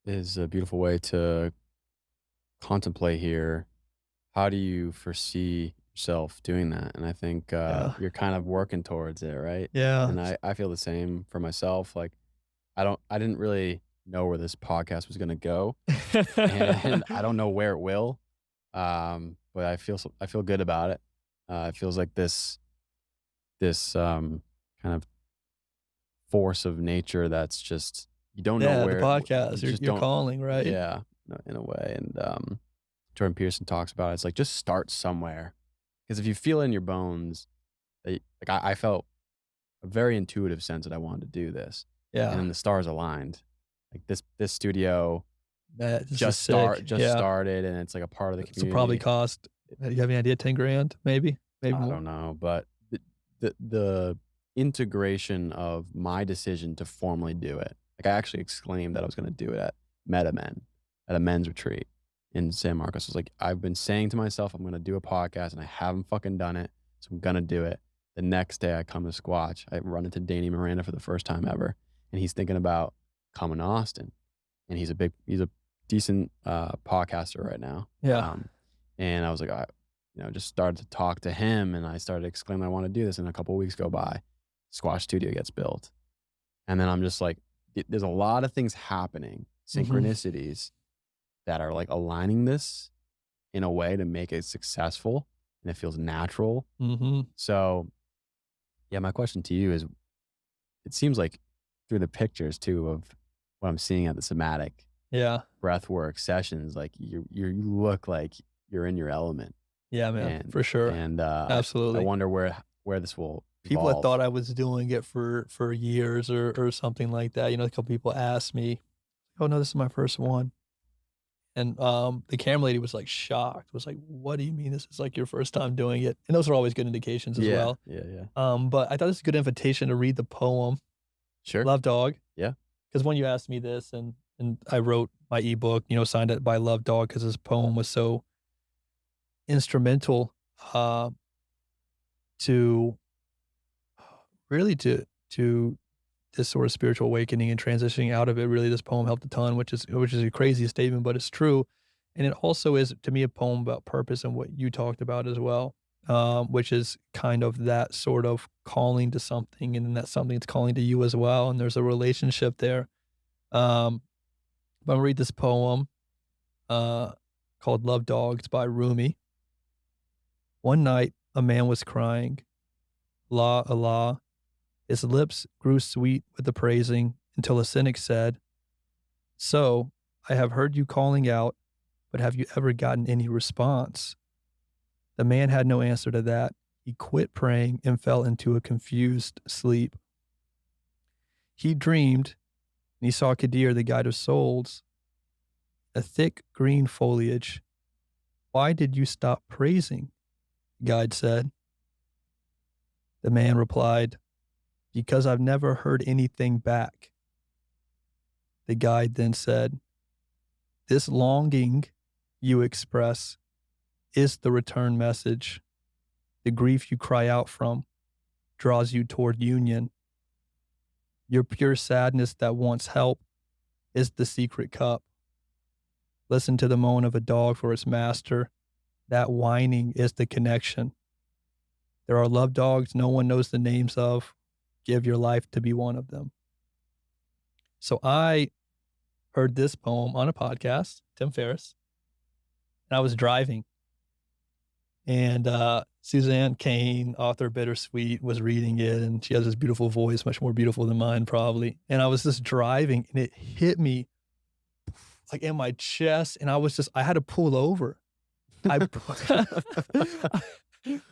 Speaker 1: is a beautiful way to contemplate here. How do you foresee yourself doing that? And I think
Speaker 2: Yeah.
Speaker 1: you're kind of working towards it, right?
Speaker 2: Yeah.
Speaker 1: And I feel the same for myself. Like I didn't really know where this podcast was gonna go, and I don't know where it will. But I feel good about it. It feels like this kind of force of nature that's just you don't know
Speaker 2: Yeah, the
Speaker 1: where you
Speaker 2: podcast,
Speaker 1: just
Speaker 2: you're
Speaker 1: don't.
Speaker 2: calling, right?
Speaker 1: Yeah, in a way. And Jordan Peterson talks about it. It's like just start somewhere, because if you feel in your bones that I felt a very intuitive sense that I wanted to do this, and
Speaker 2: Yeah.
Speaker 1: then the stars aligned. Like this studio
Speaker 2: That this is sick.
Speaker 1: just
Speaker 2: Yeah.
Speaker 1: started, and it's like a part of the
Speaker 2: So probably
Speaker 1: community.
Speaker 2: cost you have any idea, 10 grand, maybe? Maybe
Speaker 1: I
Speaker 2: more?
Speaker 1: don't know, but the integration of my decision to formally do it, like, I actually exclaimed that I was gonna do it at MetaMen, at a men's retreat in San Marcos. I was like, "I've been saying to myself, I'm gonna do a podcast, and I haven't fucking done it, so I'm gonna do it." The next day, I come to Squatch. I run into Danny Miranda for the first time ever, and he's thinking about coming to Austin, and he's a decent, podcaster right now.
Speaker 2: Yeah.
Speaker 1: And I was like, just started to talk to him, and I started exclaiming, I want to do this. And a couple of weeks go by, Squash Studio gets built. And then I'm just like, there's a lot of things happening,
Speaker 2: Mhm.
Speaker 1: synchronicities that are like aligning this in a way to make it successful and it feels natural.
Speaker 2: Mhm.
Speaker 1: So, yeah, my question to you is it seems like through the pictures too of what I'm seeing at the Somatic
Speaker 2: Yeah.
Speaker 1: Breathwork sessions, like you look like you're in your element.
Speaker 2: Yeah, man,
Speaker 1: And
Speaker 2: for sure.
Speaker 1: I
Speaker 2: Absolutely.
Speaker 1: wonder where this will
Speaker 2: People had
Speaker 1: evolve.
Speaker 2: thought I was doing it for years or something like that. A couple people asked me, "Oh, no, this is my first one." And, the camera lady was, like, shocked, was like, "What do you mean this is, like, your first time doing it?" And those are always good indications as
Speaker 1: Yeah,
Speaker 2: well.
Speaker 1: yeah, yeah.
Speaker 2: But I thought it's a good invitation to read the poem,
Speaker 1: Sure.
Speaker 2: Love Dog,
Speaker 1: Yeah.
Speaker 2: because when you asked me this and I wrote my ebook, signed it by Love Dog because his poem was so instrumental, uh, to really to this sort of spiritual awakening and transitioning out of it. Really, this poem helped a ton, which is a crazy statement, but it's true. And it also is to me a poem about purpose and what you talked about as well, which is kind of that sort of calling to something, and then that something that's calling to you as well. And there's a relationship there. Um, but I'm gonna read this poem uh, called "Love Dog." It's by Rumi. One night, a man was crying, "Allah, Allah." His lips grew sweet with the praising until a cynic said, "So, I have heard you calling out, but have you ever gotten any response?" The man had no answer to that. He quit praying and fell into a confused sleep. He dreamed, and he saw Kadir, the guide of souls, a thick green foliage. "Why did you stop praising?" the guide said. The man replied, "Because I've never heard anything back." The guide then said, "This longing you express is the return message. The grief you cry out from draws you toward union. Your pure sadness that wants help is the secret cup. Listen to the moan of a dog for its master. That whining is the connection. There are love dogs no one knows the names of. Give your life to be one of them." So I heard this poem on a podcast, Tim Ferriss, and I was driving. And, Suzanne Cain, author of Bittersweet, was reading it, and she has this beautiful voice, much more beautiful than mine probably, and I was just driving, and it hit me, like, in my chest, and I had to pull over. I pu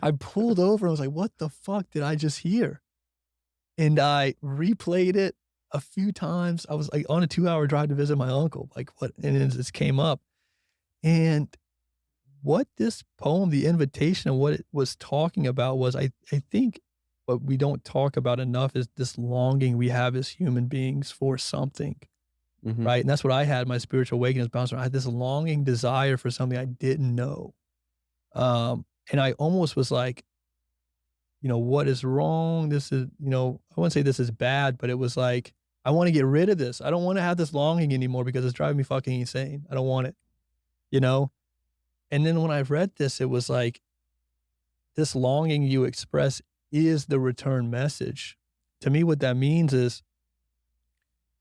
Speaker 2: I pulled over, and I was like, "What the fuck did I just hear?" And I replayed it a few times. I was, like, on a 2-hour drive to visit my uncle, like, what and it just came up, and what this poem, the invitation and what it was talking about was I think what we don't talk about enough is this longing we have as human beings for something,
Speaker 1: Mhm.
Speaker 2: right? And that's what I had my spiritual awakening bounced around. I had this longing desire for something I didn't know. And I almost was like, what is wrong? This is, I wouldn't say this is bad, but it was like, I want to get rid of this. I don't want to have this longing anymore because it's driving me fucking insane. I don't want it, you know? And then when I read this, it was like, this longing you express is the return message. To me, what that means is,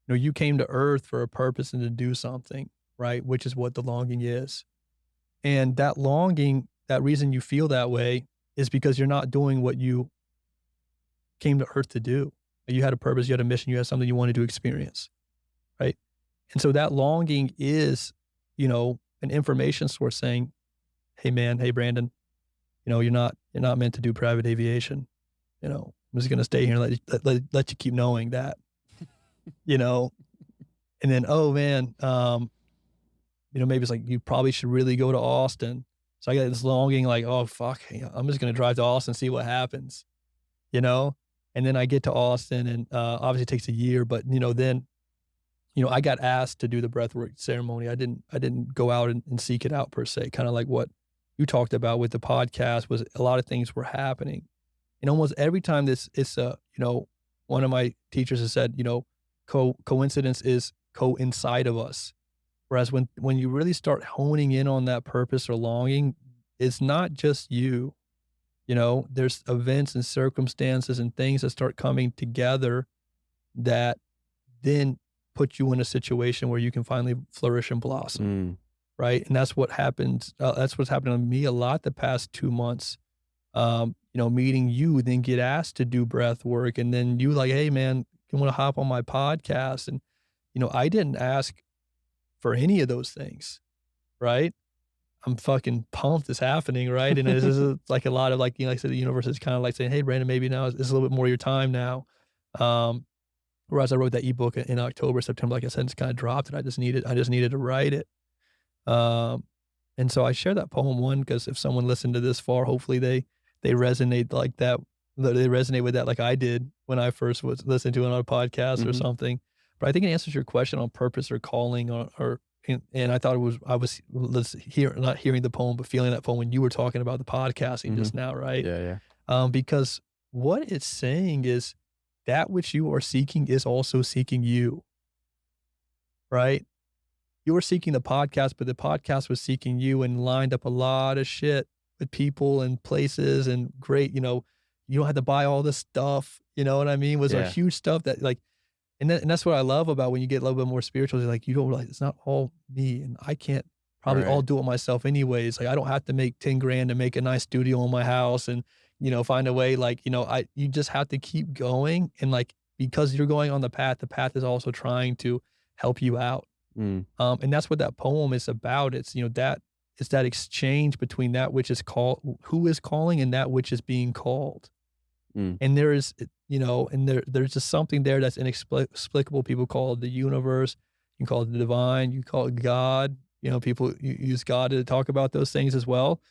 Speaker 2: you came to earth for a purpose and to do something, right? Which is what the longing is. And that longing, that reason you feel that way is because you're not doing what you came to earth to do. You had a purpose, you had a mission, you had something you wanted to experience, right? And so that longing is, an information source saying, hey man, hey Brandon, you're not meant to do private aviation. I'm just gonna stay here and let you keep knowing that, you know. And then, oh man, maybe it's like you probably should really go to Austin. So I got this longing, like, oh fuck, I'm just gonna drive to Austin and see what happens, you know. And then I get to Austin, and obviously it takes a year, but then I got asked to do the breathwork ceremony. I didn't go out and seek it out per se. Kind of like what you talked about with the podcast, was a lot of things were happening. And almost every time one of my teachers has said, coincidence is co-inside of us. Whereas when you really start honing in on that purpose or longing, it's not just you. There's events and circumstances and things that start coming together that then put you in a situation where you can finally flourish and blossom. Right. And that's what happens. That's what's happened to me a lot the past 2 months. Meeting you, then get asked to do breath work. And then you like, hey man, you want to hop on my podcast? And, I didn't ask for any of those things. Right. I'm fucking pumped it's happening. Right. And this is like a lot of like, like I said, the universe is kind of like saying, hey, Brandon, maybe now it's a little bit more of your time now. Whereas I wrote that ebook in October, September, like I said, it's kind of dropped and I just needed to write it. And so I share that poem because if someone listened to this far, hopefully they resonate like that. They resonate with that like I did when I first was listening to it on a podcast or something. But I think it answers your question on purpose or calling and I thought I was not hearing the poem, but feeling that poem when you were talking about the podcasting just now, right?
Speaker 1: Yeah, yeah.
Speaker 2: Because what it's saying is that which you are seeking is also seeking you, right? You were seeking the podcast, but the podcast was seeking you and lined up a lot of shit with people and places and great, you don't have to buy all this stuff, you know what I mean? Was a huge stuff that like, and that's what I love about when you get a little bit more spiritual, like you don't realize it's not all me and I can't probably all do it myself anyways. Like I don't have to make 10 grand to make a nice studio in my house and, find a way like, you just have to keep going. And like, because you're going on the path is also trying to help you out. And that's what that poem is about. It's, it's that exchange between that which is called, who is calling and that which is being called. And there is, and there's just something there that's inexplicable. People call it the universe. You can call it the divine. You call it God. People use God to talk about those things as well.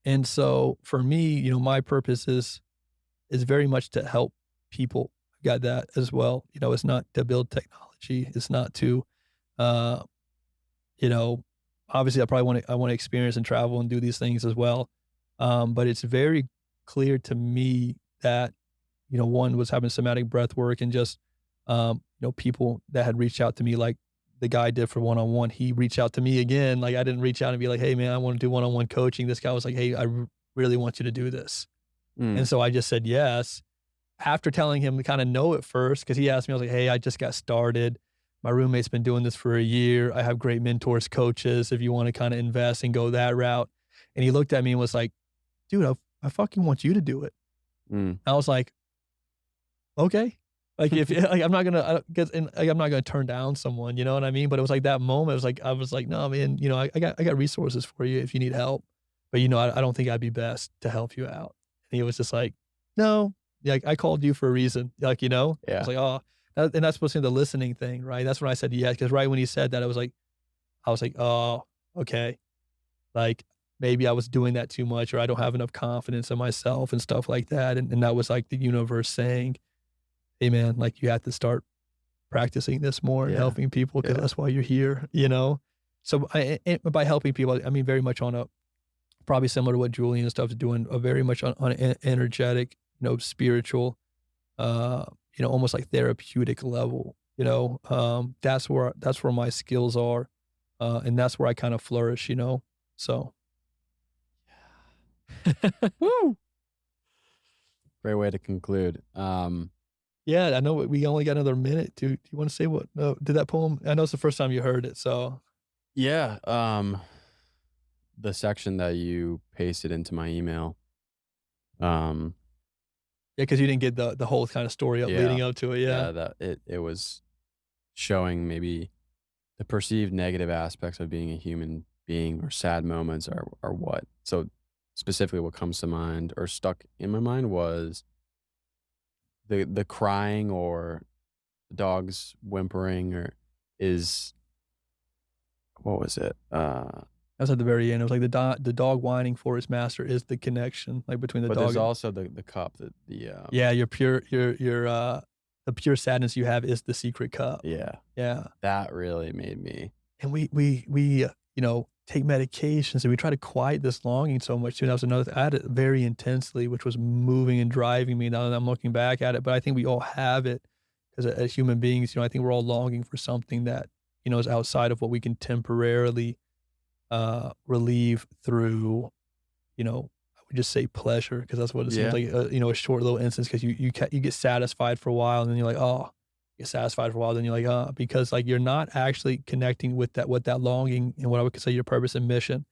Speaker 2: And so for me, my purpose is very much to help people. I've got that as well. It's not to build technology. It's not to, obviously I want to experience and travel and do these things as well. But it's very clear to me that, one was having somatic breath work and just, people that had reached out to me, like the guy did for one-on-one, he reached out to me again. Like I didn't reach out and be like, hey man, I want to do one-on-one coaching. This guy was like, hey, I really want you to do this. And so I just said yes. After telling him to kind of no at first, because he asked me, I was like, hey, I just got started. My roommate's been doing this for a year. I have great mentors, coaches, if you want to kind of invest and go that route. And he looked at me and was like, dude, I fucking want you to do it. I was like, okay. Like if like I'm not gonna, I'm not gonna turn down someone, you know what I mean? But it was like that moment. It was like I was like, no, man, I got resources for you if you need help. But I don't think I'd be best to help you out. And he was just like, no, like I called you for a reason, like I was like, oh, and that's supposed to be the listening thing, right? That's when I said yes, because right when he said that, I was like, oh, okay, like maybe I was doing that too much, or I don't have enough confidence in myself and stuff like that, and that was like the universe saying, hey man, like you have to start practicing this more and helping people because that's why you're here, So by helping people, I mean very much on a Probably similar to what Julian and stuff is doing, very much on an energetic, spiritual, uh, almost like therapeutic level. That's where my skills are, and that's where I kind of flourish. So
Speaker 1: Woo! Great way to conclude.
Speaker 2: yeah, I know we only got another minute. Do you want to say what? No, did that poem? I know it's the first time you heard it, so
Speaker 1: Yeah, the section that you pasted into my email, um,
Speaker 2: yeah, because you didn't get the whole kind of story up
Speaker 1: yeah,
Speaker 2: leading up to it. Yeah,
Speaker 1: yeah, that it was showing maybe the perceived negative aspects of being a human being or sad moments are what. So specifically what comes to mind or stuck in my mind was the crying or the dog's whimpering or is what was it?
Speaker 2: that was at the very end. It was like the dog whining for its master is the connection, like between the
Speaker 1: But
Speaker 2: dog
Speaker 1: there's
Speaker 2: and
Speaker 1: also the cup,
Speaker 2: yeah, the pure sadness you have is the secret cup.
Speaker 1: yeah,
Speaker 2: Yeah.
Speaker 1: that really made me
Speaker 2: And we take medications and we try to quiet this longing so much too. And that was another I had it very intensely, which was moving and driving me now that I'm looking back at it. But I think we all have it because as human beings, I think we're all longing for something that, is outside of what we can temporarily relieve through, I would just say pleasure because that's what it seems
Speaker 1: yeah,
Speaker 2: like, a short little instance because you get satisfied for a while and then you're like, oh, get satisfied for a while, then you're like, because like you're not actually connecting with that longing and what I would consider your purpose and mission.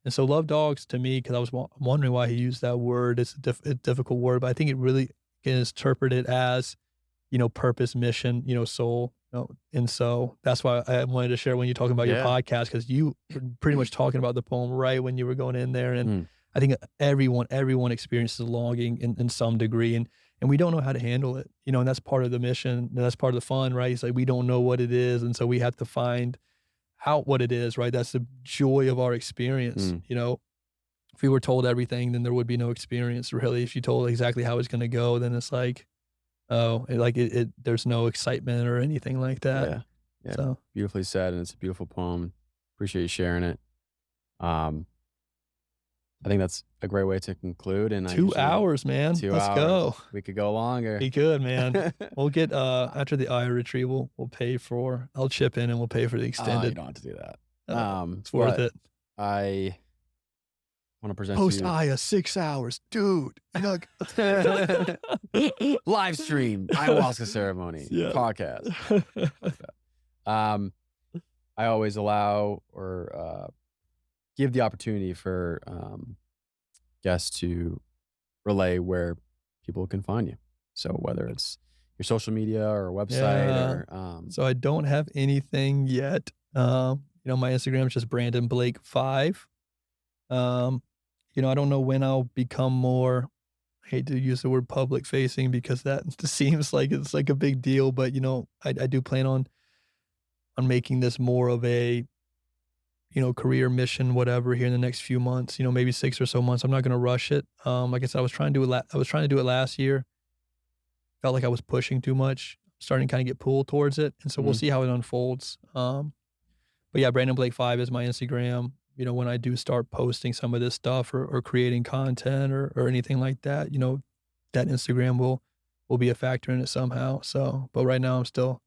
Speaker 2: And so love dogs to me, because I was wondering why he used that word. It's a difficult word, but I think it really can interpret it as, purpose, mission, soul. And so that's why I wanted to share when you're talking about your
Speaker 1: yeah,
Speaker 2: podcast, because you were pretty much talking about the poem right when you were going in there. And
Speaker 1: mm,
Speaker 2: I think everyone experiences longing in some degree. And we don't know how to handle it, and that's part of the mission. And that's part of the fun, right? It's like we don't know what it is. And so we have to find out what it is, right? That's the joy of our experience.
Speaker 1: mm,
Speaker 2: If we were told everything, then there would be no experience really. If you told exactly how it's gonna go, then it's like, oh, there's no excitement or anything like that.
Speaker 1: yeah, yeah,
Speaker 2: So
Speaker 1: beautifully said, and it's a beautiful poem. Appreciate you sharing it. Um, I think that's a great way to conclude, and I
Speaker 2: 2
Speaker 1: usually
Speaker 2: hours, man.
Speaker 1: 2
Speaker 2: Let's go.
Speaker 1: hours. We could go longer.
Speaker 2: Be good, man. We'll get, after the eye retrieval, I'll chip in and we'll pay for the
Speaker 1: You
Speaker 2: extended.
Speaker 1: don't have to do that.
Speaker 2: It's worth
Speaker 1: But
Speaker 2: it.
Speaker 1: I wanna present to
Speaker 2: Post
Speaker 1: you
Speaker 2: Aya 6 hours, dude.
Speaker 1: live stream, ayahuasca ceremony,
Speaker 2: Yeah.
Speaker 1: podcast. Um, I always allow or, give the opportunity for, guests to relay where people can find you. So whether it's your social media or website
Speaker 2: Yeah.
Speaker 1: or,
Speaker 2: So I don't have anything yet. My Instagram is just Brandon Blake 5. Um, I don't know when I'll become more, I hate to use the word public facing because that seems like it's like a big deal, but I do plan on making this more of a, career mission, whatever, here in the next few months, maybe 6 or so months. I'm not gonna rush it. Like I said, I was trying to do it last year. Felt like I was pushing too much, starting to kinda get pulled towards it, and so we'll
Speaker 1: mhm,
Speaker 2: see how it unfolds. But yeah, Brandon Blake 5 is my Instagram. When I do start posting some of this stuff or creating content or anything like that, that Instagram will be a factor in it somehow. So, but right now I'm still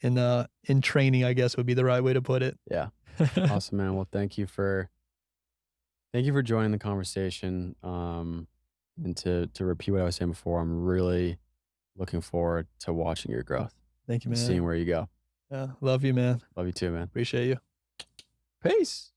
Speaker 2: in training, I guess would be the right way to put it.
Speaker 1: yeah. Awesome, man. Well, thank you for joining the conversation, and to repeat what I was saying before, I'm really looking forward to watching your growth
Speaker 2: Thank you,
Speaker 1: and
Speaker 2: man.
Speaker 1: seeing where you go.
Speaker 2: Yeah, love you, man.
Speaker 1: Love you too, man.
Speaker 2: Appreciate you.
Speaker 1: Peace.